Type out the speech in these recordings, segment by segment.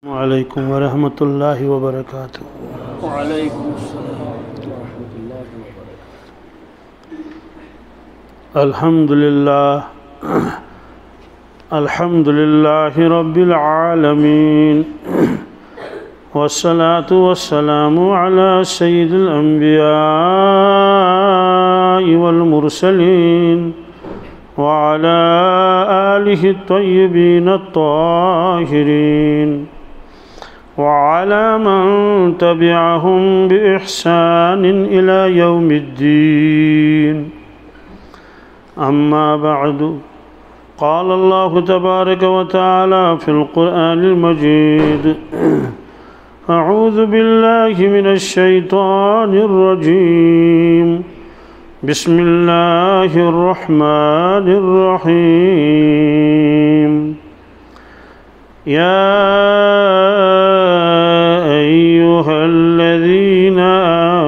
وعلیکم ورحمۃ اللہ وبرکاتہ۔ وعلیکم السلام ورحمۃ اللہ وبرکاتہ۔ الحمد للہ رب العالمین، والصلاة والسلام على سید الانبیاء والمرسلین وعلى آلہ الطیبین الطاہرین وعلى من تبعهم بإحسان إلى يوم الدين. أما بعد، قال الله تبارك وتعالى في القرآن المجيد: أعوذ بالله من الشيطان الرجيم، بسم الله الرحمن الرحيم. يا أيها الذين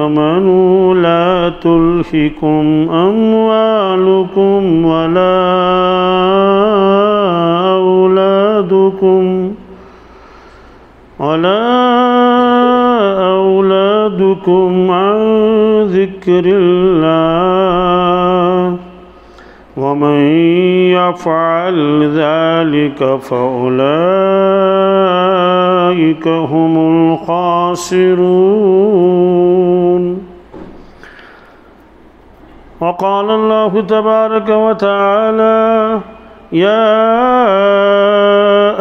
آمنوا لا تلهكم أموالكم ولا أولادكم عن ذكر الله، ومن يفعل ذلك فأولئك هم الخاسرون. وقال الله تبارك وتعالى: يا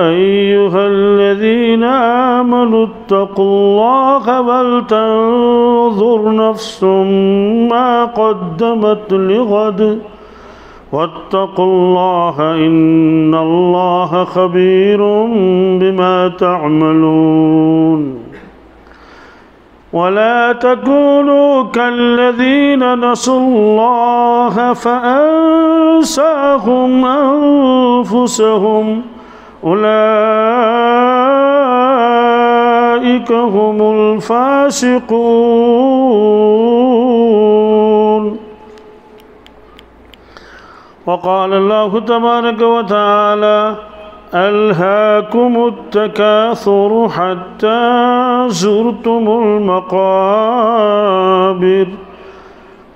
أيها الذين آمنوا اتقوا الله ولتنظر نفس ما قدمت لغد واتقوا الله إن الله خبير بما تعملون. ولا تكونوا كالذين نسوا الله فأنساهم أنفسهم أولئك هم الفاسقون. وقال الله تبارك وتعالى: ألهاكم التكاثر حتى زرتم المقابر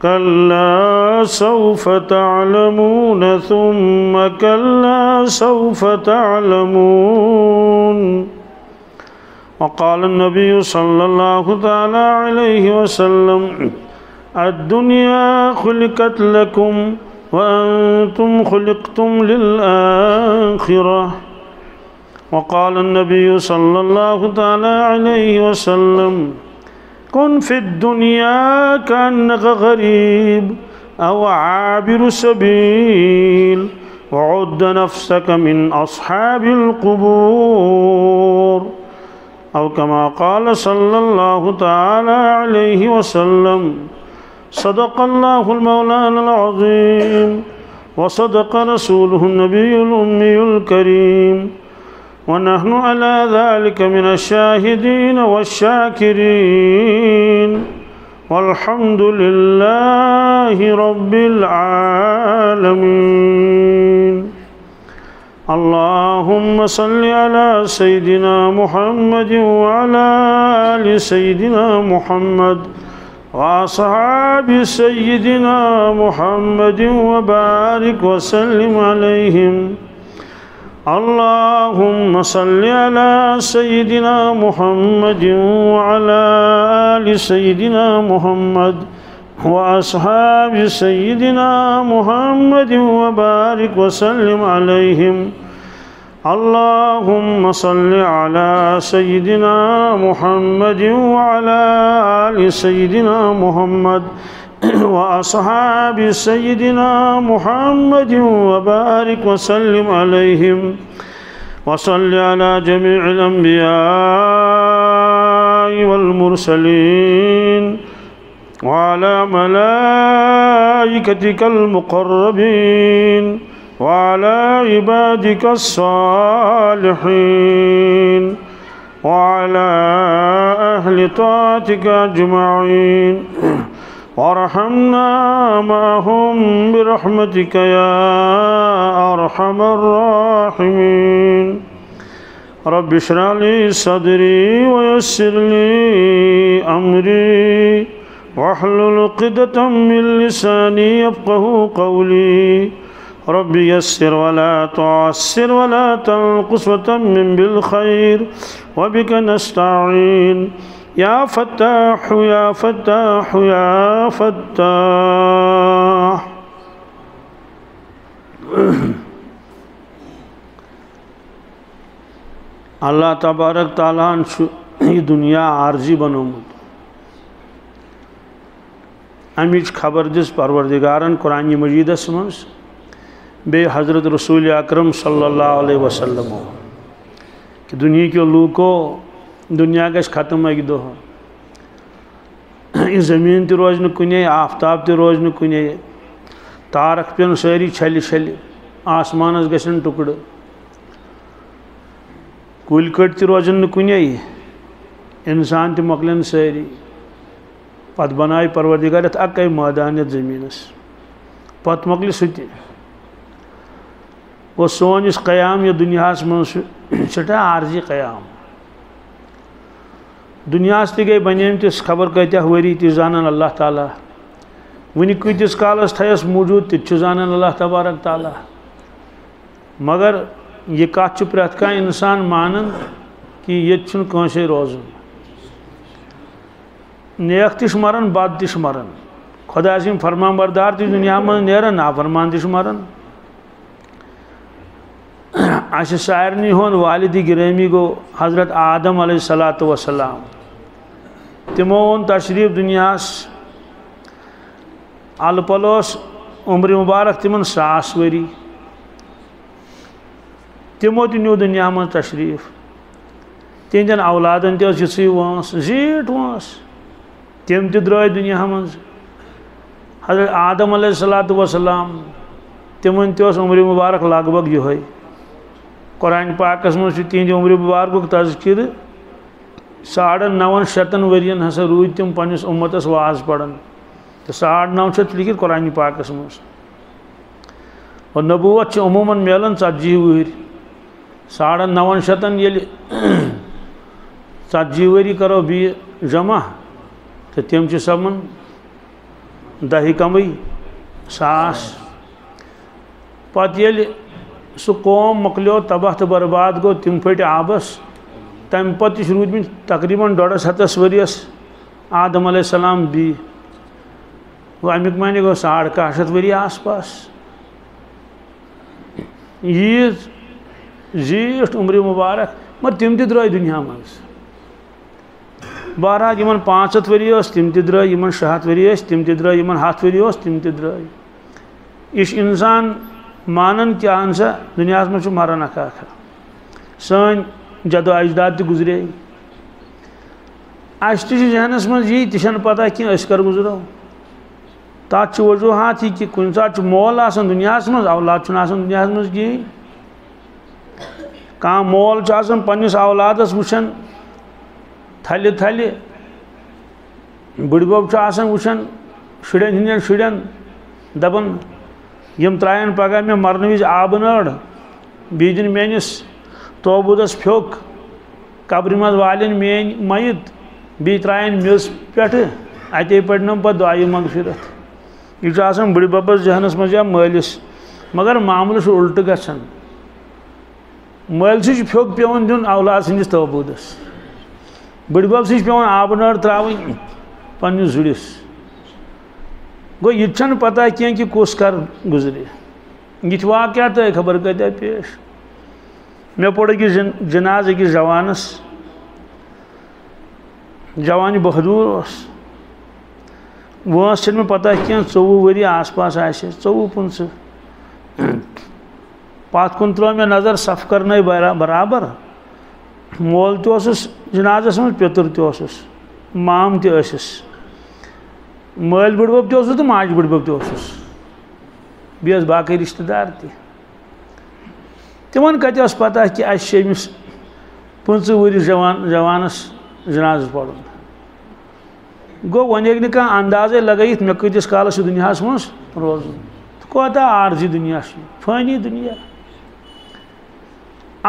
كلا سوف تعلمون ثم كلا سوف تعلمون. وقال النبي صلى الله تعالى عليه وسلم: الدنيا خلقت لكم وأنتم خلقتم للآخرة. وقال النبي صلى الله تعالى عليه وسلم: كن في الدنيا كأنك غريب أو عابر سبيل، وعد نفسك من أصحاب القبور، أو كما قال صلى الله تعالى عليه وسلم. صدق الله المولانا العظيم، وصدق رسوله النبي الأمي الكريم، ونحن على ذلك من الشاهدين والشاكرين، والحمد لله رب العالمين. اللهم صل على سيدنا محمد وعلى آل سيدنا محمد وأصحاب سيدنا محمد وبارك وسلم عليهم. اللهم صل على سيدنا محمد وعلى آل سيدنا محمد وأصحاب سيدنا محمد وبارك وسلم عليهم. اللهم صل على سيدنا محمد وعلى آل سيدنا محمد وأصحاب سيدنا محمد وبارك وسلم عليهم. وصل على جميع الأنبياء والمرسلين وعلى ملائكتك المقربين وعلى عبادك الصالحين وعلى أهل طاعتك أجمعين، وارحمنا معهم برحمتك يا أرحم الراحمين. رب اشرح لي صدري ويسر لي أمري واحلل عقدة من لساني يفقهوا قولي رب يسر ولا تعسر ولا تنقص وتمم بالخير وبك نستعين يا فتاح يا فتاح يا فتاح. اللہ تبارک تعالیٰ یہ دنیا عارضی بنومت. امیچ خبر دس پروردگارن قرآن مجیدس مز بے حضرت رسول اکرم صلی اللہ علیہ وسلم کہ دنیا کے لوکو دنیا گھس ختم اکہ دہ یہ زمین تہ روز نہ کنے آفتاب تہ روز نہ کنے تارک پین ساری چھلہِ چھلہِ آسمانس گژھن ٹکڑٕ کُلۍ کٔٹۍ تہ روزن نہ کنے انسان تہ مۄکلن ساری پتہ بنائے پروردگار یتھ اکے مٲدان یتھ زمینس پتہ مۄکلہِ سُہ تہِ وہ سون اس قیام یہ دنیا من سٹھا عارضی قیام دنیا تہ گئی بنیمتس خبر کتیا ؤری تہ زانن اللہ تعالیٰ ونہ کتس کالس تھیس موجود تہ زانن اللہ تبارک تعالیٰ مگر یہ کت پریت کانٛہہ انسان مانن کہ یہ کنسے روزن نیک تہ مرن بد تہ مرن خدا سٕنٛدۍ فرمان بردار تہ دنیا من نیرن نافرمان تہ مرن. اس سارنی ہون والد گرامی گو حضرت آدم علیہ السلام تمو اون تشریف دنیاس ال پلوس عمر مبارک تمن 100 وری تمو تہ نیو دنیا من تشریف تہندین اولادن تہ یژھٕے وٲنٛس زیٖٹھ وٲنٛس تم تہ درٛاے دنیا من. حضرت آدم علیہ السلام تمن تہ اوس عمر مبارک لگ بھگ یہوے. قرآن پاکس من تہند عمر مبارک تذکر 950 ورین ہسا روٗدۍ تم پنس امتس واز پڑان تو 950 لکھت قرآن پاکس من. اور نبوت عموماً ملان 40 وہر 950 یل 40 وری کرو بی جمع تو تم سپان 10 کمٕے 100 پتہ یل سہ قوم مکلیو تباہ تو برباد گو تم پھٹ آبس تم پتہ روٗدمٕتۍ تقریباً 150 ؤریس آدم علیہ السلام بی گو امیک معنی گو 150 ؤری آس پاس ییٖژ زیٖٹھ عمر مبارک مگر تم تہ درٛاے دنیا من. بہرحال یمن 500 ؤری ٲس تم تہ درٛاے یمن 600 ؤری ٲسۍ تم تہ درٛاے یمن 100 ؤری اوس تم تہ درٛاے. یہ انسان مانن کہ اہن سا دنیا من مران اکھ سن جدو اجداد تہ گزرے اس تہ ذہنس من یی تہ چھنہٕ پتہ کینٛہہ أسۍ کر گزرو. تات چھ وجوہات یہ کہ کُنہِ ساتہٕ چھُ مول آسان دنیا من اولاد چھُنہٕ آسان دنیا من کِہیٖنۍ. کانٛہہ مول چھُ آسان پننس اولادس وٕچھان تھلہِ تھلہِ بٕڈبب چھُ آسان وٕچھان شُرٮ۪ن ہٕنٛدٮ۪ن شُرٮ۪ن دپان یم ترٛاین پگاہ مےٚ مرنہٕ وِزِ آبہٕ نٲر بیٚیہِ دِن میٲنِس توبوٗدس پھیوٚک قبرِ منٛز والن میٲنۍ میت بیٚیہِ ترٛاین میٚژ پٮ۪ٹھٕ اتے پرنم پتہٕ دعایہِ مغفرت. یہ چھُ آسان بٕڈببس ذہنس منٛز یا مٲلِس مگر معاملہٕ چھُ الٹہٕ گژھان. مٲلسٕے چھُ پھیوٚک پیوان دیُن اولاد سٕنٛدِس توبوٗدس بٕڈبب چھِ پیوان آبہٕ نٲر ترٛاوٕنۍ پننِس زُرِس. گو یہ چھنہٕ پتہ کینٛہہ کہ کُس کر گزرے. یہ واقعات آئی خبر کتیا پیش. مے پوٚر أکِس جناز أکِس جوانس جوان بہادور اوس وٲنٛس چھنہٕ مےٚ پتہ کینٛہہ 24 ؤری آس پاس آسہِ 24-25 پتھ کُن ترٛٲو مےٚ نظر صف کرنٲے برابر مول تہِ اوسُس جنازس منٛز پیٚتٕر تہِ اوسُس مام تہِ ٲسِس مٲلۍ بٕڈبب تہِ اوسُس تہٕ ماجہِ بٕڈبب تہِ اوسُس بیٚیہِ ٲسۍ باقٕے رِشتہٕ دار تہِ. تِمن کتہِ ٲس پتہ کہ اَسہِ چھِ أمِس 25 ؤرِش جوانس جنازٕ پرُن. گوٚو وۄنۍ ہیٚکہِ نہٕ کانٛہہ اندازے لگٲیِتھ مےٚ کۭتِس کالس چھُ دُنیاہس منٛز روزُن. کوتاہ عارضی دُنیا چھُ فٲنی دُنیا.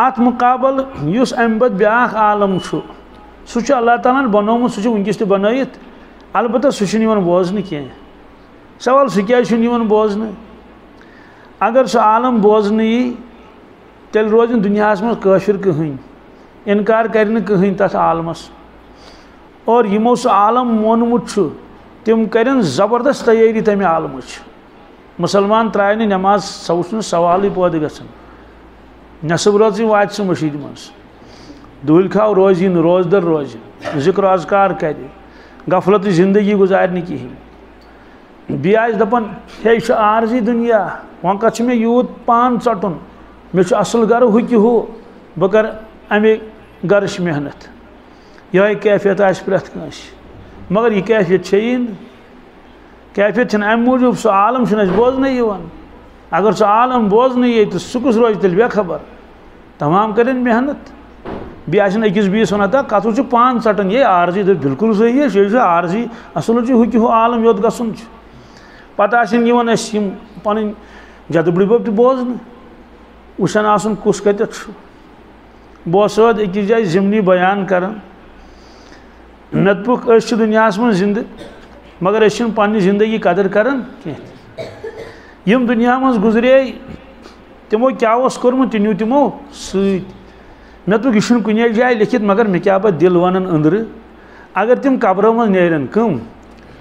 ات مقابل اس ام پتہ بیاکھ عالم سہ اللہ تعالیٰ بنومت سہ ونکس تہ بنائت البتہ سہ بوزن کی سوال سہ کیا بوزن اگر سہ عالم بوزن تیل روزن دنیا من قاشر کہین انکار کرنے کہین تس عالمس اور یمو سہ عالم مونمت تم کرن زبردست تیاری تمہ عالمچ مسلمان ترائے نماز سہ سوال پود گھن نصب روز وات سہ مشید مز دہل کھاو روزی روز در روزی ذکر اذکار کر غفلت زندگی گزارنی کہین بی دپان ہے یہ عارضی دنیا وۄنۍ کتھ چھُ مےٚ یوٗت پان ژٹُن مےٚ چھُ اصل گرٕ ہُہ کہِ ہُہ بہٕ کر امے گرٕچ محنت یہے کیفیت آسہِ پرٛٮ۪تھ کٲنٛسہِ مگر یہ کیفیت چھیی نہٕ کیفیت چھنہٕ امہِ موٗجوٗب سُہ عالم چھُنہٕ اَسہِ بوزنٕے یِوان اگر سُہ عالم بوزنٕے یی تہٕ سُہ کُس روزِ تیٚلہِ بے خبر تمام کرن محنت بیٚیہِ آسن أکِس بیٚیِس وَنان تا کتھ چھُ پان ژٹان یہ عارضی دپ بالکل صحیح ہے یہ چھُ عارضی اصل چھُ ہُہ کہِ ہُہ عالم یوت گژھُن چھُ پتہٕ آسن یِوان أسۍ یِم پنٕنۍ جدٕ بٕڈِبب تہِ بوزنہٕ وٕچھان آسُن کُس کتٮ۪تھ چھُ بہٕ اوسُس أکِس جایہِ ضمنی بیان کران مےٚ دوٚپُکھ أسۍ چھِ دُنیاہس منٛز زندٕ مگر أسۍ چھِنہٕ پننہِ زندگی قدر کران کینٛہہ یِم دُنیا منٛز گُزرے تِمو کیٛاہ اوس کوٚرمُت تہِ نیوٗ تِمو سۭتۍ مےٚ دوٚپُکھ یہِ چھُنہٕ کُنے جایہِ لیکھِتھ مگر مےٚ کیٛاہ پتہٕ دِل ونان أنٛدرٕ اگر تِم قبرو منٛز نیرن کٕم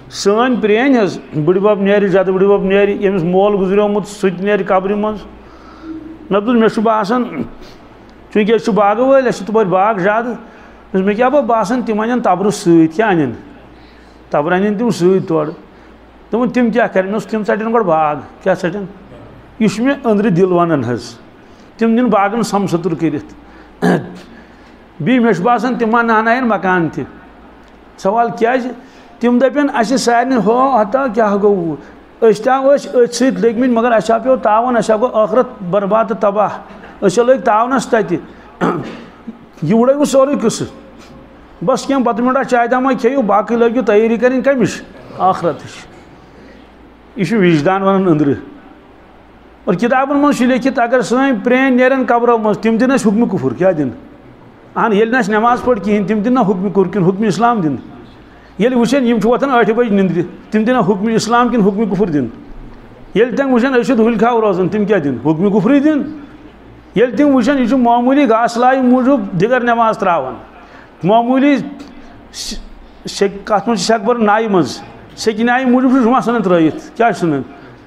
سٲنۍ پرٛٲنۍ حظ بٕڈِبب نیرِ جدٕ بٕڈِبب نیرِ ییٚمِس مول گُزریومُت سُہ تہِ نیرِ قبرِ منٛز مےٚ دوٚپ مےٚ چھُ باسان چوٗنٛکہِ أسۍ چھِ باغہٕ وٲلۍ اَسہِ چھُ تپٲرۍ باغ زیادٕ مےٚ کیٛاہ باسان تِم انن تبرٕ سۭتۍ کیٛاہ انن تبرٕ انن تِم سۭتۍ تورٕ دوٚپُن تِم کیٛاہ کرن مےٚ اوس تِم ژٹن گۄڈٕ باغ کیٛاہ ژٹن یہِ چھُ مےٚ أنٛدرٕ دِل ونان حظ تِم دِن باغن سمسُتر کٔرِتھ بیٚیہِ مےٚ چھُ باسان تِم ما ناناین مکان تہِ سوال کیٛازِ تِم دپن اَسہِ سارنٕے ہو ہتا کیٛاہ گوٚو أسۍ تہِ ٲسۍ أتھۍ سۭتۍ لٔگمٕتۍ مگر اَسہِ پیٚو تاوُن اَسہِ گوٚو ٲخرت برباد تہٕ تباہ أسۍ لٔگۍ تاونس تتہِ یہِ وُڑے وۄنۍ سورُے قٕصہٕ بس کینٛہہ بتہٕ میوٗنٛڈا چاے داما کھیٚیِو باقٕے لٲگِو تیٲری کرٕنۍ کمِچ ٲخرتٕچ یہِ چھُ وجدان ونان أنٛدرٕ اور کِتابن منٛز چھُ لیکھِتھ اگر سٲنۍ پرٛٲنۍ نیرن قبرو منٛز تِم دِن اَسہِ حُکمہِ کُفُر کیٛاہ دِن اہن ییٚلہِ نہٕ اَسہِ نٮ۪ماز پٔر کِہینۍ تِم دِن نہ حُکمہِ کُفُر کِنہٕ حُکمہِ اِسلام دِن ییٚلہِ وٕچھن یِم چھِ وۄتھان 8 بجہِ نِندرِ تِم دِنہ حُکمہِ اِسلام کِنہٕ حُکمہِ کُفُر دِن ییٚلہِ تِم وٕچھن أسۍ چھِ دُہلہِ کھاو روزان تِم کیٛاہ دِن حُکمہِ کُفرٕے دِن ییٚلہِ تِم وٕچھن یہِ چھُ معموٗلی گاسہٕ لایہِ موٗجوٗب دِگر نٮ۪ماز ترٛاوان معموٗلی کتھ منٛز چھِ سٮ۪کھ بران نایہِ منٛز سیٚکہِ نیہِ موٗجوٗب چھُ جُمعہ ژھٕنان ترٛٲیِتھ کیٛاہ چھُ ژھٕنان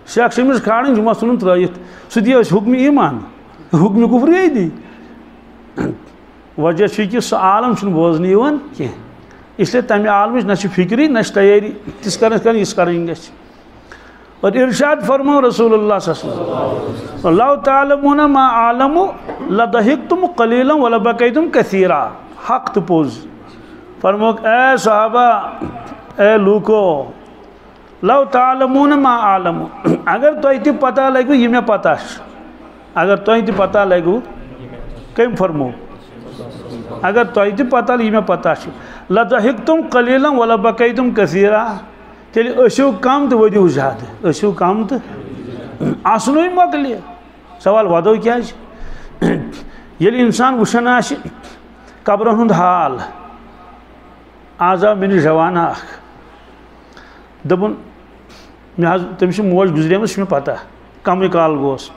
سٮ۪کھ چھِ أمِس کھالٕنۍ جُمعہ ژھٕنُن ترٛٲیِتھ سُہ دِی أسۍ حُکمہِ ایٖمان حُکمہِ کُفرٕے دی وجہ چھُ کہِ سُہ عالم چھُنہٕ بوزنہٕ یِوان کینٛہہ اسلیے تمہِ عالمٕچ نہ چھِ فِکری نہ چھِ تیٲری تِژھ کَرٕنۍ کرٕنۍ یِژھ کَرٕنۍ گژھِ اور ارشاد فرمو رسول اللہ صلی اللہ علیہ وسلم لو تعلمون ما عالم لضحکتم قلیلا ولبکیتم کثیرا حق تہٕ پوٚز فرموکھ اے صحابہ اے لوٗکو لو تعلمون ما عالم اگر تۄہہِ تہِ پتہ لگوٕ یہِ مےٚ پتہ چھِ اگر تۄہہِ تہِ پتہ لگوٕ کٔمۍ فرمو اگر تۄہہِ تہِ پتہ یہِ مےٚ پتہ چھِ لضحکتم قلیلا ولبکیتم کثیرا تیٚلہِ ٲسِو کم تہٕ ؤدِو زیادٕ ٲسِو کم تہٕ آسنُے مۄکلہِ سوال ودو کیٛازِ ییٚلہِ اِنسان وٕچھان آسہِ قبرن ہُنٛد حال آز آو مےٚ نِش جوان اکھ دوٚپُن مےٚ حظ تٔمِس چھِ موج گُزریمٕژ چھِ مےٚ پتہ کمٕے کال گوس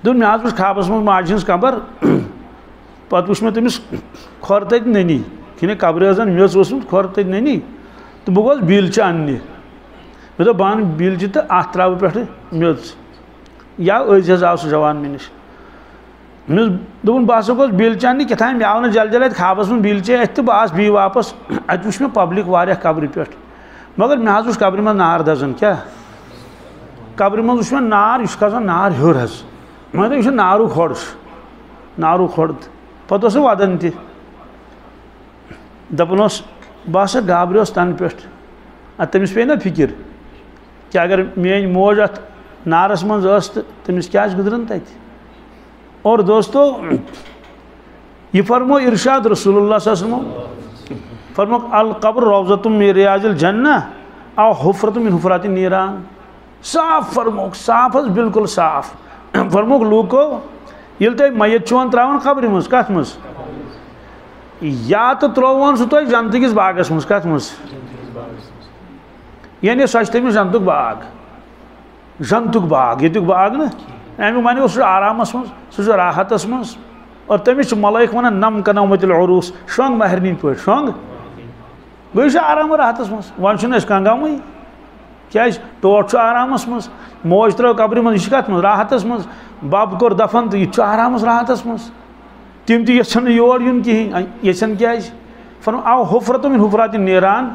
دوٚپُن مےٚ حظ وٕچھ خابس منٛز ماجہِ ہٕنٛز قبر پتہٕ وٕچھ مےٚ تٔمِس کھۄر تتہِ نٔنی کِنہٕ قبرِ ٲس زن میٚژ ؤژھمٕژ کھۄر تتہِ نٔنی تہٕ بہٕ گوس بیٖلچہِ اننہِ مےٚ دوٚپ بہٕ انہٕ بیٖلچہِ تہٕ اتھ ترٛاوٕ پٮ۪ٹھٕ میٚژ یا أزۍ حظ آو سُہ جوان مےٚ نِش مےٚ دوٚپُن بہٕ ہسا گوس بیٖلچہِ اننہِ کیٛاتھانۍ مےٚ آو نہٕ جلدی اتہِ خابس منٛز بیٖلچے اتھِ تہٕ بہٕ آس بیٚیہِ واپس اتہِ وٕچھ مےٚ پبلِک واریاہ قبرِ پٮ۪ٹھ مگر مےٚ حظ وٕچھ قبرِ منٛز نار دزان کیٛاہ قبرِ منٛز وٕچھ مےٚ نار یہِ چھُ کھسان نار ہیوٚر حظ مےٚ دوٚپ یہِ چھُ نارُک کھۄڑ نارُک کھۄڑ تہٕ پتہٕ اوس سُہ ودان تہِ دپان اوس بہٕ ہسا گابریوس تنہٕ پٮ۪ٹھ ادٕ تٔمِس پیٚیہِ نا فِکِر کہِ اگر میٲنۍ موج اتھ نارس منٛز ٲس تہٕ تٔمِس کیٛاہ آسہِ گُزران تتہِ اور دوستو یہ فرمو ارشاد رسول اللہ صلی اللہ علیہ وسلم فرموکھ القبر روضۃ من ریاض الجنہ او حفرۃ من حفرات النیران صاف فرموکھ صاف حظ بالکل صاف فرموکھ لوٗکو یل تُہۍ میت چھُون ترٛاوان قبرِ منٛز کتھ منٛز یا تہٕ ترٛووُن سُہ تۄہہِ جنتہٕ کِس باغس منٛز کتھ منٛز یعنی سۄ چھِ تٔمِس جنتُک باغ جنتُک باغ ییٚتیُک باغ نا امیُک معنی سُہ چھُ آرامس منٛز سُہ چھُ راحتس منٛز اور تٔمِس چھِ ملٲیِک ونان نم کنومت العروس شۄنٛگ مہرنہِ پٲٹھۍ شۄنٛگ گوٚو یہِ چھُ آرام راحتس منٛز وۄنۍ چھُنہٕ أسۍ کنگامٕے کیازِ تور چھُ آرامس منٛز موج ترٲو قبرِ منٛز یہِ چھِ کتھ منٛز راحتس منٛز بب کوٚر دفن تہٕ یہِ تہِ چھُ آرامس راحتس منٛز تِم تہِ یژھن نہٕ یور یُن کِہیٖنۍ یژھن کیازِ فرمو آو حُفرت من حُفرات نیران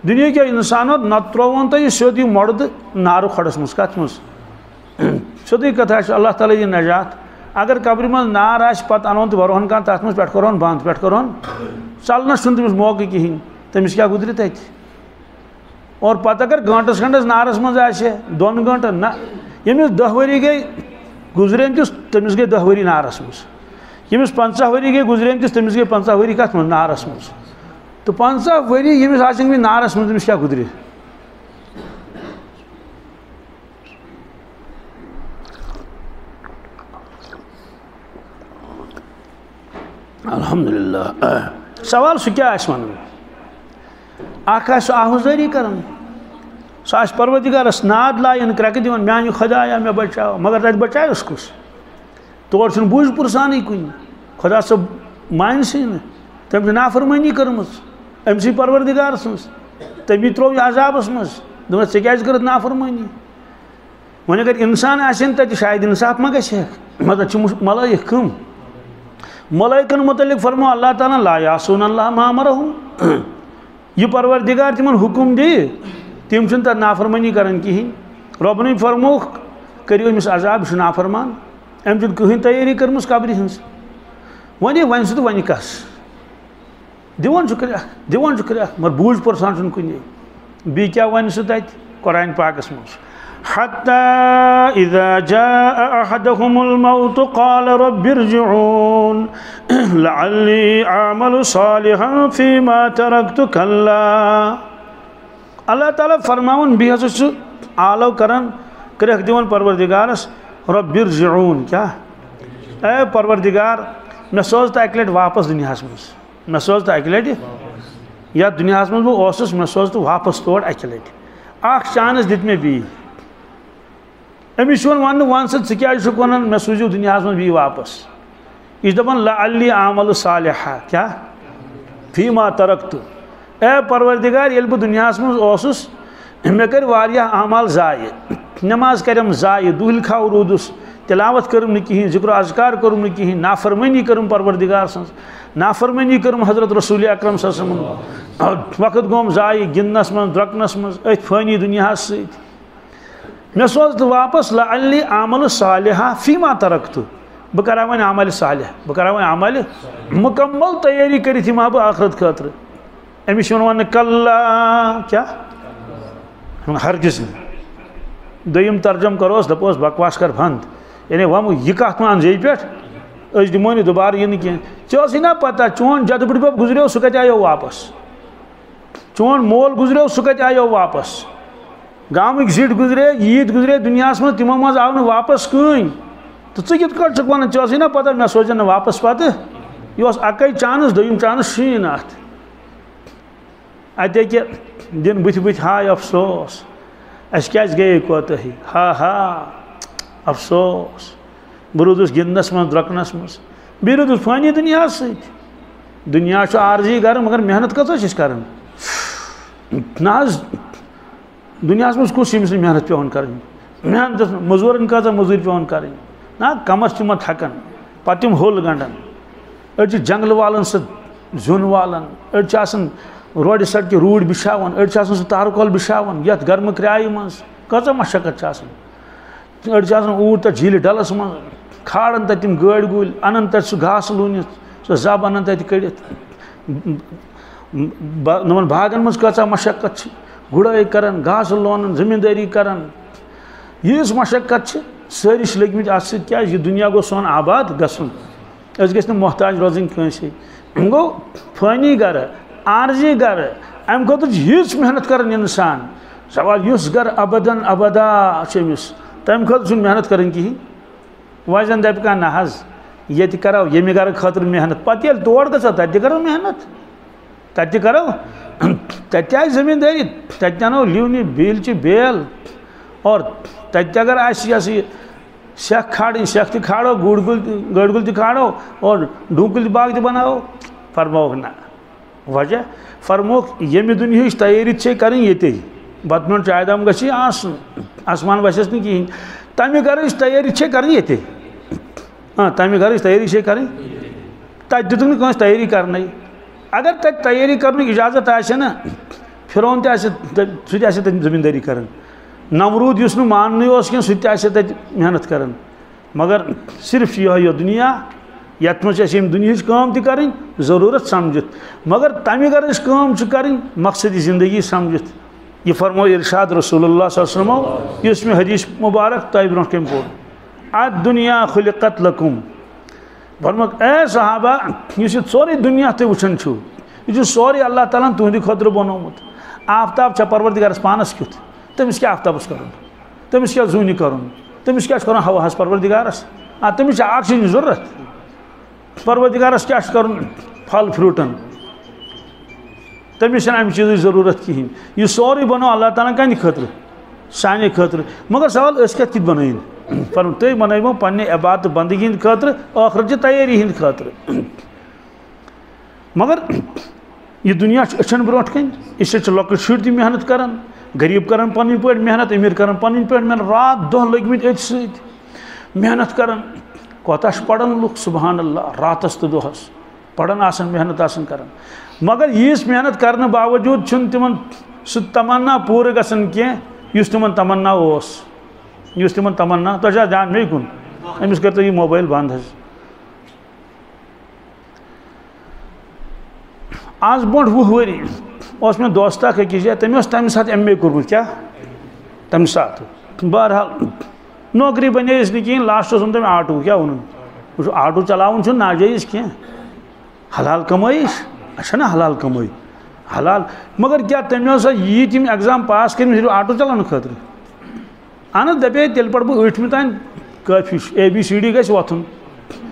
دُنیہِکیو اِنسانو نتہٕ ترٛووُن تۄہہِ یہِ سیوٚد یہِ مۄڑٕ تہٕ نارٕ کھۄڈس منٛز کتھ منٛز سیوٚدُے کتھا چھِ اللہ تعالیٰ یہِ نجات اگر قبرِ منٛز نار آسہِ پتہٕ انہون تہٕ بَرہون کانٛہہ تتھ منٛز پٮ۪ٹھٕ کرہون بنٛد پٮ۪ٹھٕ کرہون ژلنس چھُنہٕ تٔمِس موقعہٕ کِہیٖنۍ تٔمِس کیٛاہ گُزرِ تتہِ اور پتہٕ اگر گٲنٛٹس کھنٛڈس نارس منٛز آسہِ دۄن گٲنٛٹن نہ ییٚمِس 10 ؤری گٔے گُزرین تٔمِس گٔے 10 ؤری نارس منٛز ییٚمِس 50 ؤری گٔے گُزرین تٔمِس گٔے 50 ؤری کتھ منٛز نارس منٛز تہٕ 50 ؤری ییٚمِس آسن وۄنۍ نارس منٛز تٔمِس کیٛاہ گُزرِ الحمدللہ سوال سُہ کیٛاہ آسہِ وَنُن اکھ آسہِ سُہ آہوزٲری کران سُہ آسہِ پروردِگارس ناد لایان کرٛٮ۪کہٕ دِوان میانہِ خۄدایا مےٚ بچاو مگر تتہِ بچایوس کُس تور چھُنہٕ بوٗج پرژھانٕے کُنہِ خۄدا صٲب مانہِ سٕے نہٕ تٔمۍ چھِ نافرمٲنی کٔرمٕژ أمۍ سٕے پروردِگار سٕنٛز تٔمی ترٛوو یہِ عذابس منٛز دوٚپنس ژےٚ کیازِ کٔرٕتھ نافرمٲنی وۄنۍ اگر اِنسان آسن تتہِ شاید انصاف ما گژھِ ہٮ۪کھ مگر چھِ ملٲیِک کٕم ملٲیکن متعلق فرمو اللہ تعالیٰ لا یاسون اللہ ما امرہم یہ پروردگار تمن حکم دِ تم چھنہٕ تتھ نافرمٲنی کران کہیٖنۍ رۄبنٕے فرمووُکھ کٔرِو أمِس عذاب یہِ چھُ نافرمان أمۍ چھُنہٕ کٕہٕنۍ تیٲری کٔرمٕژ قبرِ ہٕنٛز وۄنۍ سُہ تہٕ وۄنۍ کس دِوان چھُ کرٛٮ۪کھ مگر بوٗج پرژھان چھُنہٕ کُنی بیٚیہِ کیٛاہ وَنہِ سُہ تتہِ قرآنِ پاکس منٛز حتى إذا جاء أحدهم الموت قال رب ارجعون لعلي أعمل صالحا فيما تركت كلا اللہ تعالیٰ فرماون بیٚیہِ ہسا چھُ آلو کران کرٛٮ۪کھ دِوان پروردِگارس رب ارجعون کیٛاہ اے پروردِگار مےٚ سوز تہٕ اکہِ لٹہِ واپس دُنیاہس منٛز مےٚ سوز تہٕ اکہِ لٹہِ یتھ دُنیاہس منٛز بہٕ اوسُس مےٚ سوز تہٕ واپس تور اکہِ لٹہِ اکھ چانس دِتۍ مےٚ بیٚیہِ أمِس چھُ وَننہٕ وَن سا ژٕ کیٛازِ چھُکھ وَنان مےٚ سوٗزِو دُنیاہس منٛز بیٚیہِ واپس یہِ چھُ دَپان لعلی اعمل صالحا کیٛاہ فیما ترکتہٕ اے پروردِگار ییٚلہِ بہٕ دُنیاہس منٛز اوسُس مےٚ کٔرۍ واریاہ اعمال ضایہِ نٮ۪ماز کَرٮ۪م ضایہِ دُہِل کھاو روٗدُس تِلاوت کٔرٕم نہٕ کِہیٖنۍ ذِکر و اذکار کوٚرُم نہٕ کِہیٖنۍ نافرمٲنی کٔرٕم پروردِگار سٕنٛز نافرمٲنی کٔرٕم حضرت رسوٗلِ اکرم صلی اللہ علیہ وسلم وقت گوٚوم ضایہِ گِنٛدنس منٛز درٛۄکنس منٛز أتھۍ فٲنی دُنیاہس سۭتۍ مےٚ سوز تہٕ واپس لعلی اعمل صالحا فیما ترکتہٕ بہٕ کرا وۄنۍ عملِ صالح بہٕ کرا وۄنۍ عملہِ مُکمل تیٲری کٔرِتھ یِمہٕ ہا بہٕ ٲخرت خٲطرٕ أمِس چھُ وَنان کلّا کیٛاہ ہرگِز نہٕ دوٚیِم ترجم کروس دپوس بکواس کر بنٛد یعنی وۄنۍ یہِ کتھ ما ان زیٚیہِ پٮ۪ٹھ أسۍ دِمو نہٕ دُبارٕ یہِ نہٕ کینٛہہ ژےٚ ٲسٕے نا پتہ چون جد بٕڈبب گُزریو سُہ کتہِ آیو واپس چون مول گُزریو سُہ کتہِ آیو واپس گامٕکۍ زِٹھۍ گُزرے ییٖتۍ گُزرے دُنیاہس منٛز تِمو منٛز آو نہٕ واپس کٕہٕنۍ تہٕ ژٕ کِتھ کٲٹھۍ چھُکھ وَنان ژےٚ ٲسٕے نا پتہ مےٚ سوزن نہٕ واپس پتہٕ یہِ اوس اَکٕے چانس دوٚیِم چانس چھُیی نہٕ اَتھ اَتہِ ہیٚکہِ دِن بٕتھِ بٕتھِ ہاے افسوس اَسہِ کیٛازِ گٔیے کوتٲہی ہا افسوس بہٕ روٗدُس گِنٛدنس منٛز درٛۄکنس منٛز بیٚیہِ روٗدُس فٲنی دُنیاہس سۭتۍ دُنیا چھُ عارضی گرٕ مگر محنت کۭژاہ چھِ أسۍ کران نہ حظ دُنیاہس منٛز کُس ییٚمِس نہٕ محنت پیٚوان کَرٕنۍ محنتس مٔزوٗرن کۭژاہ مٔزوٗرۍ پیٚوان کَرٕنۍ نہ کمس چھِ یِمن تھکان پتہٕ تِم ہوٚل گنٛڈان أڑۍ چھِ جنگلہٕ والان سُہ زیُن والان أڑۍ چھِ آسان روڈِ سڑکہِ روٗڑۍ بِچھاوان أڑۍ چھِ آسان سُہ تارکول بِچھاوان یتھ گرمہٕ کرٛایہِ منٛز کۭژاہ مشقت چھِ آسان أڑۍ چھِ آسان اوٗرۍ تتھ جھیٖلہِ ڈلس منٛز کھالان تتہِ تِم گٲڑۍ گُلۍ انان تتہِ سُہ گاسہٕ لوٗنِتھ سُہ زب انان تتہِ کٔڑِتھ یِمن باغن منٛز کۭژاہ مشقت چھِ گُڈٲے کران گاسہٕ لونان زٔمیٖندٲری کران ییٖژ مشقت چھِ سٲری چھِ لٔگۍ مٕتۍ اتھ سۭتۍ کیٛازِ یہِ دُنیا گوٚژھ سون آباد گژھُن أسۍ گٔژھۍ نہٕ محتاج روزٕنۍ کٲنٛسے گوٚو فٲنی گرٕ عارضی گرٕ امہِ خٲطرٕ چھِ ییٖژ محنت کران انسان سوال یُس گرٕ ابدن ابدا چھُ أمِس تمہِ خٲطرٕ چھُنہٕ محنت کرٕنۍ کِہیٖنۍ وۄنۍ زن دپہِ کانٛہہ نہ حظ یہ کرو یمہ گھر خاطر محنت پتہ ییٚلہِ تور گژھو تتہِ کرو محنت تتہِ کرو تتہِ آسہِ زمیٖندٲری تتہِ انو لیونہِ بیلچہِ بیل اور تتہِ اگر آسہِ یہ سیکھ کھاڑی سیکھ تہِ کھاڑو گاڑ گُل تہِ کھاڑو اور ڈوٗنۍ باغ تہِ بناوو فرموک نہ وجہ فرموک یمہِ دُنیہٕچ تیٲری چھے کرٕنۍ ییٚتے بتہٕ میون چاے دام گژھِ آسُن آسمان وسٮ۪س نہٕ کِہیٖنۍ تمہِ گرٕچ تیٲری چھے کرٕنۍ ییٚتے تمہِ گرٕچ تیٲری چھے کرٕنۍ تتہِ دِتُکھ نہٕ کٲنٛسہِ تیٲری کرنَے اگر تتہِ تیٲری کرنُک اجازت آسہِ نا فرعون تہِ آسہِ سُہ تہِ آسہِ تتہِ زمیٖندٲری کران نمروٗد یُس نہٕ ماننٕے اوس کینٛہہ سُہ تہِ آسہِ تتہِ محنت کران مگر صرف چھِ یِہوٚے دُنیا یتھ منٛز چھِ اَسہِ ییٚمہِ دُنیہٕچ کٲم تہِ کَرٕنۍ ضروٗرت سمجھِتھ مگر تمہِ گرٕچ کٲم چھِ کَرٕنۍ مقصدی زندگی سمجھِتھ یہ فرمو ارشاد رسول اللہ صلی اللہ علیہ وسلم یُس مےٚ حدیث مبارک تۄہہِ برونٛٹھ کَنۍ پوٚر الدُنیا خُلقت لکم فرموکھ اے صحابہ یُس یہِ ژورُے دُنیا تُہۍ وٕچھان چھُو یہِ چھُ سورُے اللہ تعالیٰ ہن تُہنٛدِ خٲطرٕ بنومُت آفتاب چھا پروردگارس پانس کیُتھ تٔمِس کیٛاہ آفتابس کرُن تٔمِس کیٛاہ زوٗنہِ کرُن تٔمِس کیٛاہ چھُ کرُن ہواہس پروردگارس تٔمِس چھا آکسیجن ضروٗرت پروردگارس کیٛاہ چھُ کرُن پھل فروٗٹن تٔمِس چھنہٕ امہِ چیٖزٕچ ضروٗرت کِہیٖنۍ یہِ سورُے بنوو اللہ تعالیٰ کَنہِ خٲطرٕ سانہِ خٲطرٕ مگر سوال أسۍ کَتھ کِتھ بنٲیِن فرموو تُہۍ بنٲیِو پننہِ عبادت بندگی ہِنٛدِ خٲطرٕ ٲخرتچہِ تیٲری ہِنٛدِ خٲطرٕ مگر یہ دنیا أچھن برونٛٹھ کَنۍ أسۍ چھِ لۄکٕٹۍ شُرۍ تہِ محنت کران غریٖب کران پنٕنۍ پٲٹھۍ محنت امیر کران پنٕنۍ پٲٹھۍ محنت رات دۄہ لٔگمٕتۍ أتھۍ سۭتۍ محنت کران کوتاہ چھِ پران لُکھ سبحان اللہ راتس تہٕ دۄہس پران آسان محنت آسان کران مگر ییٖژ محنت کرنہٕ باوجوٗد چھُنہٕ تِمن سُہ تمنا پوٗرٕ گژھان کینٛہہ یُس تِمن تمنا اوس یُس تِمن تمنا تۄہہِ چھا دھیان مے کُن أمِس کٔرۍتو یہِ موبایل بنٛد حظ آز برونٛٹھ 20 ؤری اوس مےٚ دوست اکھ أکِس جایہِ تٔمۍ اوس تمہِ ساتہٕ ایم اے کوٚرمُت کیٛاہ تمہِ ساتہٕ بہرحال نوکری بنییَس نہٕ کِہیٖنۍ لاسٹس اوٚن تٔمۍ آٹوٗ کیٛاہ ووٚنُن وٕچھو آٹوٗ چلاوُن چھُنہٕ ناجٲیز کینٛہہ حلال کمٲیی چھِ نا حلال کمٲے حلال مگر کیٛاہ تٔمۍ اوسا ییٖتۍ یِم ایٚگزام پاس کٔرمٕتۍ صرف آٹوٗ چلاونہٕ خٲطرٕ اہن حظ دپے تیٚلہِ پرٕ بہٕ 8مہِ تانۍ کٲفی چھُ ABCD گژھِ وۄتھُن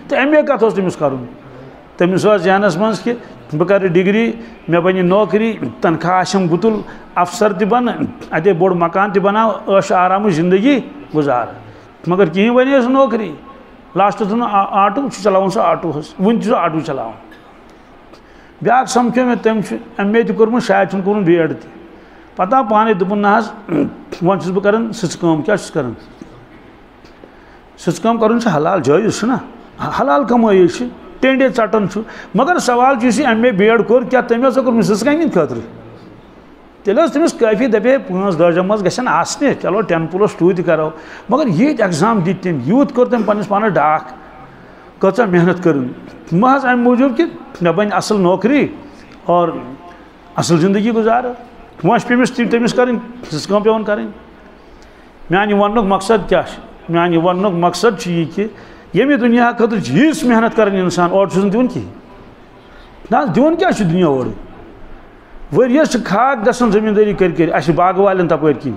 تہٕ ایم اے کتھ اوس تٔمِس کرُن تٔمِس اوس ذہنس منٛز کہِ بہٕ کرٕ ڈگری مےٚ بنہِ نوکری تنخواہ آسیم گُتُل افسر تہِ بنہٕ اتے بوٚڑ مکان تہِ بناو عٲش آرامٕچ زندگی گُزارٕ مگر کِہیٖنۍ بنے سُہ نوکری لاسٹس اوٚن آٹوٗ چھُ چلاوان سُہ آٹوٗ حظ وُنہِ چھُ سُہ آٹوٗ چلاوان بیٛاکھ سمکھیو مےٚ تٔمۍ چھُ ایم اے تہِ کوٚرمُت شاید چھُنہٕ کوٚرمُت BEd تہِ پتہٕ آو پانے دوٚپُن نہ حظ وۄنۍ چھُس بہٕ کران سٕژٕ کٲم کیٛاہ چھُس کران سٕژٕ کٲم کرُن چھُ حلال جٲیز چھُنہ حلال کمٲیی چھِ ٹینڈے ژٹان چھُ مگر سوال چھُ یُس یہِ ایم اے BEd کوٚر کیٛاہ تٔمۍ اوسا کوٚرمُت سٕژٕ کامہِ ہِنٛدِ خٲطرٕ تیٚلہِ ٲس تٔمِس کٲفی دپے 5-10 منٛز گژھن آسنہِ چلو 10+2 تہِ کرو مگر ییٖتۍ ایٚگزام دِتۍ تٔمۍ یوٗت کوٚر تٔمۍ پننِس پانس ڈاکھ کۭژاہ محنت کٔرٕن محض امہِ موٗجوٗب کہِ مےٚ بنہِ اصل نوکری اور اصل زندگی گُزارٕ وۄنۍ چھِ پیٚمِس تٔمِس کرٕنۍ سٕژٕ کٲم پیٚوان کرٕنۍ میانہِ وننُک مقصد کیٛاہ چھُ میانہِ وننُک مقصد چھُ یہِ کہِ ییٚمہِ دُنیا خٲطرٕ چھِ ییٖژ محنت کران انسان اورٕ چھُس نہٕ دِوان کِہیٖنۍ نہ حظ دِوان کیٛاہ چھُ دُنیا اورٕ ؤریَس چھِ کھاد گژھان زٔمیٖندٲری کٔرۍ کٔرۍ اَسہِ چھِ باغہٕ والٮ۪ن تپٲرۍ کِنۍ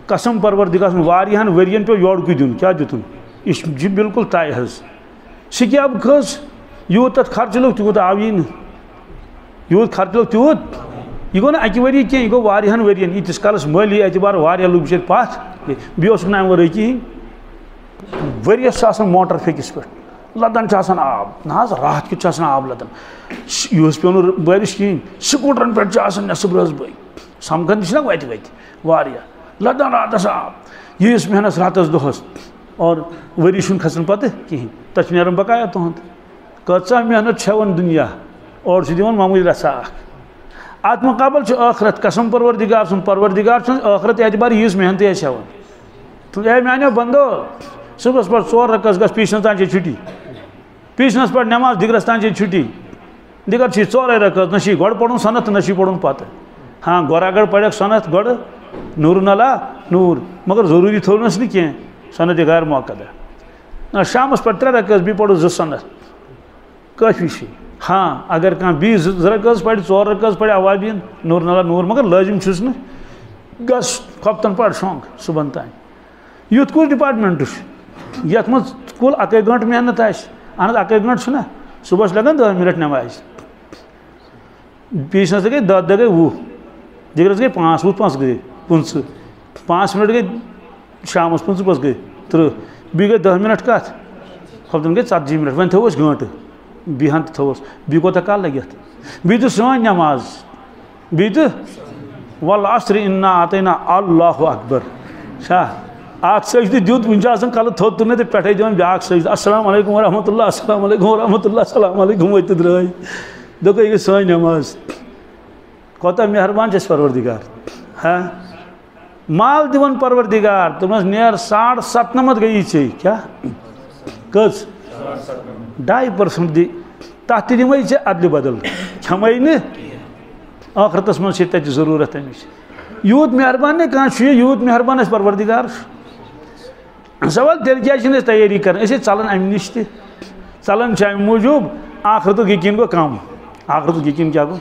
قسم پروردگارس واریاہن ؤرین پیوٚو یورکُے دیُن کیٛاہ دِتُن یہِ چھُ بالکل طے حظ سِکیب کھٔژ یوٗت تَتھ خرچہٕ لوٚگ تیوٗت آو یی نہٕ یوٗت خرچہٕ لوٚگ تیوٗت یہِ گوٚو نہٕ اَکہِ ؤری کینٛہہ یہِ گوٚو واریاہن ؤرین ییٖتِس کالس مٲلی اعتبار واریاہ لُکھ بِچٲرۍ پتھ بیٚیہِ اوسُکھ نہٕ اَمہِ ورٲے کِہیٖنۍ ؤریَس چھُ آسان موٹر پھیٚکِس پٮ۪ٹھ لدان چھُ آسان آب نہ حظ راتھ کیُتھ چھُ آسان آب لدان یِہُس پیوٚو نہٕ بٲرِش کِہیٖنۍ سکوٗٹرن پٮ۪ٹھ چھُ آسان نٮ۪صٕب رٲژ بٲے سمکھان تہِ چھِنہ وتہِ وتہِ واریاہ لدان راتس آب ییٖژ محنت راتس دۄہس اور ؤری چھُنہٕ کھسان پتہٕ کِہیٖنۍ تتھ چھُ نیران بقایا تُہُنٛد کۭژاہ محنت چھِ ہٮ۪وان دُنیا اورٕ چھُ دِوان معموٗلی رژھا اکھ اتھ مُقابل چھُ ٲخرت قسم پروردگار سُنٛد پروردگار چھُنہٕ ٲخرت اعتبار ییٖژ محنتٕے اَسہِ ہٮ۪وان اے میانیو بندو صُبحس پٮ۪ٹھ 4 رکعت گژھ پیٖشنس تانۍ چھے چھُٹی پیٖشنس پٮ۪ٹھ نٮ۪ماز دِگرس تانۍ چھے چھُٹی دِگر چھِ 4 رکعت نہ چھِ گۄڈٕ پرُن سنت تہٕ نہ چھِ پرُن پتہٕ ہاں گۄرا گڑ پرکھ سنت گۄڈٕ نوٗرن علا نوٗر مگر ضروٗری تھوٚونَس نہٕ کینٛہہ سنت غیر موقعہ شامس پٮ۪ٹھ 3 رکعت بیٚیہِ پرُس 2 سنت کٲفی چھِ ہاں اگر کانٛہہ بیٚیہِ 2 رکعت پرِ 4 رکعت پرِ اوابیٖن نوٗرن علا نوٗر مگر لٲزِم چھُس نہٕ گژھ خۄفتن پَر شۄنٛگ صُبحن تانۍ یُتھ کُس ڈِپاٹمنٹ چھُ یتھ منٛز فل 1 گھنٹہ محنت اہن 1 گھنٹہ چھنا صبح لگان 10 منٹ نماز پیچھے گئی 10 گئی 20 دگرس گئی 5 5 گئی 15 5 منٹ گئی شام 15 گئی 30 بی گئی 10 منٹ کت ہفتن گئی 40 منٹ ون تھوس گھنٹہ بیہن تھوس بی کوتا کال لگت بی تو سوان نماز بی تو والعصر انا اعطینا اللہ اکبر شاہ اخ سجدہ دیت ون آسان کل تھوت ترنے تو پٹھے دان بیاکھ سجدہ السلام علیکم ورحمۃ اللہ السلام علیکم ورحمۃ اللہ السلام علیکم وت درائے دک یہ سن نماز کوتا مہربان چھ پروردگار ہاں مال دیون پروردگار تمس نیر 97 گئی چھ کیا کس 2% دی تحت دمے چھ عدل بدل کھمے نہ آخرتس من چھ تت ضرورت امچ یوت مہربان نے کان چھ یوت مہربان اس پروردگار سوال تیل کیا چھ تیاری کرن اس چلن ام نش تہ چلن چھ ام موجوب آخرت یقین گو کم آخرت یقین کیا گو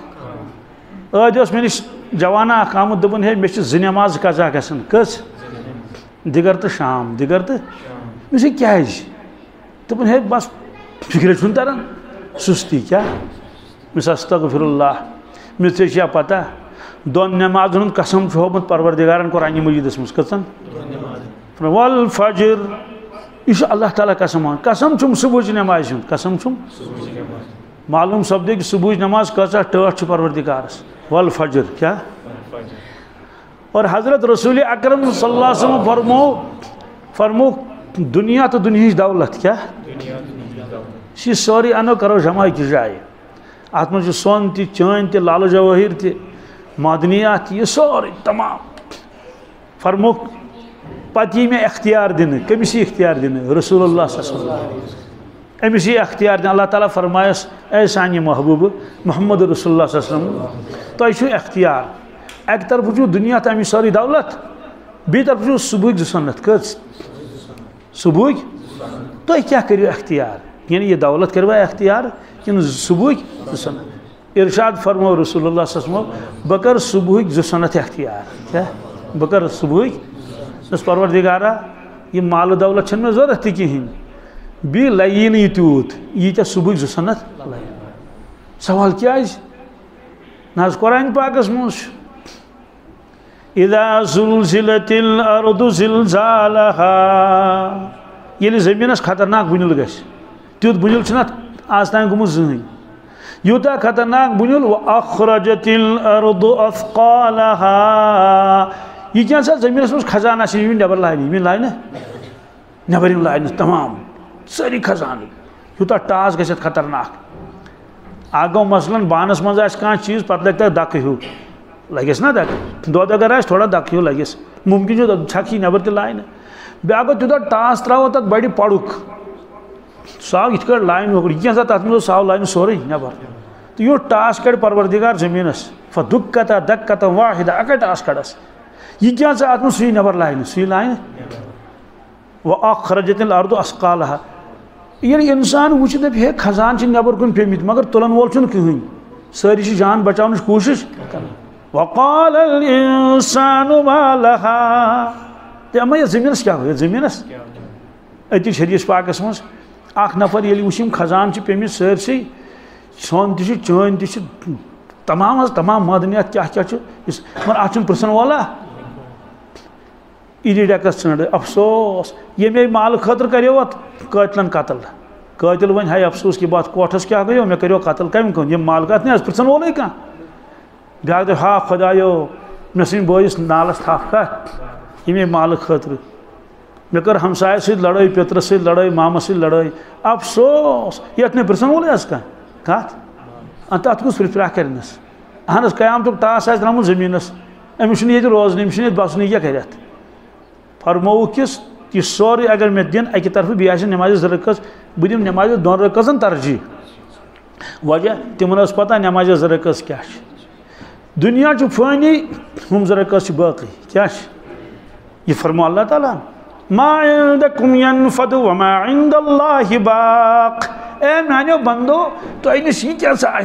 اس میں نش جوانا آمد دپن ہے مے چھ 2 نماز قضا گژھن کس دگر تو شام دگر تو مجھے کیا دپن ہے بس فکر چھن تران سستی کیا مس استغفر اللہ مس چھیا پتہ 2 نمازن ہند قسم ہومت پروردگارن قرآن مجیدس مز کچن والفجر یہ اللہ تعالیٰ قسم چھم صبح نماز ہند قسم چھم معلوم سپدے کہ صبح نماز کچا ٹھٹ پروردگارس والفجر کیا اور حضرت رسول اکرم صلی اللہ علیہ وسلم فرمو دنیا تو دنیا دولت کیا یہ سوری انو کرو جمع کی جائے ات من سون تہ چین تہ لال جواہر تہ معدنیات یہ سوری تمام فرمو پتہ میں اختیار دن کمس اختیار دن رسول اللہ صلی اللہ علیہ وسلم امس یہ اختیار دن اللہ تعالیٰ فرمایس اے سانہ محبوب محمد رسول اللہ صلی اللہ علیہ وسلم تہ چھو اختیار ایک طرف چھو دنیا تو امی سوری دولت بی طرف چھو صبح 2 سنت کس صبح تہ کیا کریو اختیار یعنی یہ دولت کروا اختیار کہ صبح 2 سنت ارشاد فرمو رسول اللہ صلی اللہ علیہ وسلم بکر صبح 2 سنت اختیار کیا بکر صبح اس پروردگارا یہ مال و دولت چھن میں ضرورت تہ کہین بی لین یہ تیوت یہ کیا صبح 2 سنت سوال کیا ناز قرآن پاکس مز اذا زلزلت الارض زلزالها یل زمینس خطرناک بنیل گس تیت بنیل چھنت آج تان گومت زہن یوتا خطرناک بنیل واخرجت الارض اثقالها یہ کیا سا زمینس مز خزانہ سے نبر لائن لائن نبر لائن تمام ساری خزانہ یوتا ٹاس گژھت خطرناک آگو مثلا بانس مز آس کانٛہہ چیز پتہ لگتا دکہ ہیو لگس نا دکہ دود اگر آس تھوڑا دکہ ہیو لگس ممکن جو چھکی نبر تہ لائن بیاکھ گو تیوتاہ ٹاس تراو تک بڑی پڑک ساو یت کڑ لائن ہو یہ سا تک مز ساو لائن سورے نبر تو یہ ٹاس کڑ پروردگار زمینس فدکتا دکتا واحدہ اکڑ ٹاس کڑس یہ کیا سا اتم سی نبر لائن سی لائن واخرجت الارض اثقالها یعنی انسان وچ دپ ہے خزان چھ نبر کن پیمت مگر تلن وول چھن کہین ساری جان بچاونچ کوشش وقال الانسان ما لها تم یہ زمینس کیا ہو زمینس اتی حدیث پاکس مز اخ نفر یلی وشم خزان چھ پیمت سرسی سون تہ چین تہ تمام تمام معدنیات کیا کیا مگر اتھ پرسن والا ایڈیڈکس ژھنڈ افسوس یہ مال خاطر کریو ات قاتلن قتل قاتل ون ہے افسوس کی بات کوٹھس کیا گیو مے کریو قتل کم کن یہ مال کت نہیں پرسن وولے کان بیاکھ دپ ہا خدایو مے سن بویس نالس تھپ کت یہ مال خاطر مے کر ہمسائے ست لڑائی پتر ست لڑائی مامس ست لڑائی افسوس یہ پرسن وولے اس کت انت ات کس پرا کرنس اہن قیامتک ٹاس آس درامت زمینس امس یہ روزن امس بسن یہ کرت فرمو کس یہ سوری اگر میں دن اکہ طرف بیس نماز 2 رکعت بہ دم نماز 2 رکعتن ترجیح وجہ تمن پتہ نماز 2 رکعت کیا دنیا فانی ہم 2 رکعت باقی کیا یہ فرمو اللہ تعالیٰ ما عندکم ینفد وما عند اللہ باق اے میانو بندو تو نش یہ کیا سا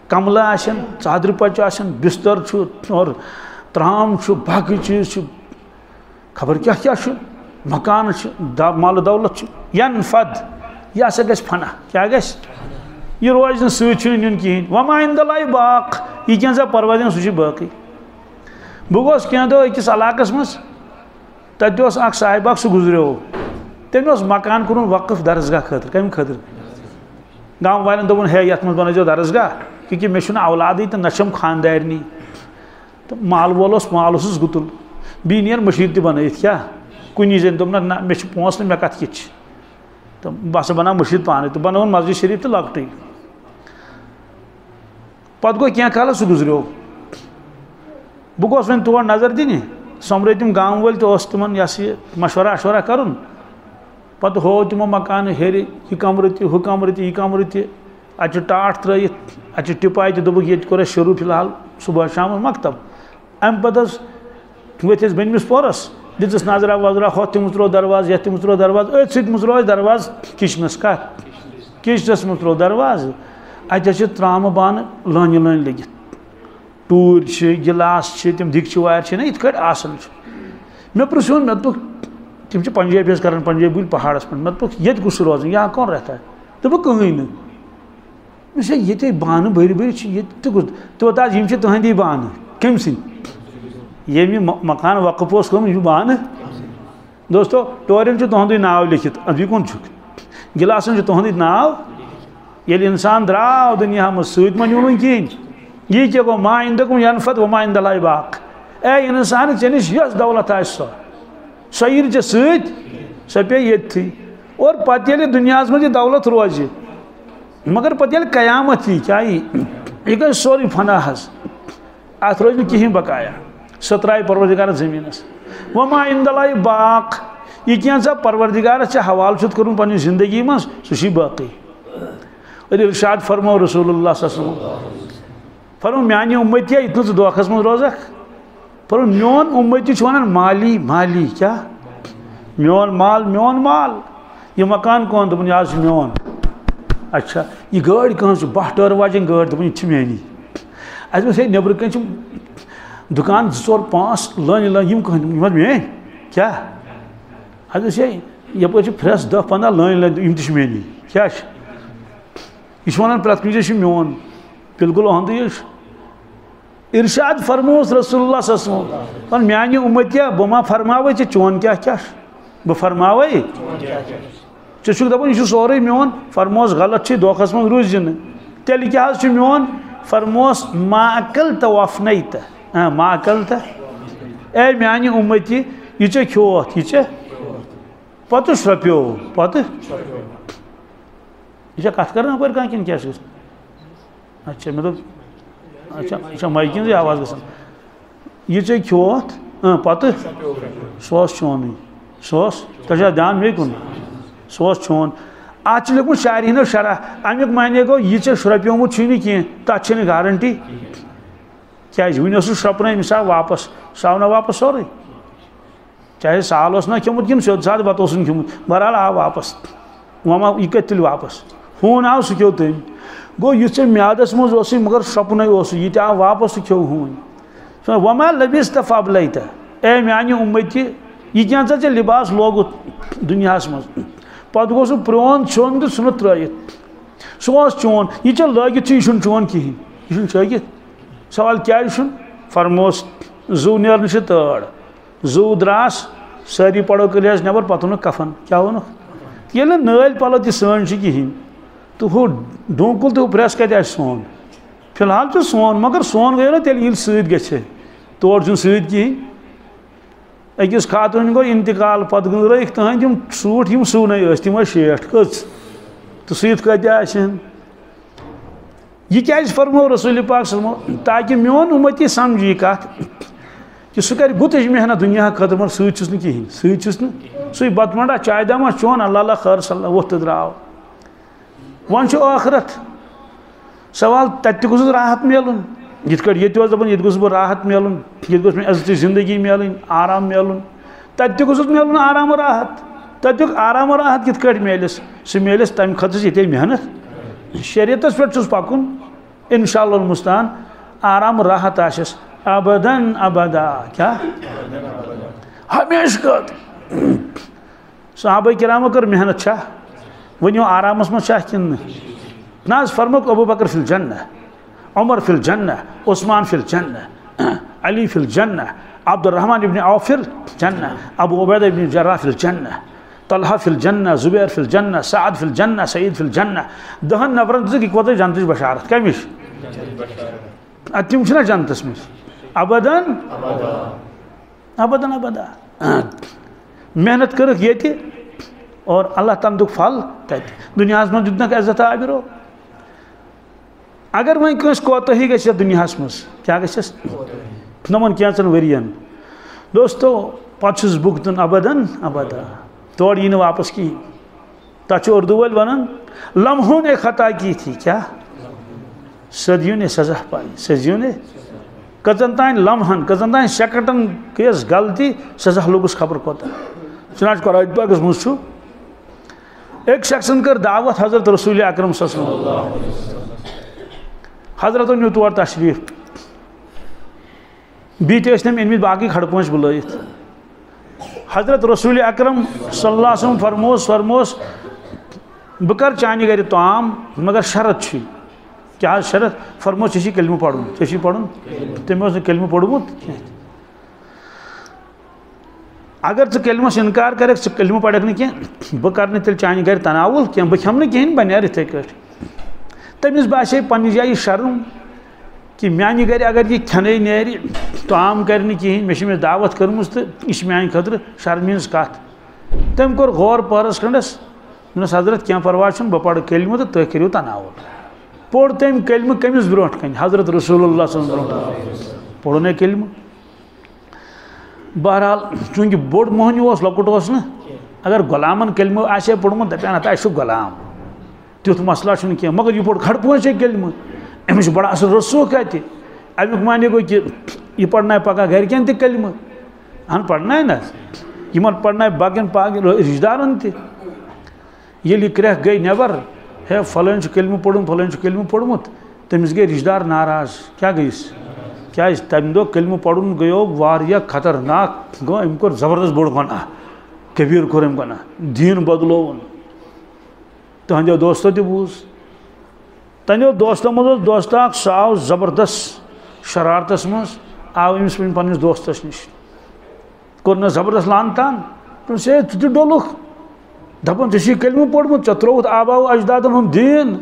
کملہ آشن چادر پچ آشن بستر اور ترام باقی چیز خبر کیا مکان مال دولت ینفد یہ ہسا گژھِ فنا کیا گژھِ یہ روز نہٕ سۭتۍ چھُنہٕ نیُن کِہیٖنۍ وما عند اللہ باق یہ کینٛہہ سا پروردگار سُہ چھُ باقٕے بہٕ گوس کینٛہہ دۄہ أکِس علاقس منٛز تتہِ اوس اکھ صاحب اکھ سُہ گُزریو تٔمۍ اوس مکان کوٚرمُت وقف درسگاہ خٲطرٕ کمہِ خٲطرٕ گام والٮ۪ن دوٚپُن ہے یتھ منٛز بنٲیزیو درسگاہ کیونکہِ مےٚ چھُنہٕ اولادٕے تہٕ نہ چھَم خاندارنی تہٕ مال وول اوس مال اوسُس گُتُل بیٚیہِ نیر مٔشیٖد تہِ بنٲیِتھ کیٛاہ کُنی زٔنۍ دوٚپ نہ مےٚ چھِ پونٛسہٕ نہٕ مےٚ کتھ کِتھ چھِ تہٕ بہٕ ہسا بناو مٔشیٖد پانے تہٕ بنٲوٕن مسجد شریٖف تہِ لۄکٹٕے پتہٕ گوٚو کینٛہہ کالس سُہ گُزریو بہٕ گوس وۄنۍ تور نظر دِنہِ سۄمبرٲے تِم گام وٲلۍ تہِ اوس تِمن یہِ ہسا یہِ مشورہ اشورہ کرُن پتہٕ ہوو تِمو مکانہٕ ہیٚرِ یہِ کمرٕ تہِ ہُہ کمرٕ تہِ یہِ کمرٕ تہِ اتہِ چھِ ٹاٹھ ترٲیِتھ اتہِ چھِ ٹِپاے تہِ دوٚپُکھ ییٚتہِ کوٚر اَسہِ شروٗع فِلحال صبح شامس مکتب امہِ پتہٕ حظ ؤتھۍ أسۍ بٔنمِس پورس دِژٕس نظرا وظرا ہوٚتھ تہِ مٕژروو دروازٕ یتھ تہِ مٕژروو دروازٕ أتھۍ سۭتۍ مٕژروو اَسہِ دروازٕ کِچنس کتھ کِچنس مٕژروو دروازٕ اتہِ حظ چھِ ترامہٕ بانہٕ لٲنہِ لٲنہِ لٔگِتھ ٹوٗرۍ چھِ گِلاس چھِ تِم دِگچہِ وارِ چھِ نا یِتھ کٲٹھۍ آسان چھُ مےٚ پرٛژھُن مےٚ دوٚپُکھ تِم چھِ پنجٲبی حظ کران پنجٲبی بوٗلۍ پہاڑس پٮ۪ٹھ مےٚ دوٚپُکھ ییٚتہِ کُس چھُ روزان یہاں کون رہتا ہے دوٚپُکھ کٕہٕنۍ نہٕ مےٚ چھِ ییٚتے بانہٕ بٔرۍ بٔرۍ چھِ ییٚتہِ تہِ کُس توٚت حظ یِم چھِ تُہنٛدی بانہٕ کٔمۍ سٕنٛدۍ ییٚمہِ مکان وقف اوس کوٚرمُت یہِ چھُ بانہٕ دوستو ٹورٮ۪ن چھُ تُہُنٛدُے ناو لیکھِتھ بیٚیہِ کُن چھُکھ گِلاسن چھُ تُہُنٛدُے ناو ییٚلہِ اِنسان درٛاو دُنیا منٛز سۭتۍ ما نیوٗ وۄنۍ کِہیٖنۍ یہِ کیٛاہ گوٚو ما عندکم ینفد وما عند اللہ باق اے اِنسان ژےٚ نِش یۄس دولت آسہِ سۄ یی نہٕ ژےٚ سۭتۍ سۄ پیٚیہِ ییٚتتھٕے اور پتہٕ ییٚلہِ دُنیاہس منٛز یہِ دولت روزِ مگر پتہٕ ییٚلہِ قیامت یی کیٛاہ یی یہِ گژھِ سورُے فنا حظ اتھ روزِ نہٕ کِہیٖنۍ بقایا سۄ ترٛایہِ پروردگارس زٔمیٖنس وما عند اللہ باق یہ کینٛہہ سا پروردگارس ژےٚ حوالہٕ چھُتھ کوٚرمُت پننہِ زندگی منٛز سُہ چھُے باقٕے اور ارشاد فرمو رسول اللہ صلی اللہ علیہ وسلم فرمو میانہِ اُمتی یِتھ نہٕ ژٕ دھوکھس منٛز روزکھ فرمو میون اُمتی چھُ ونان مالی مالی کیٛاہ میون مال یہِ مکان کون دوٚپُن یہِ حظ چھُ میون اچھا یہِ گٲڑۍ کٕہٕنٛز چھِ 12 ٹٲر واجیٚنۍ گٲڑۍ دوٚپُن یہِ تہِ چھِ میٛٲنی اَسہِ دوٚپُس ہے نیٚبرٕ کَنۍ چھِ دُکان 2 4 5 لٲنہِ لٲنہِ یِم کٕہٕنٛدۍ یِم حظ میٛٲنۍ کیٛاہ اَسہِ دوٚپُس ہے یپٲرۍ چھِ فرٛٮ۪س 10 15 لٲنہِ لٲنہِ یِم تہِ چھِ میٛٲنی کیٛاہ چھِ یہ ونان پرٛٮ۪تھ کُنہِ جایہِ چھُ میون بالکل اہنٛدٕے چھُ ارشاد فرمووُس رسول اللہ صلی اللہ علیہ وسلم وَن میانہِ اُمتیا بہٕ ما فرماوے ژےٚ چون کیٛاہ کیٛاہ چھُ بہٕ فرماوے ژےٚ چھُکھ دپان یہِ چھُ سورُے میون فرمووس غلط چھُے دھوکھس منٛز روٗزِ نہٕ تیٚلہِ کیٛاہ حظ چھُ میون فرمووس ما اکلت وافنیت ما اکلت اے میانہِ اُمتی یہِ ژےٚ کھیوٚوتھ یہِ ژےٚ پتہٕ شرٛوپیو پتہٕ یہ کت کر اپر کھانا کن کیا اچھا مے دوٚپ اچھا مایکہِ ہٕنٛزٕے آواز گژھان یہِ ژےٚ کھیوٚوتھ پتہٕ سُہ اوس چونٕے سُہ اوس تۄہہِ چھا دھیان مے کُن سُہ اوس چون اتھ چھُ لیوٚکھمُت شاعری ہُنٛد شرح امیُک معنے گوٚو یہِ ژےٚ شرٛوپیومُت چھُے نہٕ کینٛہہ تتھ چھنہٕ گارنٹی کیٛازِ وُنہِ اوسُس شرٛوپنٲے مثال واپس سُہ آو نہ واپس سورُے چاہے سال اوس نہ کھیوٚمُت کِنہٕ سیوٚد سادٕ بتہٕ اوسُن کھیوٚمُت بہرحال آو واپس وۄنۍ ما یہِ کتہِ تُلہِ واپس ہوٗن آو سُہ کھیوٚو تٔمۍ گوٚو یہِ ژےٚ میادس منٛز اوسُے مگر شرٛوپنٕے اوسُے یہِ تہِ آو واپس سُہ کھیوٚو ہوٗنۍ وما لبست فابلیت اے میانہِ اُمتی یہِ کینٛہہ ژےٚ لباس لوگُتھ دُنیاہس منٛز پتہٕ گوٚو سُہ پرٛون ژھیوٚن تہٕ ژھٕنُتھ ترٛٲیِتھ سُہ اوس چون یہِ ژےٚ لٲگِتھ چھُ یہِ چھُنہٕ چون کِہیٖنۍ یہِ چھُنہٕ چھٲکِتھ سوال کیٛازِ چھُنہٕ فرمووس زُو نیرنہٕ چھِ تٲر زُو درٛاس سٲری پڑو کٔلِہس نٮ۪بر پتہٕ اوٚنُکھ کفن کیٛاہ ووٚنُکھ ییٚلہِ نہٕ نٲلۍ پلو تہِ سٲنۍ چھِ کِہیٖنۍ تہٕ ہُہ ڈوٗنکُل تہٕ ہُہ پرٛٮ۪س کتہِ آسہِ سون فی الحال چھُ سون مگر سون گٔیو نہ تیٚلہِ ییٚلہِ سۭتۍ گژھِ تور چھُنہٕ سۭتۍ کِہیٖنۍ أکِس خاتوٗنہِ گوٚو انتقال پتہٕ گٔنٛزرٲیِکھ تٕہنٛدۍ یِم سوٗٹ یِم سُونَے ٲسۍ تِم ٲسۍ 60 کٔژ تہٕ سُہ یِتھ کٲٹھۍ آسن یہِ کیٛازِ فرموو رسول پاک صلی اللہ علیہ وسلم تاکہِ میون اُمتی سمجہِ یہِ کتھ کہِ سُہ کرِ گُتٕج محنت دُنیا خٲطرٕ مگر سۭتۍ چھُس نہٕ کِہیٖنۍ سۭتۍ چھُس نہٕ سُے بتہٕ منٛڈا چاے داما چون اللہ اللہ خٲر صلی ووٚتھ تہٕ درٛاو وۄنۍ چھُ ٲخرت سوال تتہِ تہِ گوٚژھُس راحت میلُن یِتھ کٲٹھۍ ییٚتہِ اوس دپان ییٚتہِ گوٚژھُس بہٕ راحت میلُن ییٚتہِ گوٚژھ مےٚ عزتٕچ زندگی میلٕنۍ آرام میلُن تتہِ تہِ گوٚژھُس میلُن آرام و راحت تتیُک آرام و راحت کِتھ کٲٹھۍ میلٮ۪س سُہ میلٮ۪س تمہِ خٲطرٕ چھِ ییٚتہِ محنت شریعتس پٮ۪ٹھ چھُس پکُن انشاء اللہ المستان آرام و راحت آسٮ۪س ابدن ابدا کیٛاہ ہمیشہٕ خٲطرٕ صحابہ کرامو کر محنت چھا ونیو آرامس من چھا کن ناز فرموک ابو بکر فی الجنہ عمر فی الجنہ عثمان فی الجنہ علی فی الجنہ عبد الرحمن ابن عوف فی الجنہ ابو عبیدہ ابن جراح فی الجنہ طلحہ فی الجنہ زبیر فی الجنہ سعد فی الجنہ سعید فی الجنہ دہن نفرن دزک اکوت جنتش بشارت کمیش اتم چھنا جنتس مش ابداً ابداً ابدا محنت کرک یہ اور اللہ تعالیٰ دک پھل تت دنیا من دتنک عزت عابرو اگر وہیں کنس کوتاہی گژھِ دنیا مز کیا گژھس نمن کینچن ورین دوستو پتہ چھس بھگتن ابداً ابدا توڑ یہ واپس کی تچ اردو ول ونان لمحوں نے خطا کی تھی کیا صدیوں نے سزا پائی صدیوں نے کتن تین لمحن کتن تین سیکنڈن کیس غلطی سزا لوگس خبر کوتا چنانچہ قرآن پاکس مز ایک شخصن کر دعوت حضرت رسول اکرم صلی اللہ علیہ وسلم حضرت نیو تور تشریف بیت ٲسۍ أنمٕتۍ باقٕے کھڑ پٲنٛچ بُلٲیِتھ حضرت رسول اکرم صلی اللہ علیہ وسلم فرموس بہ کر چانہِ گرِ طعام مگر شرط چھ کیا شرط فرموس ژےٚ چھی کلمہٕ پرُن ژےٚ چھی پرُن تٔمۍ اوس نہٕ کلمہٕ پوٚرمُت کینٛہہ اگر ژٕ کلمس انکار کرکھ ژٕ کلمہٕ پرکھ نہٕ کینٛہہ بہٕ کرٕ نہٕ تیٚلہِ چانہِ گرِ تناوُل کینٛہہ بہٕ کھٮ۪مہٕ نہٕ کِہیٖنۍ بہٕ نیرٕ یِتھَے کٲٹھۍ تٔمِس باسے پننہِ جایہِ شرم کہ میانہِ گرِ اگر یہ کھٮ۪نَے نیرِ طعام کرِ نہٕ کِہیٖنۍ مےٚ چھِ أمِس دعوت کٔرمٕژ تہٕ یہِ چھِ میانہِ خٲطرٕ شرمہِ ہٕنٛز کتھ تٔمۍ کوٚر غور پہرس کھنڈس دوٚپنس حضرت کینٛہہ پرواے چھُنہٕ بہٕ پرٕ کلمہٕ تہٕ تُہۍ کٔرِو تناوُل پوٚر تٔمۍ کلمہٕ کٔمِس برونٛٹھ کَنہِ حضرت رسول اللہ صلی اللہ علیہ وسلم پوٚرُن ہے کلمہٕ بہرحال چوٗنٛکہِ بوٚڑ موہنیوٗ اوس لۄکُٹ اوس نہٕ اگر غلامن کلمہٕ آسہِ ہے پوٚرمُت دپان ہتا یہِ چھُ غلام تیُتھ مسلہ چھُنہٕ کینٛہہ مگر یہِ پوٚر کھڑ پٲنٛچے کلمہٕ أمِس چھُ بڑٕ اصل رسوٗخ اَتہِ امیُک معنی گوٚو کہِ یہِ پرنایہِ پگاہ گرِکٮ۪ن تہِ کلمہٕ اہن پرنایہِ نہ یِمن پرنایہِ باقین رشتہٕ دارن تہِ ییٚلہِ یہِ کرٛٮ۪کھ گٔے نٮ۪بر ہے فلٲنۍ چھُ کلمہٕ پوٚرمُت فلٲنۍ چھُ کلمہٕ پوٚرمُت تٔمِس گٔے رشتہٕ دار ناراض کیٛاہ گٔیِس کیٛازِ تمہِ دۄہ کلمہٕ پرُن گٔیو واریاہ خطرناک گوٚو أمۍ کوٚر زبردست بوٚڑ گۄناہ کبیٖر کوٚر أمۍ گۄناہ دیٖن بدلووُن تُہنٛدیو دوستو تہِ بوٗز تہنٛدیو دوستو منٛز اوس دوستہٕ اکھ سُہ آو زبردست شرارتس منٛز آو أمِس پننِس دوستس نِش کوٚرنس زبردست لان تان دوٚپنس ہے ژٕ تہِ ڈوٚلُکھ دپان ژےٚ چھُے کلمہٕ پوٚرمُت ژےٚ ترٛووُتھ آباو اجدادن ہُنٛد دیٖن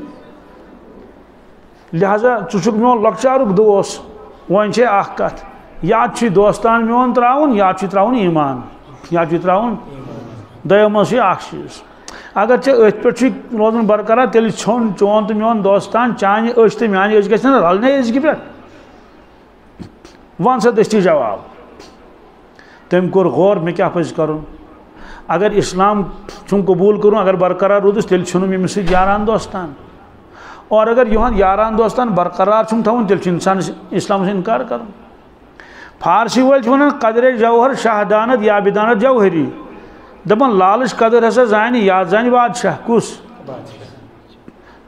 لہذا ژٕ چھُکھ میون لۄکچارُک دوس وۄنۍ چھے اکھ کتھ یا چھُے دوستان میون تراوُن یا چھُے تراوُن ایمان یا چھُے تراوُن دۄیو منٛز چھُے اکھ چیٖز اگر ژےٚ أتھۍ پٮ۪ٹھ چھُے روزُن برقرار تیٚلہِ ژھیوٚن چون تہٕ میون دوستان چانہِ أچھ تہٕ میانہِ أچھ گژھن رلنے أزکہِ پٮ۪ٹھ ون سا دٔستی جواب تٔمۍ کوٚر غور مےٚ کیٛاہ پزِ کرُن اگر اسلام چھُم قبوٗل کرُن اگر برقرار روٗدُس تیٚلہِ چھُنہٕ ییٚمِس سۭتۍ یاران دوستان اور اگر یِہُنٛد یاران دوستان برقرار چھُم تھاوُن تیٚلہِ چھُ اِنسانس اسلامس انکار کرُن فارسی وٲلۍ چھِ ونان قدرے جوہر شاہدانت یا بدانت جوہری دپان لالٕچ قدر ہسا زانہِ یا زانہِ بادشاہ کُس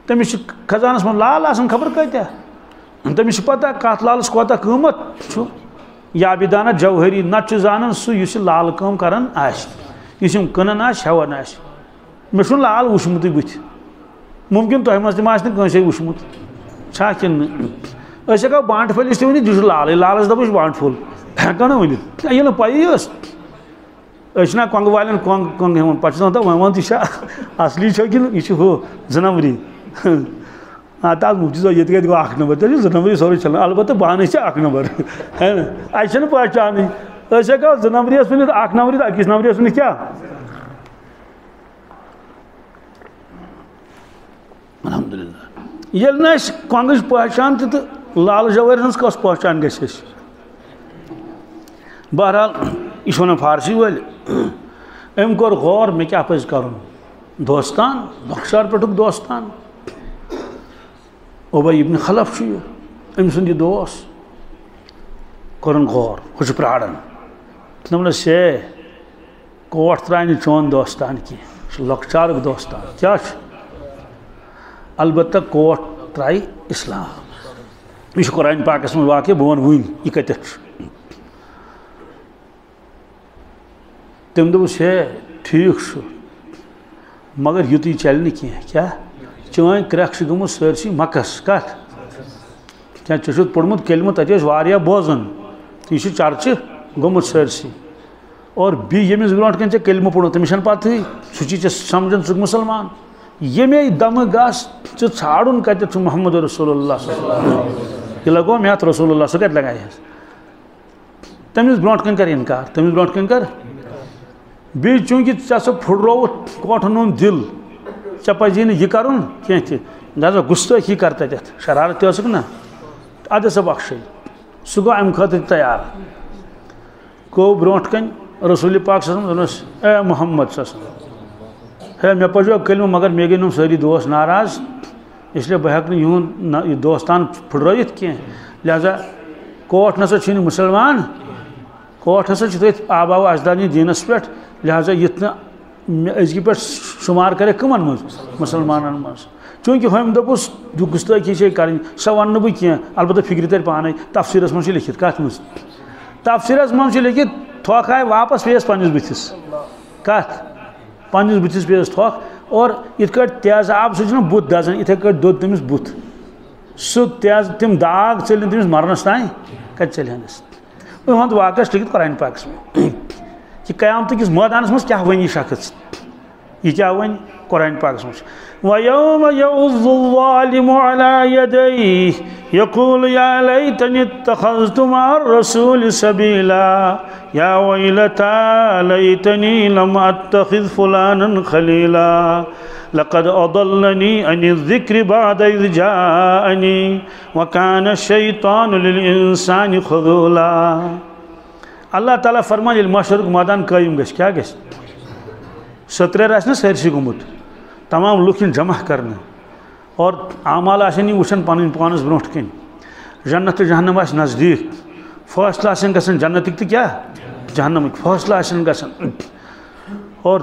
تٔمِس چھِ خزانس منٛز لال آسان خبر کۭتیاہ تٔمِس چھِ پتہ کتھ لالس کوتاہ قۭمت چھُ یا بدانت جوہری نتہٕ چھُ زانان سُہ یُس یہِ لالہٕ کٲم کران آسہِ یُس یِم کٕنان آسہِ ہٮ۪وان آسہِ مےٚ چھُنہٕ لال وٕچھمُتٕے بٕتھِ مُمکِن تۄہہِ منٛز تہِ ما آسہِ نہٕ کٲنٛسے وٕچھمُت چھا کِنہٕ نہٕ أسۍ ہٮ۪کو بانٛٹہٕ پھٔلِس تہِ ؤنِتھ یہِ چھُ لالٕے لالس دپو یہِ چھُ بانٛٹہٕ پھوٚل ہٮ۪کو نہ ؤنِتھ ییٚلہِ نہٕ پَیی ٲس أسۍ چھِنہ کۄنٛگہٕ والٮ۪ن کۄنٛگ ہٮ۪وان پتہٕ چھِ دپان وۄنۍ وَن تہِ چھا اصلی چھا کِنہٕ یہِ چھُ ہُہ زٕ نمبری تَتھ مُفتِس ییٚتہِ کَتہِ گوٚو اکھ نمبر تیٚلہِ چھُ زٕ نمبری سورُے چلان البتہ بانہٕ چھِ اکھ نمبر ہے نہ اَسہِ چھَنہٕ پہچانٕے أسۍ ہٮ۪کو زٕ نمبریَس ؤنِتھ اکھ نمبری تہٕ أکِس نمبریَس ؤنِتھ کیٛاہ الحمدُاللہ ییٚلہِ نہٕ اَسہِ کۄنٛگٕچ پہچان تہِ تہٕ لالہٕ جوٲرۍ ہٕنٛز کۄس پہچان گژھِ اَسہِ بہرحال یہِ چھِ وَنان فارسی وٲلۍ أمۍ کوٚر غور مےٚ کیٛاہ پَزِ کَرُن دوستان لۄکچار پٮ۪ٹھُک دوستان اُبَے اِبنِ خلف چھُ یہِ أمۍ سُنٛد یہِ دوس کوٚرُن غور ہُہ چھُ پرٛاران دوٚپنَس ہے کوٹھ ترٛایہِ نہٕ چون دوستان کینٛہہ یہِ چھُ لۄکچارُک دوستان کیٛاہ چھُ البتہ کوٹھ ترٛایہِ اِسلام یہِ چھُ قرآنِ پاکَس منٛز واقع بہٕ وَنہٕ وٕنۍ یہِ کَتٮ۪تھ چھُ تٔمۍ دوٚپُس ہے ٹھیٖک چھُ مگر یُتُے چلہِ نہٕ کینٛہہ کیٛاہ چٲنۍ کرٛٮ۪کھ چھِ گٔمٕژ سٲرسٕے مکس کتھ کیٛاہ ژےٚ چھُتھ پوٚرمُت کلمہٕ تَتہِ ٲسۍ واریاہ بوزان تہٕ یہِ چھُ چرچہِ گوٚمُت سٲرسٕے اور بیٚیہِ ییٚمِس برونٛٹھ کَنۍ ژےٚ کلمہٕ پوٚرمُت تٔمِس چھَنہٕ پَتہٕے سُہ چھی ژےٚ سمجھان ژٕ مُسلمان ییٚمے دمہٕ گژھ ژٕ ژھانڈُن کَتٮ۪تھ چھُ محمد رسول اللہ صلی اللہ علیہ وسلم یہِ لگوو مےٚ اَتھ رسول اللہ سُہ کَتہِ لگایہس تٔمِس برونٛٹھ کَنۍ کر اِنکار تٔمِس برونٛٹھ کَنۍ کر بیٚیہِ چوٗنٛکہِ ژےٚ سُہ پھُٹرووُتھ کوٹھن ہُنٛد دِل ژےٚ پَزی نہٕ یہِ کَرُن کینٛہہ تہِ لہذا گُستٲخی کر تَتٮ۪تھ شرارت تہِ ٲسٕکھ نا اَدٕ سا بخشے سُہ گوٚو اَمہِ خٲطرٕ تہِ تیار گوٚو برونٛٹھ کَنۍ رسول پاک صلی اللہ علیہ وسلم اے محمد صلی اللہ علیہ وسلم ہے مےٚ پٔرزیو کلمہٕ مگر مےٚ گٔے نہٕ سٲری دوس ناراض اِسلیے بہٕ ہٮ۪کہٕ نہٕ یِہُنٛد یہِ دوستان پھٕٹرٲیِتھ کینٛہہ لہذا کوٹھ نسا چھُے نہٕ مُسلمان کوٹھ ہسا چھُ تٔتھۍ آبا و اجدادنہِ دیٖنس پٮ۪ٹھ لہذا یِتھ نہٕ مےٚ أزکہِ پٮ۪ٹھ شُمار کَرٮ۪کھ کٕمن منٛز مُسلمانن منٛز چوٗنٛکہِ ہُمۍ دوٚپُس گُستٲخی چھے کَرٕنۍ سۄ وَنہٕ نہٕ بہٕ کینٛہہ البتہ فِکرِ تَرِ پانے تفسیٖرس منٛز چھُ لیکھِتھ کَتھ منٛز تفسیٖرس منٛز چھُ لیکھِتھ تھۄکھ آیہِ واپس پییَس پنٛنِس بٕتھِس کَتھ پنٛنِس بٕتھِس پییَس تھۄکھ اور یِتھ کٲٹھۍ تیزٕ آب سۭتۍ چھُنہ بُتھ دَزان یِتھَے کٲٹھۍ دوٚد تٔمِس بُتھ سُہ تِم داغ ژٔلِنۍ تٔمِس مرنس تانۍ کَتہِ ژٔلہنس یِہُنٛد واقعہ چھُ لیکھِتھ قرآنِ پاکس منٛز کہِ قیامتٕکِس مٲدانس منٛز کیٛاہ وَنہِ یہِ شخص یہِ کیٛاہ وَنہِ قرآنِ پاکس منٛز وَيَوْمَ يَعُضُّ الظَّالِمُ عَلَى يَدَيْهِ يَقُولُ يَا لَيْتَنِي اتَّخَذْتُ مَعَ الرَّسُولِ سَبِيلًا يَا وَيْلَتَا لَيْتَنِي لَمْ أَتَّخِذْ فُلَانًا خَلِيلًا لَقَدْ أَضَلَّنِي عَنِ الذِّكْرِ بَعْدَ إِذْ جَاءَنِي وَكَانَ الشَّيْطَانُ لِلْإِنسَانِ خَذُولًا اللہ تعالیٰ فرمان ییٚلہِ محشرُک مٲدان قٲیِم گژھِ کیٛاہ گژھِ ستریر آسہِ نا سٲرسٕے گوٚمُت تمام لُکھ یِن جمع کرنہٕ اور اعمال آسن یہِ وٕچھان پنٕنۍ پانس برونٛٹھ کَنۍ جنت تہٕ جہنم آسہِ نزدیٖک فٲصلہٕ آسن گژھان جنتٕکۍ تہٕ کیٛاہ جہنمٕکۍ فٲصلہٕ آسن گژھان اور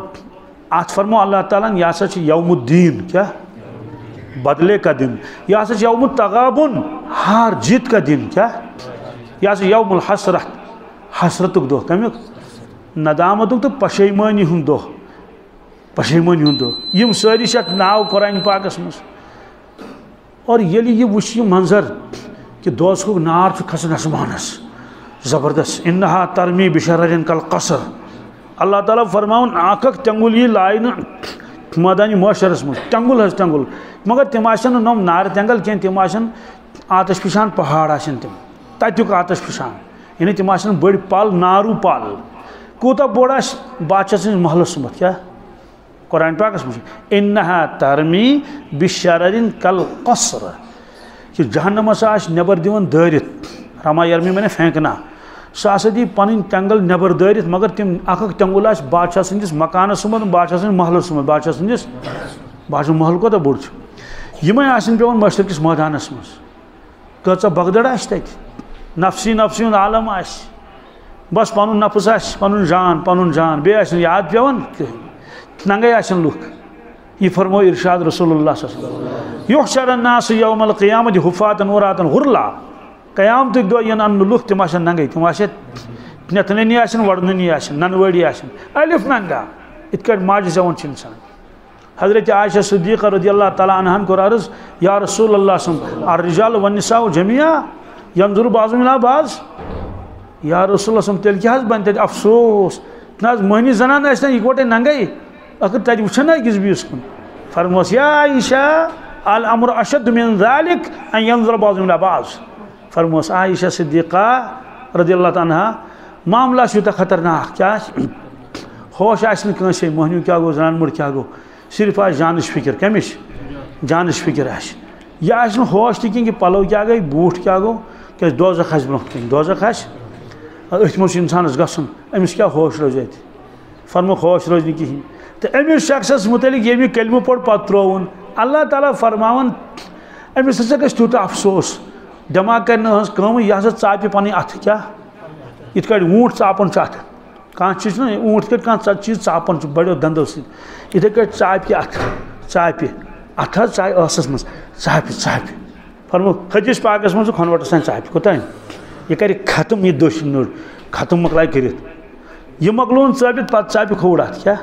اتھ فرمو اللہ تعالیٰ ہن یہِ ہسا چھُ یوم الدیٖن کیٛاہ بدلے کا دِن یہِ ہسا چھُ یوم التغابُن ہار جیٖت کا دِن کیٛاہ یہِ ہسا یوم الحسرت حسرتُک دۄہ کمیُک ندامتُک تہٕ پشیمٲنی ہُنٛد دۄہ پشیمٲنی ہُنٛد دۄہ یِم سٲری چھِ اتھ ناو قرآنِ پاکس منٛز اور ییٚلہِ یہِ وٕچھ یہِ منظر کہِ دوزخُک نار چھُ کھسان آسمانس زبردست انہا ترمی بشررن کل قصر اللہ تعالیٰ فرماوُن اکھ اکھ تٮ۪نٛگُل یی لاینہٕ مٲدانہِ محشرس منٛز تٮ۪نٛگُل حظ تٮ۪نٛگُل مگر تِم آسن نہٕ نۄم نارِ تٮ۪نٛگل کینٛہہ تِم آسن آتش فِشان پہاڑ آسن تِم تتیُک آتش فِشان یعنی تِم آسن بٔڑۍ پل نارو پل کوٗتاہ بوٚڑ آسہِ بادشاہ سٕنٛدِس محلس سُمتھ کیٛاہ قرآن پاکس منٛز انہا ترمی بشررن کل قصر کہ جہنم ہسا آسہِ نٮ۪بر دِوان دٲرِتھ رما یرمی مانے پھینکنا سُہ ہسا دی پنٕنۍ تٮ۪نٛگل نٮ۪بر دٲرِتھ مگر تِم اکھ اکھ تٮ۪نٛگُل آسہِ بادشاہ سٕنٛدِس مکانس سُمت بادشاہ سٕنٛدِس محلس سُمت بادشاہ سٕنٛدِس بادشاہ محل کوتاہ بوٚڑ چھُ یِمے آسن پیٚوان مشرقِس مٲدانس منٛز کۭژاہ بگدڑ آسہِ تتہِ نفسی نفسی ہُنٛد عالم آسہِ بس پنُن نفس آسہِ پنُن جان بیٚیہِ آسہِ نہٕ یاد پیٚوان کٕہٕنۍ ننگے آسن لُکھ یہ فرمو ارشاد رسول اللہ صلی اللہ علیہ وسلم یحشر الناس یوم القیامت حفاتا عراتا غرلا قیامتٕکۍ دۄہ یِن اننہٕ لُکھ تِم آسن ننگے تِم آسن نٮ۪تھنٲنی آسن وڑنٲنی آسن ننوٲڑی آسن الف ننگا یِتھ کٲٹھۍ ماجہِ زٮ۪وان چھُ انسان حضرت عائشہ صدیقہ رضی اللہ تعالیٰ عنہن کوٚر عرض یا رسول اللہ صلی اللہ علیہ وسلم الرجال والنساء جميعا ينظر بعضهم الى بعض یا رسول اللہ صلی اللہ علیہ وسلم تیٚلہِ کیٛاہ حظ بنہِ تتہِ افسوس نہ حظ مٔہنی زنان ٲسۍ نہ یِکوٹے ننگے اگر تتہِ وٕچھن نا أکِس بیٚیِس کُن فرموس یا عائشہ الامر اشد من ذلك ان ينظر بعضهم الى بعض فرموس عائشہ صدیقہ رضی اللہ تعالیٰ عنہا معاملہ چھُ یوٗتاہ خطرناک کیٛاہ ہوش آسہِ نہٕ کٲنٛسے مٔہنیوٗ کیٛاہ گوٚو زنان موٚڑ کیٛاہ گوٚو صرف آسہِ جانٕچ فِکر کٔمِچ جانٕچ فِکر آسہِ یہِ آسہِ نہٕ ہوش تہِ کینٛہہ کہِ پلو کیٛاہ گٔے بوٗٹھ کیٛاہ گوٚو کیٛازِ دوزخ آسہِ برونٛہہ کَنۍ دوزخ آسہِ أتھۍ منٛز چھُ اِنسانس گژھُن أمِس کیٛاہ ہوش روزِ اَتہِ فرمو ہوش روزِ نہٕ کِہیٖنۍ تہٕ أمِس شخصس متعلق ییٚمہِ یہِ کلمہٕ پوٚر پتہٕ ترٛووُن اللہ تعالیٰ فرماوان أمِس ہسا گژھِ تیوٗتاہ افسوس دٮ۪ماغ کرِ نہٕ أہٕنٛز کٲمٕے یہِ ہسا ژاپہِ پنٕنۍ اَتھٕ کیٛاہ یِتھ کٲٹھۍ اوٗنٛٹ ژاپان چھُ اَتھٕ کانٛہہ چیٖز چھُنہ اوٗنٛٹ کٲٹھۍ کانٛہہ چیٖز ژاپان چھُ بڑیو دنٛدو سۭتۍ یِتھَے کٲٹھۍ ژاپہِ اَتھٕ ژاپہِ اَتھٕ حظ ژاے ٲسس منٛز ژاپہِ فرمو حدیٖث پاکس منٛز کھۄنوَٹس تانۍ ژاپہِ کوٚتانۍ یہِ کَرِ ختم یہِ دٔچھ نٔر ختم مۄکلاے کٔرِتھ یہِ مۄکلووُن ژٲپِتھ پتہٕ ژاپہِ کھووُر اَتھ کیٛاہ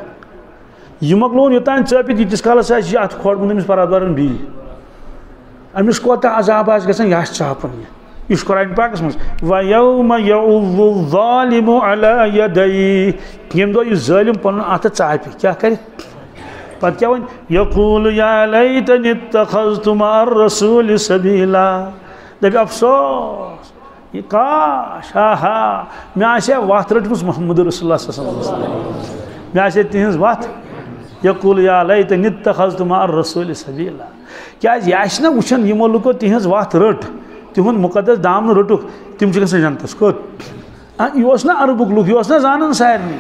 یہ مکلون یوتان ثٲبِت ییٖتِس کالس آسہِ یہِ اَتھ کھۄڑمُت أمِس پَروَردگارن بیٚیہِ أمِس کوتاہ عذاب آسہِ گژھان یہِ آسہِ ژاپان یہ چھُ قرآن پاکس منٛز وَیَوْمَ یَعُضُّ الظَّالِمُ عَلَى یَدَیْهِ ییٚمہِ دۄہ یہِ ظٲلِم پنُن اَتھٕ ژاپہِ کیٛاہ کَرِ پتہٕ کیٛاہ وَنہِ یَقوٗلُ یا لیتنی اتَّخَذْتُ مَعَ الرَّسُولِ سَبِیٖلًا دَپہِ افسوس یہ کاش ہا مےٚ آسہِ ہا وَتھ رٔٹمٕژ محمد رسول اللہ صلی اللہ علیہ وسلم مےٚ آسہِ ہا تِہنٛز وَتھ یقوٗلُ یا لیتنی اتَّخَذْتُ مَعَ الرَّسُولِ سَبِیٖلًا کیٛازِ یہِ آسہِ نا وٕچھان یِمو لُکو تِہنٛز وَتھ رٔٹ تِہُنٛد مُقدس دامنہٕ رٔٹُکھ تِم چھِ گژھان جنتس کوٚت یہِ اوس نا عربُک لُکھ یہِ اوس نا زانان سارنٕے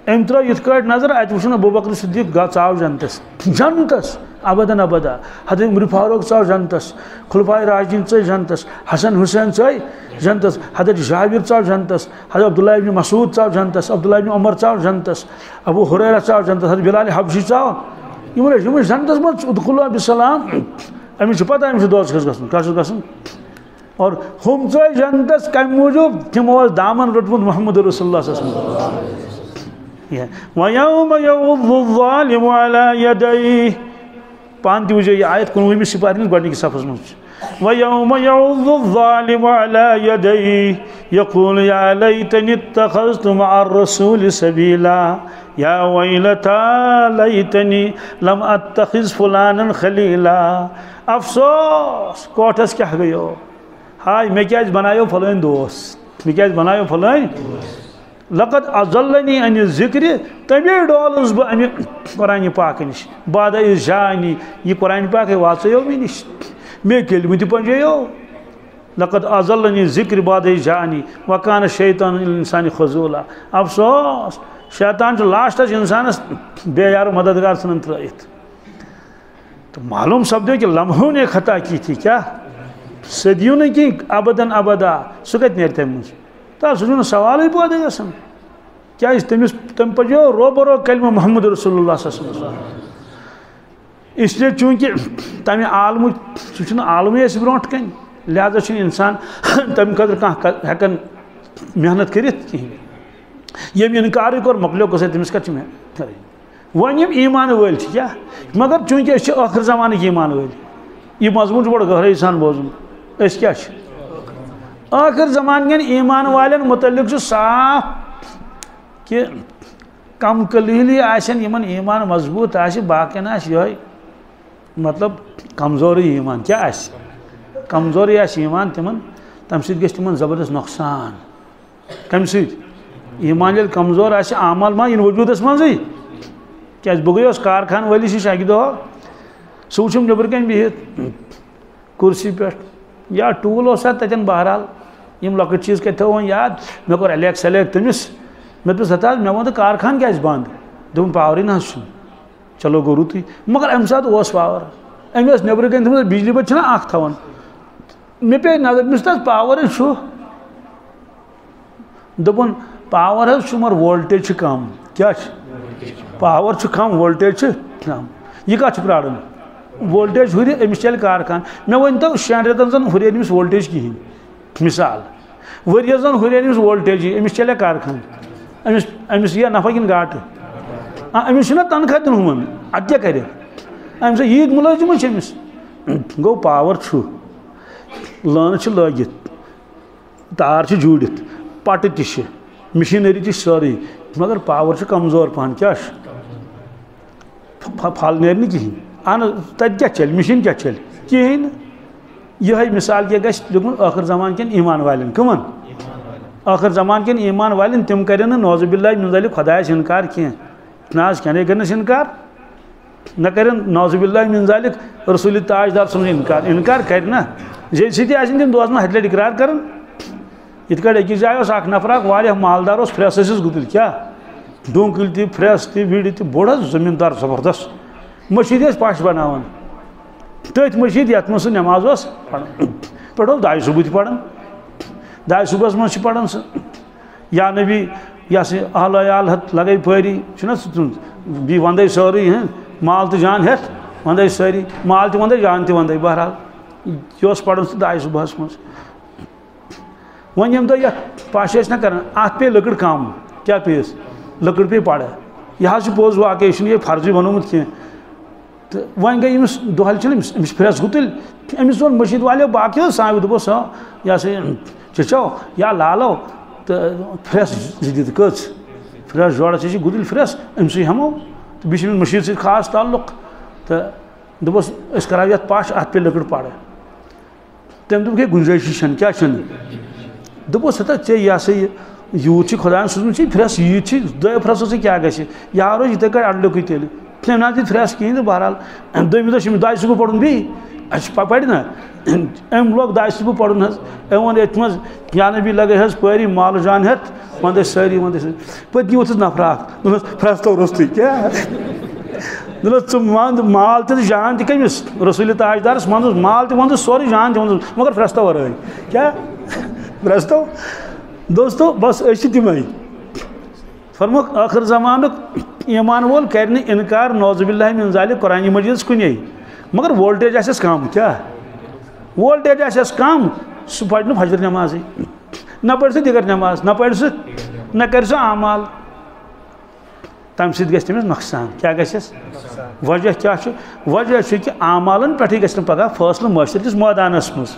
أمۍ ترٛٲو یِتھ کٲٹھۍ نظر اَتہِ وٕچھُن ابوٗبکر صدیٖق ژاو جنتس جنتس ابدن ابدا حضرت عمر فاروق ژاو جنتس خلفائے راشدیٖن ژاے جنتس حسن حسین ژاے جنتس حضرت جابر ژاو جنتس حضرت عبداللہ ابن مسعود ژاو جنتس عبداللہ ابن عمر ژاو جنتس ابو ہریرہ ژاو جنتس حضرت بلال حبشی ژاو یِم ٲسۍ جنتس منٛز ادخلوا بسلام أمِس چھِ پتہ أمِس چھُ دوزخس گژھُن کَس چھُس گژھُن اور ہُم ژاے جنتس کمہِ موٗجوٗب تِمو اوس دامن روٚٹمُت محمد رسول اللہ صلی اللہ علیہ وسلم وَيَوْمَ يَعُضُّ الظَّالِمُ عَلَى يَدَيْهِ پان تہِ وٕچھو یہِ آیت 19وِمہِ سِپارِ ہِنٛدِس گۄڈنِکِس صفس منٛز چھُ وَيَوْمَ يَعُضُّ الظَّالِمُ عَلَى يَدَيْهِ يَقُولُ يَا لَيْتَنِي اتَّخَذْتُ مَعَ الرَّسُولِ سَبِيلًا يَا وَيْلَتَا لَيْتَنِي لَمْ أَتَّخِذْ فُلَانًا خَلِيلًا افسوس کوٹھس کیٛاہ گٔیو ہاے مےٚ کیٛازِ بنایو فلٲنۍ دوس مےٚ کیٛازِ بنایو فلٲنۍ لقد اضلنی عن الذکر تمی ڈولس بہ امہ قرآن پاک نش بعد اذ جانی یہ قرآن پاک واژیو مےٚ نش مےٚ کلمہ تہِ پنجیو لقد اضلنی ذکر بعد اذ جانی وکان الشیطان للانسان خذولا افسوس شیطان چھ لاسٹس انسانس بے یار مددگار ژھٕنان ترٲیِتھ تو معلوم سپدیو کہ لمحوں نے خطا کی تھی کیا صدیوں نے کی ابدن ابدا سہ کتہِ نیرِ تمہِ منٛز تا سہ چھُنہٕ سوالٕے پٲدٕ گژھان کیٛازِ تٔمۍ پَزیو روبرو کلمہ محمد رسول اللہ صلی اللہ علیہ وسلم اس لیے چوٗنٛکہِ تمہِ عالمُک سُہ چھُنہٕ عالمٕے اَسہِ برونٛٹھ کَنہِ لہذا چھُنہٕ اِنسان تمہِ خٲطرٕ کانٛہہ ہٮ۪کان محنت کٔرِتھ کِہیٖنۍ ییٚمۍ اِنکارٕے کوٚر مۄکلیو قٕصہٕ تٔمِس کَتہِ چھِ محنت کَرٕنۍ وۄنۍ یِم ایٖمان وٲلۍ چھِ کیٛاہ مگر چوٗنٛکہِ أسۍ چھِ ٲخٕر زمانٕکۍ ایٖمان وٲلۍ یہِ مضموٗن چھُ بڑٕ گہرٲیی سان بوزُن أسۍ کیٛاہ چھِ ٲخٕر زمان کٮ۪ن ایٖمان والٮ۪ن متعلق چھُ صاف کہ کم قلیٖلی آسن یِمن ایٖمان مضبوٗط آسہِ باقین آسہِ یِہوٚے مطلب کمزورٕے ایٖمان کیٛاہ آسہِ کمزورٕے آسہِ ایٖمان تِمن تَمہِ سۭتۍ گژھِ تِمن زبردست نۄقصان کمہِ سۭتۍ ایٖمان ییٚلہِ کمزور آسہِ عمل ما یِن وجوٗدس منٛزٕے کیٛازِ بہٕ گٔیوس کارخان وٲلِس نِش اکہِ دۄہ سُہ وٕچھُم نیٚبرٕ کَنۍ بِہِتھ کُرسی پٮ۪ٹھ یا ٹوٗل اوس اَتھ تَتٮ۪ن بہرحال یِم لۄکٕٹۍ چیٖز کَتہِ تھٲو وۄنۍ یاد مےٚ کوٚر الیک سلیک تٔمِس مےٚ دوٚپُس ہتا مےٚ ووٚن تہٕ کارخان کیٛازِ بنٛد دوٚپُن پاورٕے نہ حظ چھُنہٕ چلو گوٚو رُتُے مگر اَمہِ ساتہٕ اوس پاور أمۍ ٲس نیٚبرٕ کَنۍ تھٲومٕژ بِجلی بٔتۍ چھِنہ اکھ تھاوان مےٚ پیٚیہِ نظر مےٚ دوٚپُس پاورٕے چھُ دوٚپُن پاور حظ چھُ مگر وولٹیج چھِ کم کیٛاہ چھِ پاور چھُ کم وولٹیج چھِ کم یہِ کَتھ چھُ پرٛارُن وولٹیج ہُرِ أمِس چلہِ کارخان مےٚ ؤنۍتو 6 رٮ۪تن زن ہُرے نہٕ أمِس وولٹیج کِہیٖنۍ مِثال ؤرِیس زن ہُرے نہٕ أمِس وولٹیجی أمِس چلیا کارخان أمِس یِیا نفع کِنہٕ گاٹہٕ أمِس چھُنہ تنخواہ دِیُن ہُمن اَدٕ کیٛاہ کَرِ أمۍ سۭتۍ ییٖتۍ مُلٲزِم چھِ أمِس گوٚو پاور چھُ لٲنہٕ چھِ لٲگِتھ تار چھِ جوٗڑِتھ پٹہٕ تہِ چھِ مِشیٖنٔری تہِ چھِ سٲرٕے مگر پاور چھُ کمزور پہن کیٛاہ چھُ پھل نیرِ نہٕ کِہیٖنۍ اہن حظ تَتہِ کیٛاہ چلہِ مِشیٖن کیٛاہ چلہِ کِہیٖنۍ نہٕ یِہوٚے مِثال کیٛاہ گژھِ لیٚکھمُت ٲخٕر زمان کٮ۪ن ایٖمان والٮ۪ن کٕمن ٲخٕر زمان کٮ۪ن ایٖمان والٮ۪ن تِم کَرن نہٕ نوزُ باللہ مِن ذالِک خۄدایس اِنکار کینٛہہ نہ حظ کٮ۪نَے کَرنَس اِنکار نہ کَرن نوزُ باللہ مِن ذالِک رسوٗلِ تاج دار سُنٛد اِنکار کَرِ نہ جے سۭتی آسن تِم دوزن ہتہِ لٹہِ اِقرار کران یِتھ کٲٹھۍ أکِس جایہِ اوس اکھ نفر اکھ واریاہ مالدار اوس پھرٛیس ٲسِس گُتٕلۍ کیٛاہ ڈوٗنٛکٕلۍ تہِ پھرٛیس تہِ وِرِ تہِ بوٚڑ حظ زٔمیٖندار زبردست مٔشیٖد ٲسۍ پش بناوان تٔتھۍ مٔشیٖد یتھ منٛز سُہ نٮ۪ماز اوس پران پٮ۪ٹھ اوس داے صوبوٗ تہِ پران داے صوبحس منٛز چھِ پران سُہ یا نبی یہِ ہسا اہل عیال ہتھ لگے پھٲری چھُنہ سُہ بیٚیہِ ونٛدے سٲرٕے مال تہٕ جان ہٮ۪تھ ونٛدے سٲری مال تہِ ونٛدے جان تہِ ونٛدے بہرحال یہِ اوس پران سُہ داے صوبحس منٛز وۄنۍ ییٚمہِ دۄہ یتھ پش ٲسۍ نہ کران اتھ پیٚیہِ لٔکٕر کم کیٛاہ پیٚیَس لٔکٕر پیٚیہِ پڑٕ یہ پوز واقع یہ فرضی بنومت کی تو ون گئی امس دہل چل امس پھرس گو تیل امس وون مشید والے باقی سامع دپوس یہ سا چچو یا لالو تو پھرس زدید کچ پھرس جوڑا چی گو تیل پھرس امسی ہمو تو بیچ مشید سے خاص تعلق تو دپوس اس کرا یت پاش ات پہ لکڑ پاڑے تم دپ کہ گنجائش چھن کیا چھن دپوس ہتا چے یہ سا یوت خدا سوزم پھرس یت دو پھرسو سے کیا گھے یہ روز اتھے کٹ اڈلکے تیل تم نا دت پھرس کہین تو بہرحال دم دہ داج صبح پڑھن بی پڑھ نا ام لوگ داج صبح پڑھن حس ام ون ات مز یا نبی لگے حس پری مال جان ہت ون ساری ون پتنی ووتھس نفراک دس پھرس تو رستی کیا دس ون مال تہ جان تہ کمس رسول تاجدارس ون مال تہ ون سوری جان تہ ون مگر پھرس تو ورٲے کیا پھرس تو دوستو بس اچھ تمے فرموک آخر زمانک ایمان وول کر انکار نوز باللہ من ذالک قرآن مجید کنے مگر وولٹیج آسس کم کیا وولٹیج آسس کم سہ پڑھ نہ فجر نماز نہ پڑھ سہ دیگر نماز نہ پڑھ سہ نہ کر سہ اعمال تمہ سۭتۍ گژھِ تٔمِس نۄقصان کیا گژھٮ۪س وجہ کیا چھُ وجہ چھُ کہ اعمالن پٮ۪ٹھٕے گژھِ نہٕ پگاہ فٲصلہٕ معاشرٕ کِس مٲدانس منٛز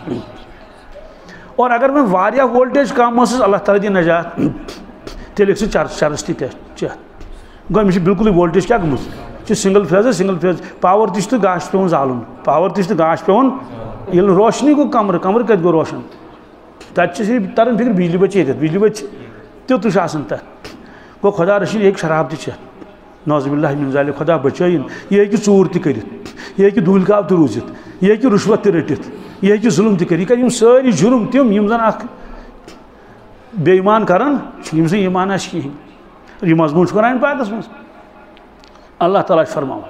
اور اگر میں واریاہ وولٹیج کم ٲسٕس اللہ تعالیٰ دی نجات تیٚلہِ ہیٚکہِ سُہ چرس تہِ چٮ۪تھ گوٚو أمِس چھِ بالکُلٕے وولٹیج کیٛاہ گٔمٕژ یہِ چھُ سنگل فیز پاور تہِ چھُ تہٕ گاش چھُ پیٚوان زالُن پاور تہِ چھُ تہٕ گاش پیٚوان ییٚلہِ نہٕ روشنی گوٚو کمرٕ کتہِ گوٚو روشن تتہِ چھِ صرف تران فکر بجلی بچہِ ییٚتٮ۪تھ بجلی بچہِ تیُتُے چھُ آسان تتھ گوٚو خۄدا رٔچھِنۍ یہِ ہیٚکہِ شراب تہِ چٮ۪تھ نوز باللہ من ذالک خۄدا بچٲیِن یہِ ہیٚکہِ ژوٗر تہِ کٔرِتھ یہِ ہیٚکہِ دوٗلہِ کاو تہِ روٗزِتھ یہِ ہیٚکہِ رُشوت تہِ رٔٹِتھ یہِ ہیٚکہِ ظُلم تہِ کٔرِتھ یہِ کَرِ یِم سٲری جُرم تِم یِم زن اکھ بے ایمان کران یِم زن ایمان آسہِ کِہیٖنۍ یہ مضمون قرآن پاکس مز اللہ تعالیٰ فرماؤ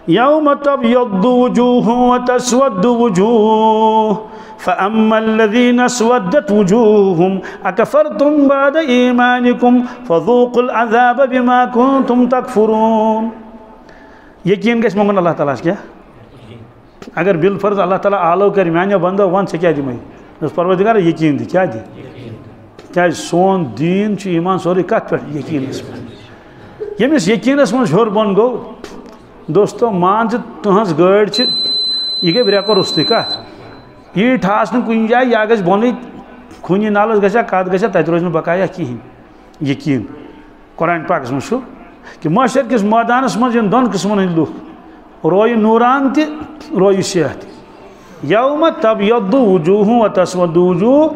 یوم تبیض وجوہ وتسود وجوہ فأما الذين اسودت وجوههم أكفرتم بعد إيمانكم فذوقوا العذاب بما كنتم تكفرون یقین گژھِ منگن اللہ تعالیٰ کیا اگر بالفرض اللہ تعالیٰ آلو کر میانیو بندو ون سے کیا دی میں پروردگار یقین دی کیا دی کیا سون دین چھ ایمان سوری کت پہ یقین یمس یقینس من ہور بن گو دوستو مان تہذ گاڑی یہ گئی بریکو رستی کت یہ ٹھاس کن جائے یا گھس بن خونی نالس گھا کت گھا تت روز بقایا کہین یقین قرآن پاکس مز کہ معاشر کس میدانس مز دون قسمن ہند لوگ روی نوران تہ روی سیاہ تہ یوم تبیض وجوہ وتسود وجوہ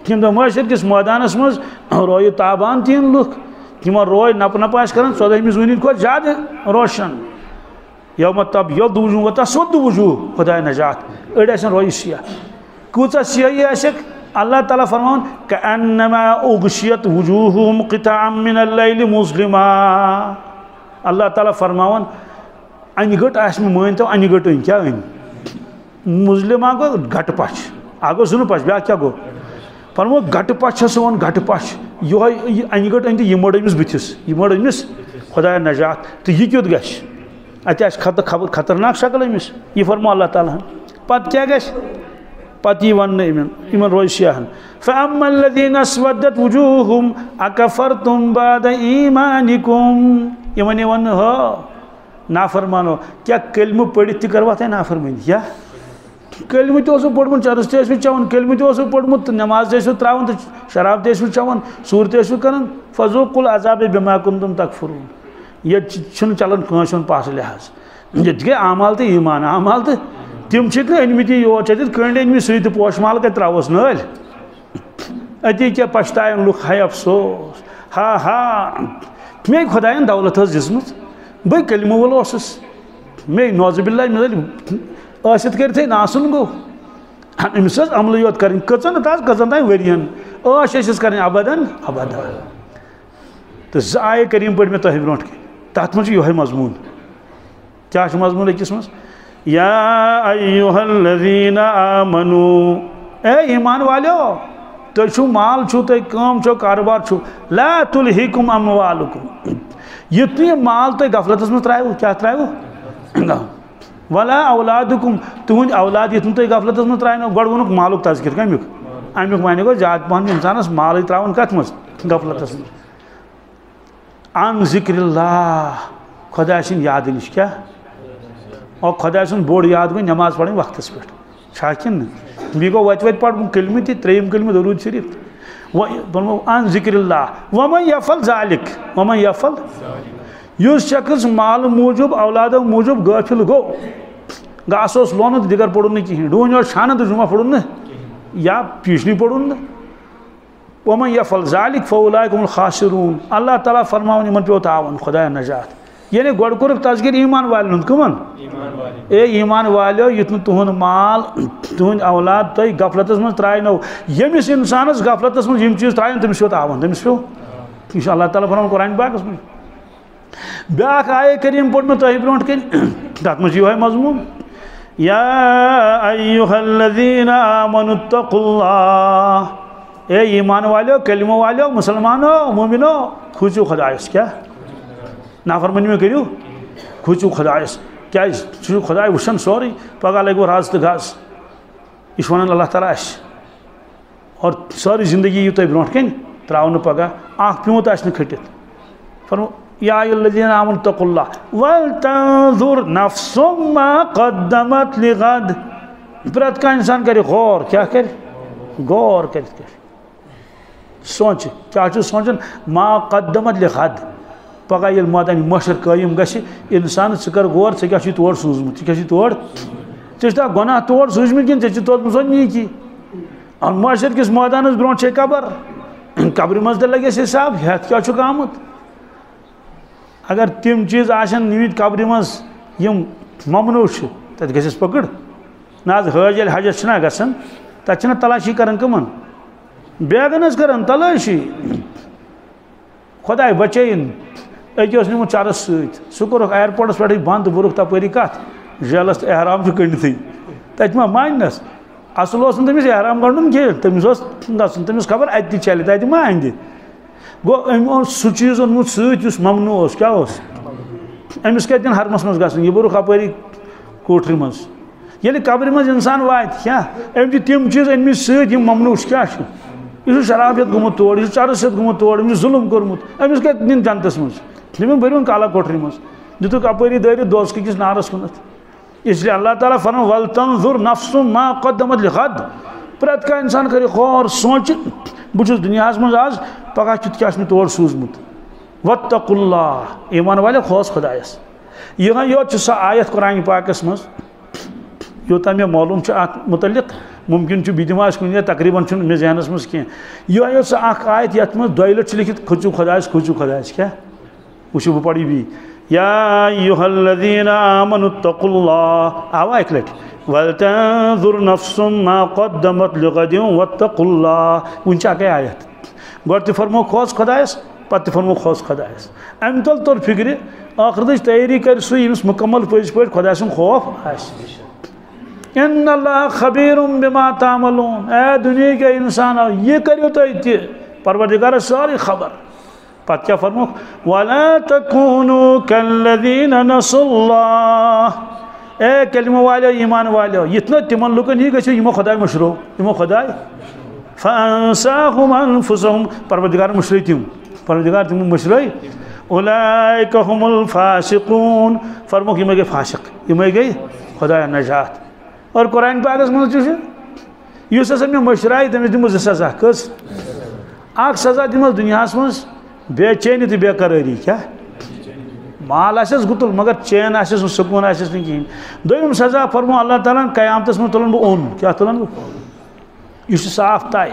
تم دہ معاشر کس میدانس مز روی تابان تین لوگ تمو روی نپ نپ کران 14 زونی کھت زیادہ روشن یوم تبیض وجوہ وتسود وجوہ خدا نجات اڑ آسن روی سیاہ کوتا سیاہی آسک اللہ تعالیٰ فرمان کأنما اغشیت وجوہہم قطعا من اللیل مظلما اللہ تعالیٰ فرماون انہ گٹ آس میں مین تو انہ گٹ کیا مظلما گو گٹ پچ آگو سن پچ بیا کیا گو فرمو گٹ پچ سون گٹ پچ یہ انہ گٹ ان یہ مڑ امس بتس یہ مڑ امس خدا نجات تو یہ کیت گھس اتہ آس خطرناک شکل امس یہ فرمو اللہ تعالیٰ پتہ کیا گھس پتہ یہ ون ان روز سیاہن فاما الذين اسودت وجوههم اكفرتم بعد ایمانکم یہ ون ہو نافرمانو کیا کلمہ پڑھت تہ کروا تہ نافرمانی کیا کلمہ تہ اوسو پڑھمت چرس تہ ٲسِو چٮ۪وان کلمہ تہ اوسو پڑھمت نماز تہ ٲسِو تراوان تہ شراب تہ ٲسِو چٮ۪وان ژوٗر تہ ٲسِو کران فذوقوا العذاب بما كنتم تكفرون یہ چھُنہٕ چلان کٲنٛسہِ ہُنٛد پاسہٕ لحاظ ییٚتہِ گٔے اعمال تہ ایمان اعمال تہ تم چھِکھ نہٕ أنمٕتی یور چھِ اَتٮ۪تھ کٔنٛڈۍ أنمٕتۍ سُے تہٕ پوشہٕ مال کَتہِ ترٛاوہوس نٲلۍ اتی کیا پچھتائن لوگ ہائے افسوس ہا ہا میں خدایان دولت ٲس دِژمٕژ بے کلمہ وول اوسُس میں نوز باللہ من ٲسِتھ کٔرِتھٕے ناسُن گوٚو أمِس ٲس عملٕے یوت کَرٕنۍ کٔژَن تام ؤرۍیَن ٲس ٲسِس کَرٕنۍ ابدن ابدا تہٕ زٕ آیے کریٖم پٔرۍ مےٚ تۄہہِ برونٛٹھ کَنۍ تَتھ منٛز چھُ یِہوٚے مضموٗن کیٛاہ چھُ مضموٗن أکِس منٛز یا ایُّہا الذین آمنوا اے ایمان والیو تُہۍ چھُو مال چھُو تۄہہِ کٲم چھو کاروبار چھُو لا تُلہِکُم اموالکم یُتھ نہٕ یہِ مال تۄہہِ غفلتس منٛز ترٛایوٕ کیٛاہ ترٛایوٕ ولا اولادکم تُہُنٛدۍ اولاد یُتھ نہٕ تۄہہِ غفلتس منٛز ترٛاینو گۄڈٕ ووٚنُکھ مالُک تذکر کمیُک امیُک معنی گوٚو زیادٕ پہن اِنسانس مالٕے ترٛاوُن کتھ منٛز غفلتس منٛز عن ذکر اللہ خدا سن یاد نش کیا اور خدا سن بوڑ یاد گئی نماز پڑھیں وقت پہ چھاکن بیٚیہِ گوٚو وتہِ پڑھُن کلمہ تہِ ترٛیٚیِم کلمہ درود شریف عن ذکر اللہ ومن یفعل ذلک ومن یفعل یُس شخص مال موجوب اولاد موجوب غافل گو گھاس اوس لونُن دِگر پوٚرُن نہٕ کِہیٖنۍ ڈوٗنۍ اوس چھانان تہٕ جُمعہ پوٚرُن نہٕ یا پیٖشنٕے پوٚرُن نہٕ ومن یفعل ذلک فاولئک هم الخاسرون اللہ تعالیٰ فرماون یِمن پیوٚو تاوان خدایا نجات یعنی گۄڈٕ کوٚرُکھ تذکیر ایمان والٮ۪ن ہُنٛد کٕمن اے ایمان والیو یُتھ نہٕ تُہُنٛد مال تُہُنٛد اولاد تۄہہِ غفلتس منٛز ترٛاینو ییٚمِس اِنسانس غفلتس منٛز یِم چیٖز ترٛایَن تٔمِس پیوٚو تاوان تٔمِس پیوٚو یہِ چھُ اللہ تعالیٰ فرماوان قرآن پاکس منٛز بیٛاکھ آیے کریٖم پوٚر مےٚ تۄہہِ برونٛٹھ کَنہِ تتھ منٛز چھُ یِہوے مضموٗن یا ایُّہا الذیٖنَ آمنوا اتقوا اللہ اے ایمان والیو کلمہ والیو مسلمانو مومنو کھوٗژِو خۄدایس کیٛاہ نافرمٲنی مےٚ کٔرِو کھوٗژِو خۄدایس کیٛازِ سُہ چھُ خۄداے وٕچھان سورُے پگاہ لگہِ رز تہٕ گز یہِ چھُ ونان اللہ تعالیٰ اَسہِ اور سٲرٕے زندگی یِیہِ تۄہہِ برونٛٹھ کَنہِ ترٛاونہٕ پگاہ اکھ پیوٗنٛت آسہِ نہٕ کھٔٹِتھ فرمو یا ایُّہا الذیٖنَ آمنوا اتقوا اللہ وَلْتَنظُر نَفْسٌ مَا قَدَّمَتْ لِغَدٍ پرٛٮ۪تھ کانٛہہ اِنسان کرِ غور کیٛاہ کرِ غور کٔرِتھ کرِ سونٛچہِ کیٛاہ چھُ سونٛچان ما قدمت لِغد پگاہ ییٚلہِ مٲدانہِ محشر قٲیِم گژھِ اِنسان ژٕ کر غور ژےٚ کیٛاہ چھُے تور سوٗزمُت ژےٚ کیٛاہ چھُے تور ژےٚ چھُتھا گۄناہ تور سوٗزمٕتۍ کِنہٕ ژےٚ چھُ توتمُت سۄ نیکی محشر کِس مٲدانس برونٛٹھ چھے قبر قبرِ منٛز تہِ لگٮ۪س حِساب ہٮ۪تھ کیٛاہ چھُکھ آمُت اگر تِم چیٖز آسن نِمٕتۍ قبرِ منٛز یِم ممنوٗع چھِ تتہِ گژھٮ۪س پکٕڑ نہ حظ حٲج ییٚلہِ حجس چھِنہ گژھان تتہِ چھِنہ تلاشی کران کٕمن بیگن حظ کران تلاشی خۄداے بچٲیِن أکۍ اوس نِمُت چرس سۭتۍ سُہ کوٚرُکھ اِیرپورٹس پٮ۪ٹھٕے بنٛد بوٚرُکھ تپٲری کتھ جیلس تہٕ احرام چھُ کٔڑتھٕے تتہِ ما ماننس اصل اوس نہٕ تٔمِس احرام گنٛڈُن کینٛہہ تٔمِس اوس گژھُن تٔمِس خبر اَتہِ تہِ چلہِ تتہِ ما اندِ گوٚو أمۍ اوس سُہ چیٖز اوٚنمُت سۭتۍ یُس ممنوٗع اوس کیٛاہ اوس أمِس کتہِ دِن حرمس منٛز گژھُن یہِ بوٚرُکھ اپٲری کوٹھرِ منٛز ییٚلہِ قبرِ منٛز اِنسان واتہِ کیٛاہ أمۍ چھِ تِم چیٖز أنمٕتۍ سۭتۍ یِم ممنوٗع چھِ کیٛاہ چھُ یہِ چھُ شراب ہٮ۪تھ گوٚمُت تور یہِ چھُ چرس ہٮ۪تھ گوٚمُت تور أمِس چھُ ظُلم کوٚرمُت أمِس کتہِ نِن جنتس منٛز تٔمۍ بٔرۍوُن کالا کوٹھرِ منٛز دِتُکھ اپٲری دٲرِتھ دوزخہٕ کِس نارس کُنتھ اس لیے اللہ تعالیٰ فرماوان وَلْتَنظُر نَفْسٌ مَا قَدَّمَتْ لِغَدٍ پرٛٮ۪تھ کانٛہہ اِنسان کرِ غور سونٛچہِ بہٕ چھُس دُنیاہس منٛز آز پگاہ کیُتھ کیٛاہ چھُ مےٚ تور سوٗزمُت وَاتَّقُوا اللّٰہ ایمان والیو کھوژ خۄدایس یِہوٚے یوت چھِ سۄ آیت قرآنہِ پاکس منٛز یوٗتاہ مےٚ معلوٗم چھُ اتھ مُتعلق مُمکِن چھُ بیٚیہِ دِمہٕ آسہِ کُنہِ جایہِ تقریٖبن چھُنہٕ مےٚ ذہنس منٛز کینٛہہ یِہوٚے یوت سۄ اکھ آیت یتھ منٛز دۄیہِ لٹہِ چھُ لیکھِتھ کھوٗژِو خۄدایس کیٛاہ وٕچھِو بہٕ پرٕ یہِ بیٚیہِ یا ایُّہا الذیٖنَ آمنوا اتقوا اللہ آوا اکہِ لٹہِ وَلْتَنظُر نَفْسٌ مَا قَدَّمَتْ لِغَدٍ وَاتَّقُوا اللّٰہ وٕنہِ چھِ اکٕے آیت گۄڈٕ تہِ فرموو کھوژ خۄدایس پتہٕ تہِ فرموو کھوژ خۄدایس امہِ تل توٚر فِکرِ ٲخرتٕچ تیٲری کرِ سُہ ییٚمِس مُکمل پٔزۍ پٲٹھۍ خۄداے سُنٛد خوف آسہِ اِنَّ اللّٰہ خبیٖرٌ بِما تَعمَلوٗن اے دُنہیٖکیو اِنسانو یہِ کٔرِو تُہۍ تہِ پروردِگارس سٲرٕے خبر پتہٕ کیٛاہ فرموکھ وَلَا تَکوٗنُوا کَالَّذیٖنَ نَسُوا اللّٰہ اے کلمہ والیو ایمان والیو یِتھ نہٕ تِمن لُکن ہی گٔژھِو یِمو خۄداے مٔشرو یِمو خۄداے فَأَنسَاهُمْ أَنفُسَهُمْ پروردِگار مٔشرٲے تِم پروردِگار تِمو مٔشرٲے اُولئِکَ هُمُ الفاسقوٗن فرموکھ یِمے گٔے فاسق یِمے گٔے خۄدایا نجات اور قرآن پاکس منٛز تہِ چھُ یُس ہسا مےٚ مٔشرایہِ تٔمِس دِمو 2 سزا کٔژ اکھ سزا دِمس دُنیاہس منٛز بے چینی تہٕ بے قرٲری کیٛاہ مال آسٮ۪س گُتُل مگر چین آسٮ۪س نہٕ سکوٗن آسٮ۪س نہٕ کِہیٖنۍ دوٚیِم سزا فرموو اللہ تعالیٰ ہن قیامتس منٛز تُلن بہٕ اوٚن کیٛاہ تُلن بہٕ یہِ چھُ صاف طے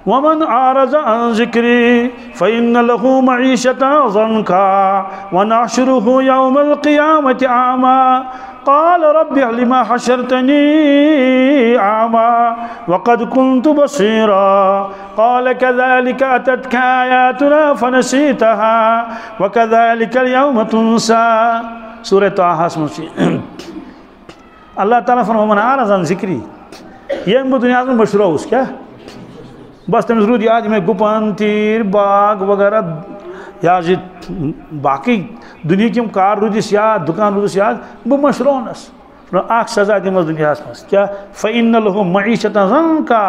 وَمَنْ أَعْرَضَ عَنْ ذِكْرِي فَإِنَّ لَهُ مَعِيشَةً ضَنكًا وَنَحْشُرُهُ يَوْمَ الْقِيَامَةِ أَعْمَىٰ قَالَ رَبِّ لِمَ حَشَرْتَنِي أَعْمَىٰ وَقَدْ كُنْتُ بَصِيرًا قَالَ كَذَلِكَ أَتَتْكَ آيَاتُنَا فَنَسِيتَهَا وَكَذَلِكَ الْيَوْمَ تُنسَىٰ سورہ طٰہَس منٛز چھُ اللہ تعالیٰ فرماوان وَمَنْ أَعْرَضَ عَنْ ذِكْرِي ییٚمۍ بہٕ دُنیاہس منٛز مٔشرووُس کیٛاہ بس تٔمِس روٗد یاد یِمے گُپن تیٖر باغ وغیرہ یہِ حظ یہِ باقٕے دُنہِکۍ یِم کار روٗدِس یاد دُکان روٗدُس یاد بہٕ مٔشروونس اکھ سزا دِمس دُنیاہس منٛز کیٛاہ فَإِنَّ لَهُ مَعِيشَةً ضَنكًا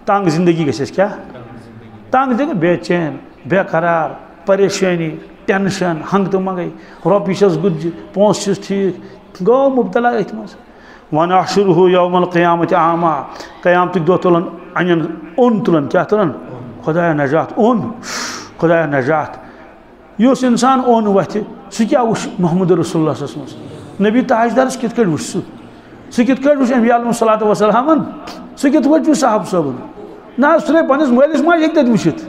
تنٛگ زندگی گژھٮ۪س کیٛاہ تنٛگ بے چین بے قرار پریشٲنی ٹینشن ہنگ تو منگے روپیے چھس گُجہِ پونٛسہٕ چھِس ٹھیٖک گوٚو مُبتلا أتھۍ منٛز وَنَحْشُرُهُ يَوْمَ الْقِيَامَةِ أَعْمَى قیامتٕکۍ دۄہ تُلن اَنٮ۪ن اوٚن تُلن کیٛاہ تُلن خۄدایا نجات اوٚن خۄدایا نجات یُس اِنسان اوٚن وَتھِ سُہ کیٛاہ وٕچھ محمد رسول اللہ صَس منٛز نبی تاجدارس کِتھ کٔٹھۍ وٕچھ سُہ کِتھ کٔٹھۍ وٕچھ انبیاء علیہم الصلاۃ وسلامن سُہ کِتھ پٲٹھۍ وٕچھ صحابہٕ صٲبن نہ حظ سُہ پنٛنِس مٲلِس ماجہِ ہیٚکہِ تَتہِ وٕچھِتھ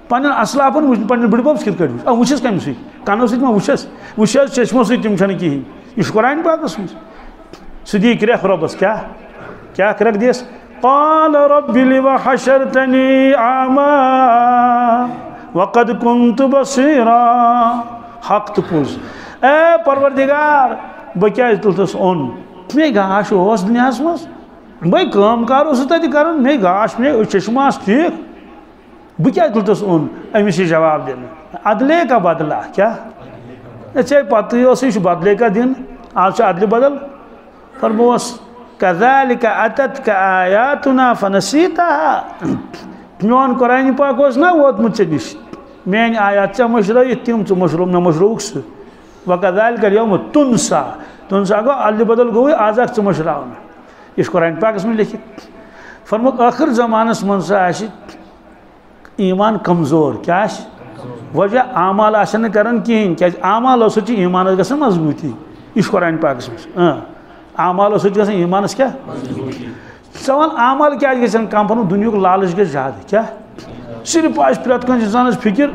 پنٛنٮ۪ن اصلافن وٕچھ پنٛنِس بٕڈِببس کِتھ کٔٹھۍ وٕچھ وٕچھس کَمہِ سۭتۍ کَنو سۭتۍ ما وٕچھس وٕچھس چشمو سۭتۍ تِم چھنہٕ کِہیٖنۍ یہِ چھُ قرآنِ پاکس منٛز سُہ دی کرٛٮ۪کھ رۄبس کیٛاہ کرٛٮ۪کھ دِیَس قال رب لم حشرتني أعمى وقد كنت بصيرا حق تو پوٚز اے پروردگار بہٕ کیٛازِ تُلتس اوٚن مے گاش اوس دُنیاہس منٛز بے کٲم کار اوسُس تتہِ کران مے گاش مے چشمہٕ آسہٕ ٹھیٖک بہٕ کیٛازِ تُلتس اوٚن أمِس چھِ جواب دِنہٕ عدلے کا بدلا کیٛاہ ژےٚ پتہٕ اوسُے یہِ چھُ بدلے کا دِنہٕ آز چھُ عدلہِ بدل فرمووس كذلك أتتك آياتنا فنسيتها میون قرآن پاک اوس نا ووتمُت ژےٚ نِش میٲنۍ آیات ژےٚ مٔشرٲیِتھ تِم ژٕ مٔشرو مےٚ مٔشرٲوُکھ سُہ وكذلك اليوم تنسى گوٚو عدلہِ بدل گوٚوُے آز آکھ ژٕ مٔشراونہٕ یہِ چھُ قرآن پاکس منٛز لیکھِتھ فرموکھ ٲخٕر زمانس منٛز سا آسہِ ایٖمان کمزور کیٛاہ آسہِ وجہ اعمال آسن نہٕ کران کِہیٖنۍ کیٛازِ اعمالو سۭتۍ چھِ ایٖمانس گژھان مضبوٗطی یہِ چھُ قرآن پاکس منٛز اعمالو سۭتۍ گژھان ایٖمانس کیٛاہ ژٕ وَن اعمال کیٛازِ گژھن کم پنُن دُنیُک لالٕچ گژھِ زیادٕ کیٛاہ صرف آسہِ پرٛٮ۪تھ کٲنٛسہِ اِنسانس فِکر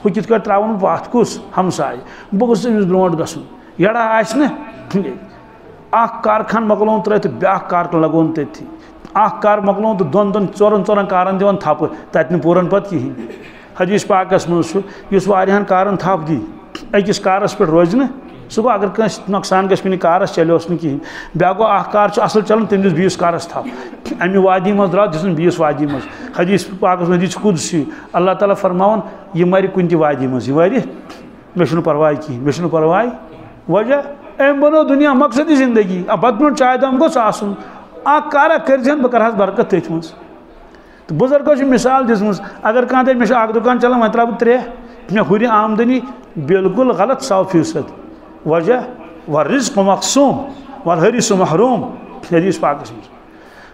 ہُہ کِتھ کٲٹھۍ ترٛاوُن بہٕ اَتھ کُس ہمساے بہٕ گوٚژھُس أمِس برونٛٹھ گژھُن یڑا آسہِ نہٕ اکھ کارخان مۄکلووُن ترٛٲوِتھ تہٕ بیٛاکھ کار لگووُن تٔتھی اکھ کار مۄکلووُن تہٕ دۄن ژورن کارن دِوان تھپہٕ تتہِ نہٕ پوٗرن پتہٕ کِہیٖنۍ حدیث پاکس منٛز چھُ یُس واریاہن کارن تھپھ دی أکِس کارس پٮ۪ٹھ روزِ نہٕ سُہ گوٚو اگر کٲنٛسہِ نۄقصان گژھِ کُنہِ کارس چلیوس نہٕ کِہیٖنۍ بیٛاکھ گوٚو اکھ کار چھُ اصٕل چلان تٔمۍ دِژ بیٚیِس کارس تھپھ امہِ وادی منٛز درٛاو دِژٕن بیٚیِس وادی منٛز حدیث پاکس منٛز حدیث قُدسی اللہ تعالیٰ فرماوان یہِ مرِ کُنہِ تہِ وادی منٛز یہِ وَرِ مےٚ چھُنہٕ پرواے کِہیٖنۍ مےٚ چھُنہٕ پرواے وجہ أمۍ بنوو دُنیا مقصدی زندگی پتہٕ برونٛٹھ چاے دام گوٚژھ آسُن اکھ کارا کٔرۍزِہن بہٕ کرہس برکت تٔتھۍ منٛز تہٕ بُزرگو چھِ مِثال دِژمٕژ اگر کانٛہہ دپہِ مےٚ چھُ اکھ دُکان چلان وۄنۍ ترٛاوٕ بہٕ 3 مےٚ ہُرِ آمدنی بالکل غلط 100% وجہ والرزق مقسوم والحرص محروم حدیث پاکس منٛز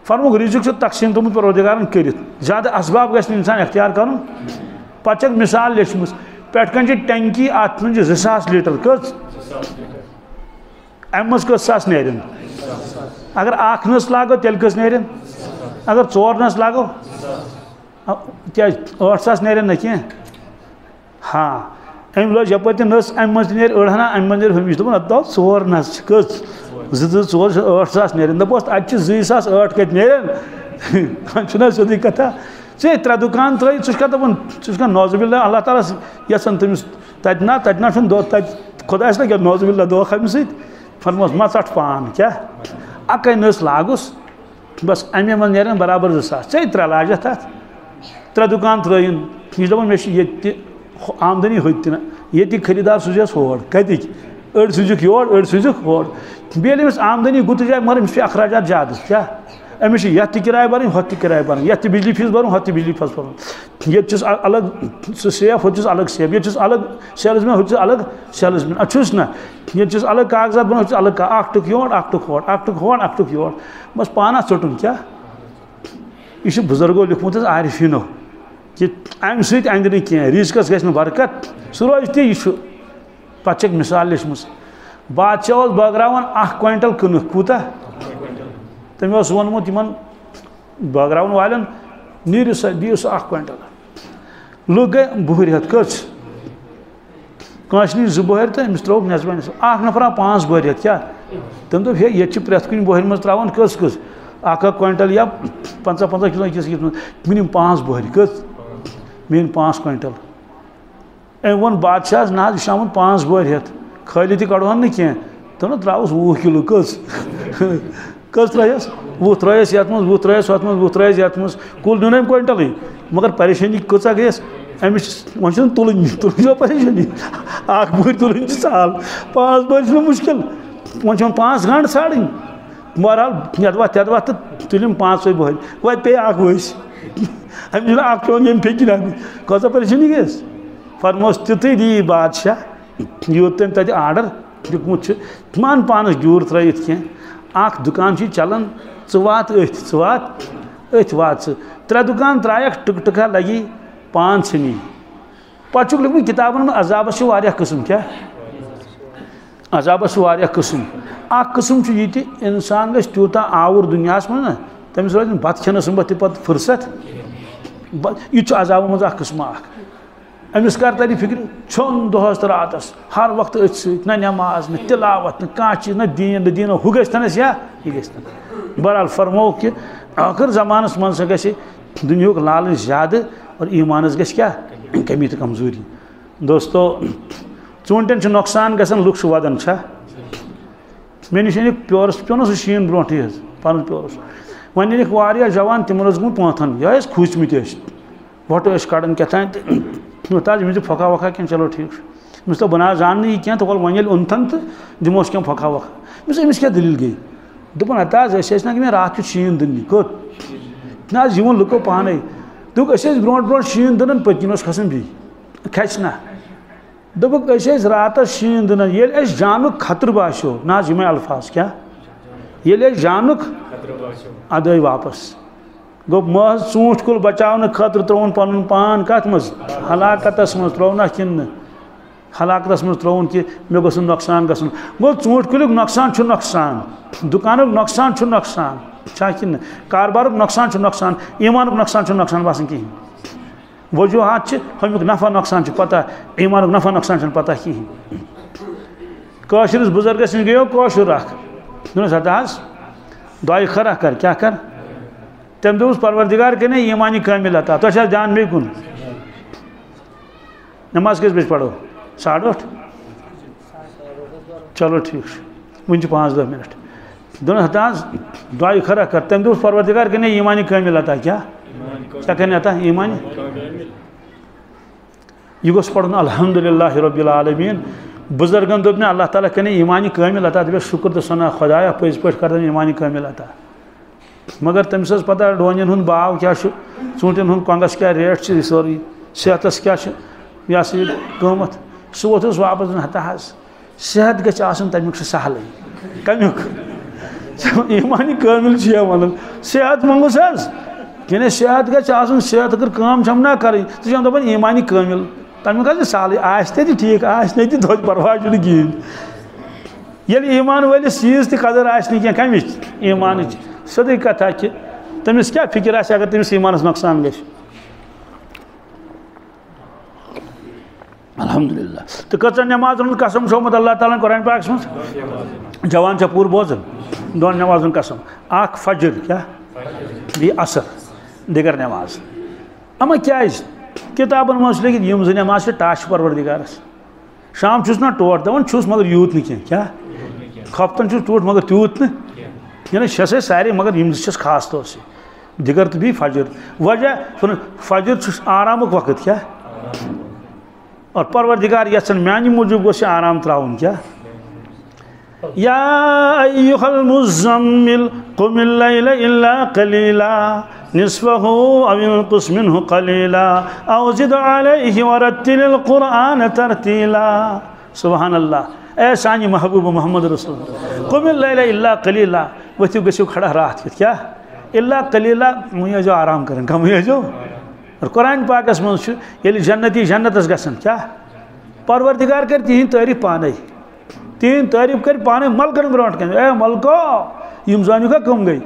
فرموکھ رزق چھُ تقسیٖم تھوٚمُت پروردگارن کٔرِتھ زیادٕ اسباب گژھِ نہٕ اِنسان اختیار کرُن پتہٕ چھکھ مِثال لیچھمٕژ پٮ۪ٹھٕ کَنۍ چھِ ٹینکی اتھ منٛز چھِ 2000 لیٖٹر کٔژ امہِ منٛز کٔژ ساس نیرن اگر اکھ نٔس لاگو تیٚلہِ کٔژ نیرن اگر 4 نٔس لاگو کیٛازِ 8,000 نیرن نہ کینٛہہ ہاں أمۍ لٲج یپٲرۍ تہِ نٔس امہِ منٛز تہِ نیرِ 2.5 امہِ منٛز نیرِ ہُمہِ چھِ دَپان اَدٕ داو 4 نَس چھِ کٔژ 2 2 4 8,000 نیرن دَپوس اَتہِ چھِ 2,008 کَتہِ نیرن چھُنہ سیوٚدُے کتھا ژےٚ 3 دُکان ترٛٲیِتھ ژٕ چھُکھا دَپان ژٕ چھُکھا نوزُ باللہ اللہ تعالیٰ یژھان تٔمِس تَتہِ نہ چھُنہٕ دۄہ تَتہِ خۄدایَس نہ کیٛاہ نوزُ باللہ دۄکھٕ اَمہِ سۭتۍ فرموس ما ژَٹھ پان کیٛاہ اَکٕے نٔس لاگُس بس اَمے منٛز نیرن برابر 2,000 ژےٚ 3 لاجَتھ اَتھ 3 دُکان ترٛٲیِن یہِ چھِ دَپان مےٚ چھِ ییٚتہِ تہِ آمدنی ہوٚتہِ تہِ نہ ییٚتِکۍ خٔریٖدار سوٗزیس ہور کَتِکۍ أڑۍ سوٗزِکھ یور أڑۍ سوٗزِکھ ہور بیٚیہِ ییٚلہِ أمِس آمدنی گُتٕج آے مگر أمِس چھِ اخراجات زیادٕ کیٛاہ أمِس چھِ یَتھ تہِ کِراے بَرٕنۍ ہۄتھ تہِ کِراے بَرٕنۍ یَتھ تہِ بِجلی فیٖس بَرُن ہۄتھ تہِ بِجلی فیٖس بَرُن ییٚتہِ چھُس الگ سُہ سیف ہوٚتہِ چھُس الگ سیف ییٚتہِ چھُس الگ سیلٕز مین ہوٚتہِ چھُس الگ سیلٕز مین چھُس نہ ییٚتہِ چھُس الگ کاغذات بَناوُن ہوٚتہِ چھُس الگ اکھ ٹُک یور اکھ ٹُک ہور اکھ ٹُک ہور اکھ ٹُک یور بس پانہ ژوٚٹُن کیٛاہ یہِ چھُ بُزرگو لیوٗکھمُت حظ عارفیٖنو کہِ اَمہِ سۭتۍ اَندِ نہٕ کینٛہہ رِزقَس گژھِ نہٕ برکت سُہ روزِ تہِ یہِ چھُ پَتہٕ چھَکھ مِثال لیچھمٕژ بادشاہ اوس بٲگراوان 1 کویِنٹل کٕنُک کوٗتاہ تٔمۍ اوس ووٚنمُت یِمن بٲگراوَن والٮ۪ن نیٖرِو سا دِیِو سا 1 کویِنٹل لُکھ گٔے 2 ہَتھ کٔژ کٲنٛسہِ نِش 2 بۄہرِ تہٕ أمِس ترٛووُکھ نٮ۪صبا نٮ۪صب اکھ نفر آو 5 بۄہرِ ہَتھ کیٛاہ تٔمۍ دوٚپ ہے ییٚتہِ چھِ پرٛٮ۪تھ کُنہِ بۄہرِ منٛز ترٛاوان کٔژ 1 کویِنٹل یا 50 کِلوٗ أکِس منٛز مےٚ نِم 5 بۄہرِ کٔژ مےٚ أنۍ 5 کویِنٹل أمۍ ووٚن بادشاہس نہ حظ یہِ چھُ آمُت 5 بۄہرِ ہٮ۪تھ خٲلی تہِ کَڑہون نہٕ کینٛہہ دوٚپُن ترٛاوُس 20 کِلوٗ کٔژ ترٛٲیِس 20 ترٛٲیِس یَتھ منٛز 20 ترٛٲیِس ہُتھ منٛز 20 ترٛٲیِس یَتھ منٛز کُل نیوٗ نہٕ أمۍ کویِنٹلٕے مگر پریشٲنی کۭژاہ گٔیَس أمِس وۄنۍ چھُنہٕ تُلٕنۍ چھو پریشٲنی 1 بۄہرِ تُلٕنۍ چھِ سہل 5 بۄہرِ چھِ مےٚ مُشکل وۄنۍ چھِ وۄنۍ 5 گنٛٹہٕ ژھانڈٕنۍ بہرحال یَتھ وَتھ تہٕ تُلِم 5 بۄہرِ وۄنۍ پیٚیہِ 1 ؤسۍ أمِس چھُنہٕ اکھ پیوان ییٚمہِ پھیٚکہِ نہٕ کۭژاہ پریشٲنی گٔیَس فرموس تیُتھُے دی بادشاہ یوت تٔمۍ تَتہِ آرڈر دیُتمُت چھُ مان پانَس جوٗر ترٛٲیِتھ کینٛہہ اکھ دُکان چھُے چلان ژٕ وات أتھۍ وات ژٕ 3 دُکان ترٛایَکھ ٹٕک ٹٕکا لگی پان ژھٕنی پتہٕ چھُکھ لیوٚکھمُت کِتابن منٛز عذابس چھِ واریاہ قٕسٕم کیٛاہ عذابس چھِ واریاہ قٕسٕم اکھ قٕسٕم چھُ یہِ تہِ اِنسان گژھِ تیوٗتاہ آوُر دُنیاہس منٛز نا تٔمِس روزِ نہٕ بتہٕ کھٮ۪نس منٛز تہِ پتہٕ فٕرست یہِ تہِ چھُ عذابن منٛز اکھ قٕسمہ اکھ أمِس کر ترِ فِکرِ ژھیوٚن دۄہس تہٕ راتس ہر وقتہٕ أتھۍ سۭتۍ نہ نٮ۪ماز نہ تِلاوت نہ کانٛہہ چیٖز نہ دیٖن نہ دیٖنو ہُہ گژھِ تنس یا یہِ گژھِ تنس بہرحال فرمووُکھ کہِ ٲخٕر زمانس منٛز ہسا گژھِ دُنیہُک لالچ زیادٕ اور ایٖمانس گژھِ کیٛاہ کمی تہٕ کمزوٗری دوستو ژوٗنٛٹھٮ۪ن چھُ نۄقصان گژھان لُکھ چھِ ودان چھا مےٚ نِش أنِکھ پیورس پیوٚو نا سُہ شیٖن برونٛٹھٕے حظ پنُن پیورس وۄنۍ أنِکھ واریاہ جوان تِمن اوس گوٚمُت پانٛژن یہِ ٲسۍ کھوٗژمٕتۍ ٲسۍ وۄٹہٕ ٲسۍ کڑان کیٛاتھانۍ تہٕ تاز أمِس دِ پھۄکھا وۄکھا کینٛہہ چلو ٹھیٖک چھُ أمِس دوٚپ بہٕ نہ حظ زاننہٕ یہِ کینٛہہ تہٕ وَلہٕ وۄنۍ ییٚلہِ اوٚنتھن تہٕ دِموس کینٛہہ پھۄکھا وۄکھا أمِس کیٛاہ دٔلیٖل گٔے دوٚپُن ہتا حظ أسۍ ٲسۍ نا مےٚ راتھ کیُتھ شیٖن دٕننہِ کوٚت نہ حظ یہِ ووٚن لُکو پانے دوٚپُکھ أسۍ ٲسۍ برونٛٹھ شیٖن دٕنان پٔتۍ کِنۍ اوس کھسان بیٚیہِ کھسہِ نہ دوٚپُکھ أسۍ ٲسۍ راتس شیٖن دٕنان ییٚلہِ اَسہِ جانُک خطرٕ باسیو نہ حظ یِمے الفاظ کیٛاہ ییٚلہِ اَسہِ جانُک اَدٕ آے واپس گوٚو محض ژوٗنٛٹھۍ کُل بچاونہٕ خٲطرٕ ترٛووُن پنُن پان کتھ منٛز ہلاکتس منٛز ترٛوونکھ کِنہٕ نہٕ ہلاکتس منٛز ترٛووُن کہِ مےٚ گوٚژھ نہٕ نۄقصان گژھُن گوٚو ژوٗنٛٹھۍ کُلیُک نۄقصان چھُ نۄقصان دُکانُک نۄقصان چھُ نۄقصان چھا کِنہٕ نہٕ کاربارُک نۄقصان چھُ نۄقصان ایٖمانُک نۄقصان چھُنہٕ نۄقصان باسان کِہیٖنۍ وجوٗہات چھِ ہُمیُک نفع نۄقصان چھُ پتہ ایٖمانُک نفع نۄقصان چھُنہٕ پتہ کِہیٖنۍ کٲشرِس بُزرگس نِش گٔیو کٲشُر اکھ دوٚپنس ہتا حظ دۄیہِ خٲرا کر کیٛاہ کر تٔمۍ دوٚپُس پروردِگار کَرنَے ایٖمانی کٲمِل عطا تۄہہِ چھا دھیان بیٚیہِ کُن نٮ۪ماز کٔژِ بجہِ پرو 8:30 چلو ٹھیٖک چھُ وُنہِ چھِ 5-10 مِنٹ دوٚپنس ہتا حظ دۄیہِ خٲرا کر تٔمۍ دوٚپُس پروردِگار کَرنَے ایٖمانی کٲمِل عطا کیٛاہ کَرنہِ عطا ایٖمانی یہِ گوٚژھ پرُن الحمدُاللہ رۄبِ العالمیٖن بُزرگن دوٚپ مےٚ اللہ تعالیٰ کَرنَے ایٖمانی کٲمِل عطا دَپیٚس شُکُر تہٕ سنا خۄدایا پٔزۍ پٲٹھۍ کَر ایٖمانی کٲمِل عطا مگر تٔمِس ٲس پتہ ڈوٗنٮ۪ن ہُنٛد باو کیٛاہ چھُ ژوٗنٛٹھٮ۪ن ہُنٛد کۄنٛگس کیٛاہ ریٹ چھِ یہِ سورُے صحتس کیٛاہ چھُ یہِ ہسا یہِ قۭمتھ سُہ ووٚتھُس واپس ہتا حظ صحت گژھِ آسُن تمیُک چھُ سہلٕے کمیُک ایٖمانی کٲمِل چھُ یہِ ونان صحت منٛگُس حظ کِنہٕ صحت گژھِ آسُن صحت اگر کٲم چھَم نا کَرٕنۍ ژٕ چھَم دَپان ایٖمانی کٲمِل تمیُک حظ چھُ سہلٕے آسہِ تے تہِ ٹھیٖک آسہِ نہٕ تہِ توتہِ پرواے چھُنہٕ کِہیٖنۍ ییٚلہِ ایٖمان وٲلِس چیٖز تہِ قدر آسہِ نہٕ کینٛہہ کمِچ ایٖمانٕچ سیٚودُے کتھا کہِ تٔمِس کیٛاہ فِکِر آسہِ اگر تٔمِس ایٖمانس نۄقصان گژھِ الحمدُاللہ تہٕ کٔژن نٮ۪مازن ہُنٛد قسم چھومُت اللہ تعالیٰ ہن قرآن پاکس منٛز جوان چھا پوٗرٕ بوزان 2 نٮ۪مازن ہُنٛد قسم اکھ فجر کیٛاہ بیٚیہِ عصر دِگر نٮ۪ماز اما کیٛازِ کِتابن منٛز چھُ لیکھِتھ یِم 2 نٮ۪ماز چھِ ٹاش پروردِگارس شام چھُس نا ٹوٹھ دِوان چھُس مگر یوٗت نہٕ کینٛہہ کیٛاہ خۄفتن چھُس ٹوٹھ مگر تیوٗت نہٕ یعنی 6 ٲسۍ سارے مگر یِم 2 چھِس خاص طور سے دِگر تہٕ بیٚیہِ فجر وجہ فجر چھُ آرامُک وقت کیٛاہ اور پروردِگار یژھان میانہِ موٗجوٗب گوٚژھ یہِ آرام ترٛاوُن کیٛاہ یا ایُّہا المُزَّمِّل قُمِ اللَّیْلَ إِلَّا قَلِیلًا نِصْفَهُ أَوِ انقُصْ مِنْهُ قَلِیلًا أَوْ زِدْ عَلَیْهِ وَرَتِّلِ الْقُرْآنَ تَرْتِیلًا سبحان اللہ اے سانہِ محبوٗب محمد رسول قُمِ اللَّیْلَ إِلَّا قَلِیلًا ؤتھِو گٔژھِو کھڑا راتھ کِتھ کیٛاہ إِلَّا قَلِیلًا وۄنۍ ٲسۍزیو آرام کران کمٕے ٲسۍزیو اور قرآن پاکس منٛز چھُ ییٚلہِ جنتی جنتس گژھان کیٛاہ پروردِگار کرِ تِہنٛدۍ تعریٖف پانے تِہنٛدۍ تعریٖف کرِ پانے ملکن برونٛٹھ کَنہِ اے ملکو یِم زٲنِو کم گٔے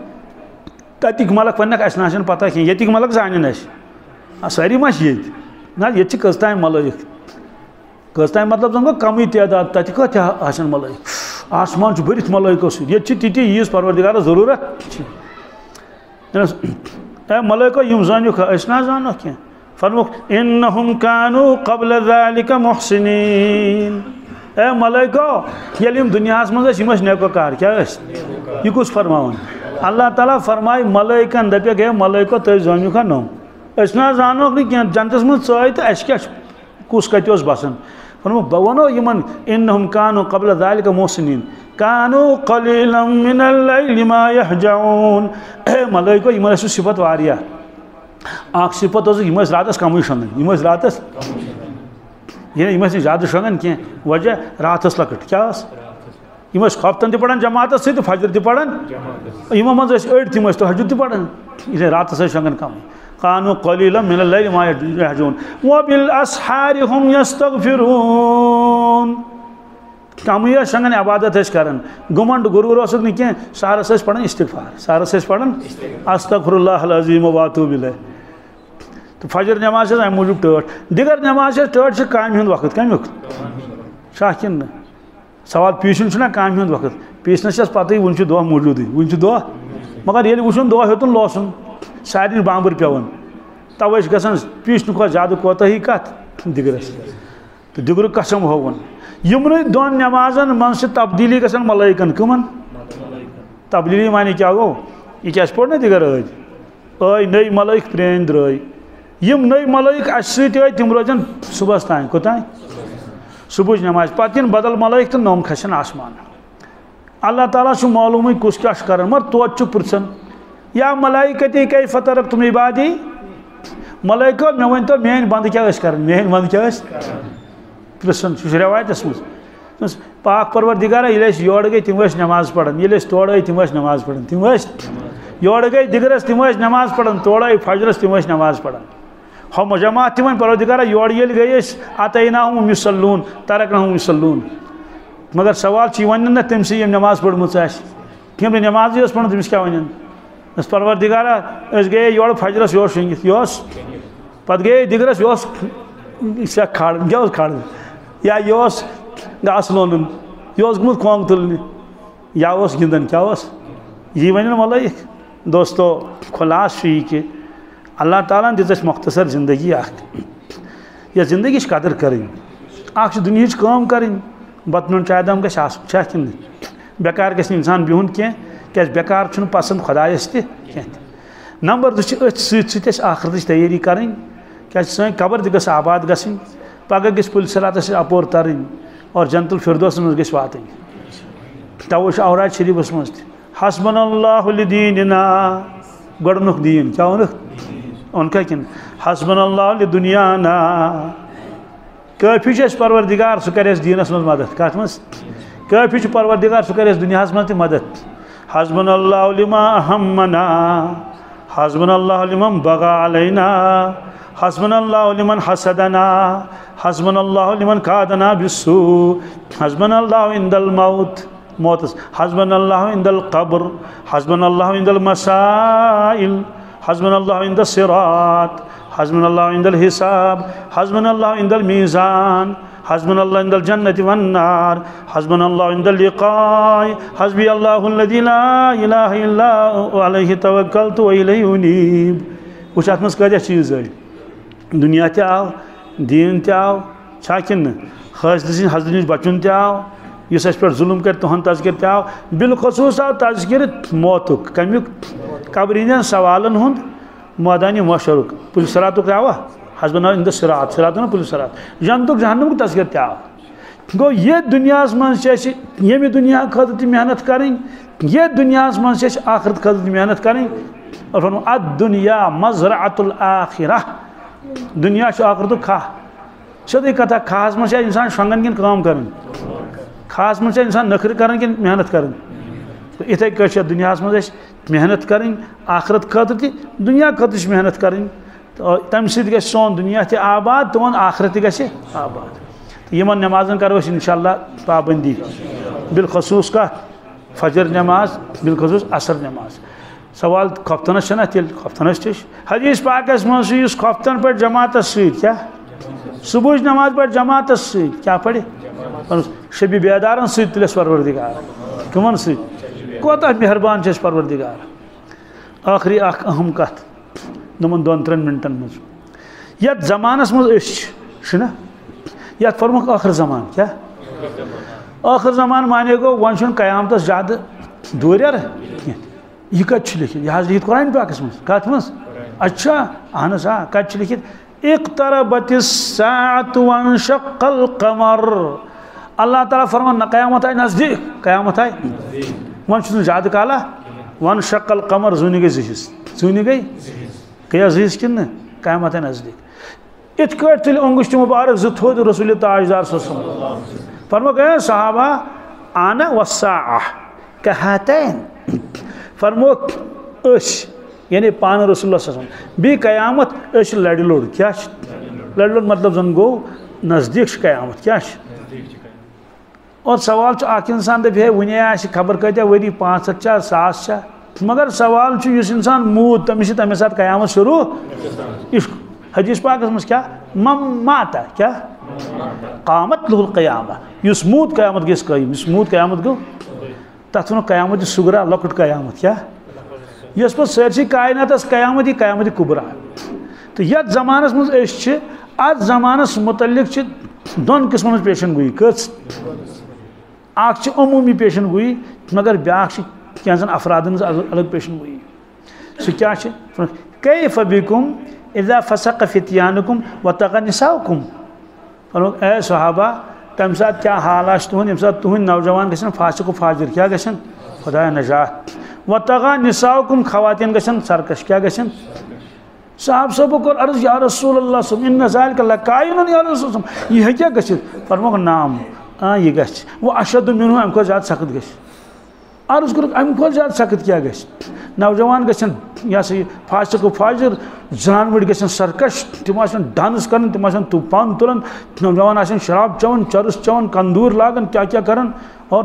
تتِکۍ ملک ونکھ اَسہِ نہ چھنہٕ پتہ کینٛہہ ییٚتِکۍ ملک زانن اَسہِ سٲری ما چھِ ییٚتہِ نہ ییٚتہِ چھِ کٔژ تام ملٲیِک کٔژ تام مطلب زن گوٚو کمٕے تعداد تتہِ کۭتیاہ آسن ملٲیِک آسمان چھُ بٔرِتھ ملٲیکو سۭتۍ ییٚتہِ چھِ تِتی ییٖژ پروردِگارس ضروٗرت چھِ اے ملٲیکو یِم زٲنِکھ أسۍ نہ زانوکھ کینٛہہ فرموکھ اِنہُم کانوٗ قبلَ ذالِکَ مُحسِنیٖن اے ملٲیکو ییٚلہِ یِم دُنیاہس منٛز ٲسۍ یِم ٲسۍ نیکوکار کیٛاہ ٲسۍ یہِ کُس فرماوان اللہ تعالیٰ فرمایہِ ملٲیکن دپیکھ ہے ملٲیکو تُہۍ زٲنِو نوٚم أسۍ نہ زانوکھ نہٕ کینٛہہ جنتس منٛز ژٲے تہٕ اَسہِ کیٛاہ چھُ کُس کتہِ اوس بسان فرموکھ بہٕ وَنو یِمن اِنہُم کانوٗ قبلَ ذالِکَ مُحسِنیٖن کانوٗ قلیٖلًا مِنَ اللَّیلِ ما یَہجَعوٗن اے ملٲیکو یِمن ٲسۍ صِفت واریاہ اکھ صِفت ٲسٕکھ یِم ٲسۍ راتس کمٕے شۄنٛگان یِم ٲسۍ راتس یہ زیادہ شونگان کی وجہ رات لکٹ کیا خفتن تہ پڑھان جماعت سی فجر تہ پڑھان یمو مز اڑ تم تہجد تہ پڑھان یہ رات شونگان کم قانو قلیلا من اللیل ما یہجون وبالاسحار هم یستغفرون کم شونگان عبادت کران گمنڈ غرور اسک نہ کی سارس پڑھان استغفار سارس پڑھان استغفر اللہ العظیم واتوب الیہ تو فجر نماز ام موجود ٹھٹ دیگر نماز ٹھٹ کامہ ہند وقت کمیک شاکن سوال پیشن چھنا کامہ ہند وقت پیشنس پتہ ون دہ موجود ون دہ مگر یل وچن دہ ہیوتن لوسن سارے بامبر پیون توے گژھان پیشن کھۄتہٕ زیادہ کوتاہی کت دگرس تو دگر قسم ہوون یمن دون نمازن من سے تبدیلی گژھان ملائکن کمن تبدیلی معنی کیا گو یہ کیا پوڑ نا دگر آئی نئی ملائک پرین درائے یم نئی ملائک اس سۭتۍ آئی تم روزن صبحس تان کوتان صبح نماز پتہ بدل ملائک تو نوم کھسن آسمان اللہ تعالیٰ سے معلوم کس کیا کران مگر توت پرسن یا ملائکتی کیف ترکتم عبادی ملائکو مے ون تو میان بند کیا کران میان بند کیا پرسن چھ روایتس مز پاک پروردگار یل یور گئی تم نماز پڑھان یل تور آئی تم نماز پڑھان تم یور گئی دگرس تم نماز پڑھان تور آئی فجرس تم نماز پڑھان ہم جماعت تم پروردگار یور یل گئی اتیناہم یصلون ترکناہم یصلون مگر سوال چھ ون نا تم سی نماز پڑھمت کم نماز یس پڑھن تمس کیا ون اس پروردگار اس گئے یور فجرس یور شنگت یس پتہ گئے دگرس یس کھاڑ کیا کھاڑ یا یس گاس لونن یہ گمت کونگ تلن یا گندن کیا یہ ون ملائک دوستو خلاص یہ کہ اللہ تعالیٰ دس مختصر زندگی یہ زندگی قدر کریں دنیا کام کریں بتن چائے دم گھن بیکار گھن انسان بہن کی بیکار پسند خدایس تہ نمبر 2 ات آخرت تیاری کریں کیا سن قبر تہ آباد گھن پگہ گھ پل صراط اپور ترین اور جنت الفردوس مز گھ واتن توے اوراد شریفس مز حسبنا اللہ لدیننا گۄڈنیُک دین کیا ان کا کن حسبنا اللہ لدنیانا کافی پروردگار سہ کر دینس مز مدد کت مز کافی پروردگار سہ کر دنیا مز تہ مدد حسبنا اللہ لما اہمنا حسبنا اللہ لمن بغى علینا حسبنا اللہ لمن حسدنا حسبنا اللہ لمن کادنا بالسوء حسبنا اللہ عند الموت موت حسبنا اللہ عند القبر حسبنا اللہ عند المسائل حسبنا اللہ عند الصراط حسبنا اللہ عند الحساب حسبنا اللہ عند الميزان حسبنا اللہ عند الجنة والنار حسبنا اللہ عند اللقاء حسبی اللہ الذي لا الہ الا علیہ توکلت والیہ انیب وچ ات مز کتیا چیز دنیا تہ آو دین تہ آو چھا کن حسد سن حسد نش بچن تہ آو اس پہ ظلم کر تہن تذکر تہ آو بالخصوص آو تذکر موتک کمیک قبرین سوالن ہند میدان محشرک پل صراط آوا حسبنا عند الصراط صراط نا پل صراط جنتک جہنم تذکر تہ آو گو یہ دنیا من یہ دنیا خاطر محنت کریں یہ دنیا من آخرت خاطر محنت کریں اور فرمو الدنیا مزرعۃ الآخرہ دنیا آخرت کھاہ سیدھی کتھا کھاہس من انسان شونگن کن کام کرن کھاہس من انسان نخر کرن کن محنت کرن اتھے کچھ دنیا من محنت کریں آخرت خاطر تہ دنیا خاطر محنت کریں تم سۭتۍ گژھِ سون دنیا تہ آباد تون آخرت تہ گژھِ آباد یمن نمازن کرو انشاءاللہ پابندی بالخصوص کت فجر نماز بالخصوص عصر نماز سوال خفتنس چھنا تیل خفتنس تش حدیث پاکس مز اس خفتن پہ جماعت ست کیا صبح نماز پہ جماعت ست کیا پڑھے شبی بیدارن ست تلس پروردگار کمن ست کوتاہ مہربان چھ پروردگار آخری اخ اہم کت نمن 2-3 منٹن مز یت زمانس مز چھنا یت فرمک آخر زمان کیا آخر زمان مانے گو ون چھن قیامت زیادہ دور یہ کت لکھت یہ لکھت قرآن پاکس مز کت مز اچھا اہن سا کت لکھت اقتربت الساعة وانشق القمر اللہ تعالیٰ فرمان قیامت آئی نزدیک قیامت آئی ون چھن زیادہ کالا وانشق القمر زونی گئی زہس زونی گئی کیا زہس کن قیامت آئی نزدیک ات کٹ تل انگشت مبارک زٕ تھوٚد رسول تاجدار صلی اللہ علیہ وسلم فرمو کہ صحابہ آنا والساعہ کہاتین فرمو اش یعنی پان رسول اللہ صلی اللہ علیہ وسلم بی قیامت اش لڑ لوڑ کیا لڑ لوڑ مطلب زن گو نزدیک قیامت کیا اور سوال اخ انسان دپ ہے ونی آس خبر کتیا وری 500 چا 1000 چا مگر سوال اس انسان موت تمس تمے سات قیامت شروع حدیث پاک مس کیا ماتا کیا قامت له القیامہ اس موت قیامت گس قائم اس موت قیامت گو تت ون قیامت صغرا لکٹ قیامت کیا یس پہ سرسی کائنات قیامت کبرا تو یت زمانس مز ات زمانس متعلق دون قسمن پیشن گوئی کچھ اخ عمومی پیشن گوئی مگر بیاکھ کینژن افرادن الگ پیشن گوئی سہ کیا کیف بکم اذا فسق فتیانکم وطغى نساؤکم فرمو اے صحابہ تمہ سات کیا حال آس تہند یم سات تہند نوجوان گژھن فاسق و فاجر کیا گژھن خدا نجات وطغى نساؤکم خواتین گژھن سرکش کیا گژھن صاحب صاحب کور عرض یا رسول اللہ صلی اللہ علیہ وسلم ان ذلک لکائن یا رسول اللہ یہ کیا گژھت فرمو نام یہ گژھ وہ اشد منہ ام کھۄتہٕ زیادٕ سخت گژھِ عرض کور ام کھۄتہٕ زیادٕ سخت کیا گژھِ نوجوان گژھن یہ سا یہ فاسق و فاجر زنان مڑ گژھن سرکش تم آسن ڈانس کرن تم آسن طوفان تلن نوجوان آسن شراب چون چرس چون کندور لاگن کیا کرن اور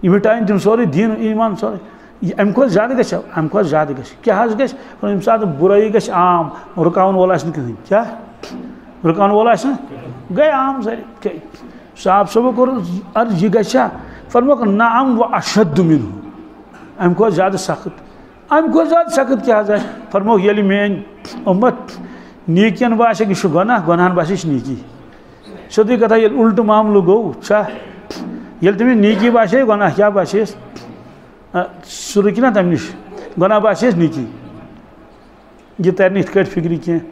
یہ مٹائن تم سوری دین ایمان سوری ام کھۄتہٕ زیادٕ گژھِ ام کھۄتہٕ زیادٕ گژھِ کیا حظ گژھِ ییٚمہِ ساتہٕ برائی گژھِ عام رُکاون وول آسہِ نہٕ کٕہٕنۍ کیا رُکاون وول آسہِ نہٕ گٔے عام سٲری صاحب صٲبو کوٚر عرض یہ گژھیا فرموکھ نعم و اشد منہ ام کھۄتہٕ زیادٕ سخت ام کھۄتہٕ زیادٕ سخت کیا حظ آسہِ فرموکھ ییٚلہِ میٲنۍ اُمت نیٖکین باسیٚکھ یہِ چھُ گۄناہ گۄناہن باسہِ یہِ چھِ نیٖکی سیٚودُے کتھا ییٚلہِ اُلٹہٕ معاملہٕ گوٚو چھا ییٚلہِ تٔمِس نیٖکی باسے گۄناہ کیٛاہ باسیٚس سُہ رُکہِ نا تمہِ نِش گۄناہ باسیٚس نیٖکی یہِ ترِ نہٕ یِتھ کٲٹھۍ فِکرِ کینٛہہ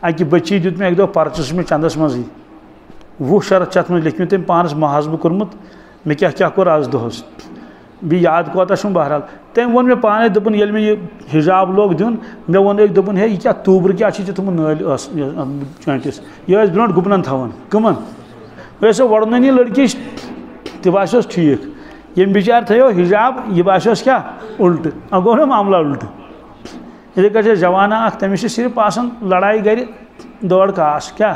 اکہِ بچی دیُت مےٚ اکہِ دۄہ پرچہٕ سُہ چھُ مےٚ چندس منٛزٕے 20 شرط چھِ اتھ منٛز لیکھمٕتۍ تٔمۍ پانس محاسبہٕ کوٚرمُت مےٚ کیٛاہ کوٚر آز دۄہس بیٚیہِ یاد کوتاہ چھُم بہرحال تٔمۍ ووٚن مےٚ پانے دوٚپُن ییٚلہِ مےٚ یہِ حجاب لوگ دیُن مےٚ ووٚن أکۍ دوٚپُن ہے یہِ کیٛاہ توٗبرٕ کیٛاہ چھُے ژےٚ تھوٚمُت نٲلۍ چٲنٛٹِس یہِ ٲسۍ برونٛٹھ گُپنن تھاوان کٕمن یہِ ٲسۍ سۄ وۄڑنٲنی لڑکی تہِ باسیٚوس ٹھیٖک ییٚمۍ بِچارِ تھٲیو حجاب یہِ باسیٚوس کیٛاہ اُلٹہٕ گوٚو نا معاملہ اُلٹہٕ یِتھٕے کٲٹھۍ چھِ جوانا اکھ تٔمِس چھِ صرف آسان لڑایہِ گرِ دٲڑ کاس کیٛاہ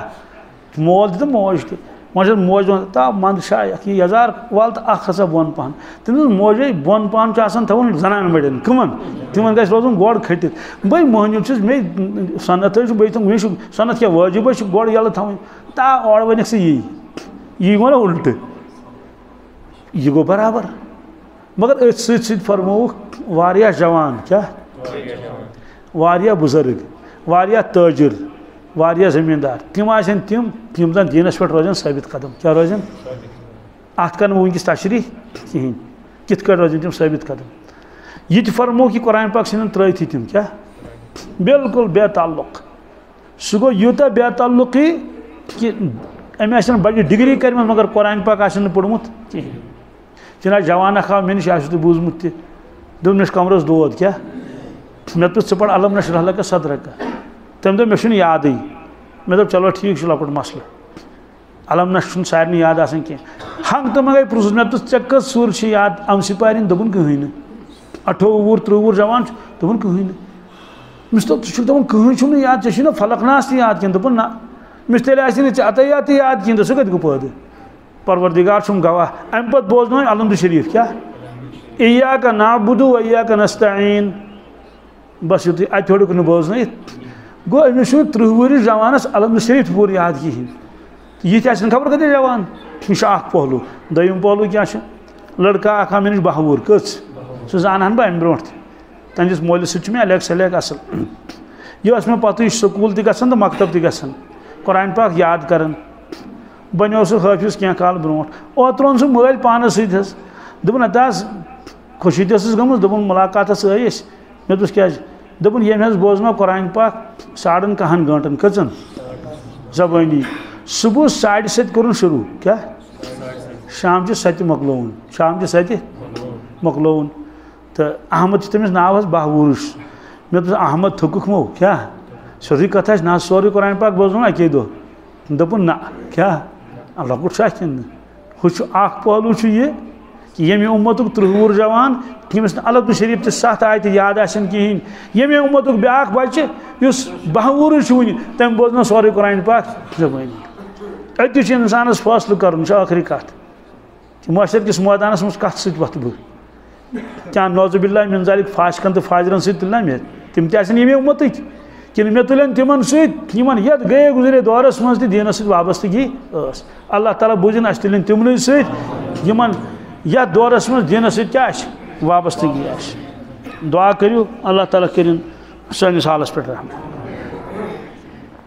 مول تہِ تہٕ موج تہِ وۄنۍ چھس موج دپان تا منٛد شایَکھ یہِ یزار وال تہٕ اکھ ہسا بۄن پہن تٔمِس موجے بۄن پہن چھُ آسان تھاوُن زنان مڑٮ۪ن کٕمن تِمن گژھِ روزُن گۄڈٕ کھٔٹِتھ بٔے مٔہنیوٗ چھُس مےٚ سۄنت حظ چھُ بیٚیہِ تِم چھُ سۄنت کیٛاہ وٲجِب چھُ گۄڈٕ یَلہٕ تھاوٕنۍ تا اورٕ ؤنِکھ ژٕ یی گوٚو نا اُلٹہٕ یہِ گوٚو برابر مگر أتھۍ سۭتۍ سۭتۍ فرمووُکھ واریاہ جوان کیٛاہ واریاہ بُزرگ واریاہ تٲجِر واریاہ زمیٖندار تِم آسن تِم یِم زن دیٖنس پٮ۪ٹھ روزن ثٲبت قدم کیٛاہ روزن اتھ کرن بہٕ وٕنکیٚس تشریح کِہیٖنۍ کِتھ کٲٹھۍ روزن تِم ثٲبت قدم یہ تہِ فرمووُکھ یہِ قرآن پاک ژھٕنن ترٛٲیتھٕے تِم کیٛاہ بالکل بے تعلق سُہ گوٚو یوٗتاہ بے تعلقی کہِ أمۍ آسن بڑِ ڈگری کٔرمٕژ مگر قرآن پاک آسن نہٕ پوٚرمُت کِہیٖنۍ جِناب جوان اکھ آو مےٚ نِش آسوٕ تۄہہِ بوٗزمُت تہِ دوٚپ مےٚ چھُ کمرس دود کیٛاہ مےٚ دوٚپ ژٕ پَر علم نشرح لَکَ صدرَکَ تٔمۍ دوٚپ مےٚ چھُنہٕ یادٕے مےٚ دوٚپ چلو ٹھیٖک چھُ لۄکُٹ مسلہٕ علم نشر چھُنہٕ سارنٕے یاد آسان کینٛہہ ہنٛگ تہٕ منٛگے پرٛژھُس مےٚ دوٚپُس ژےٚ کٔژ سوٗر چھِ یاد اَمسٕے پارٮ۪ن دوٚپُن کٕہٕنۍ نہٕ 28 30 جوان چھُ دوٚپُن کٕہٕنۍ نہٕ مےٚ دوٚپ ژٕ چھُکھ دَپان کٕہٕنۍ چھُم نہٕ یاد ژےٚ چھُے نا فلق ناس تہِ یاد کینٛہہ دوٚپُن نہ مےٚ چھُ تیٚلہِ آسہِ نہٕ ژےٚ عطیات تہِ یاد کِہیٖنۍ تہٕ سُہ کَتہِ گوٚو پٲدٕ پروردِگار چھُم گواہ اَمہِ پتہٕ بوزنٲوِم الحمدُ شریٖف کیٛاہ ایاک نعبُدُ و ایاک نستعیٖن بس یُتُے اَتہِ ہیوٚڑُکھ نہٕ بوزنٲیِتھ گوٚو أمِس چھُنہٕ 30 ؤرِش جوانس الحمدُ شریٖف تہِ پوٗرٕ یاد کِہیٖنۍ یہِ تہِ آسن خبر کۭتیاہ جوان یہِ چھُ اکھ پہلوٗ دوٚیِم پہلوٗ کیٛاہ چھُ لڑکہٕ اکھ آو مےٚ نِش 12 وُہُر کٔژ سُہ زانہٕ ہن بہٕ اَمہِ برونٛٹھ تہِ تہنٛدِس مٲلِس سۭتۍ چھُ مےٚ الیک سلیک اصل یہِ ٲس مےٚ پتہٕ سکوٗل تہِ گژھان تہٕ مکتب تہِ گژھان قرآن پاک یاد کران بنیو سُہ حٲفظ کینٛہہ کال برونٛٹھ اوترٕ اوٚن سُہ مٲلۍ پانس سۭتۍ حظ دوٚپُن اَتہِ حظ خوشی تہِ ٲسٕس گٔمٕژ دوٚپُن مُلاقاتس آے أسۍ مےٚ دوٚپُس کیٛازِ دوٚپُن ییٚمۍ حظ بوزنو قرآن پاک 1.5 گٲنٛٹن کٔژن زبٲنی صبحس 7:30 کوٚرُن شروٗع کیٛاہ شامچہِ 7 مۄکلووُن شامچہِ 7 مۄکلووُن تہٕ احمد چھُ تٔمِس ناو حظ 12 وُہُرِش مےٚ دوٚپُس احمد تھوٚکُکھ مو کیٛاہ سیودی کتھا نا سوری قرآن پاک بوزن اکی دو دپن نا کیا لکٹ کن اخ پہلو یہ کہ یمہ امتک 30 جوان تمس الگ شریف تہ 7 آیت یاد آسن کہین یمہ امتک بیاکھ بچہ اس 12 ون تم بوزن سوری قرآن پاک زبانی اتہ انسانس فاصلہ کرن آخری کت معاشر کس میدانس مز کت ست وت بہ کیا نوز باللہ من ذالک فاسقن تو فاجرن ست تلنا مے تم تہ آسن یمہ امتک کن مے تلن تمن ست یمن یت گئے گزرے دورس مز تہ دینس ست وابستگی اس اللہ تعالیٰ بوزن اس تلن تمن ست یمن یت دورس مز دینس ست کیا وابستگی دعا کریو اللہ تعالیٰ کرن سانس حالس پہ رحم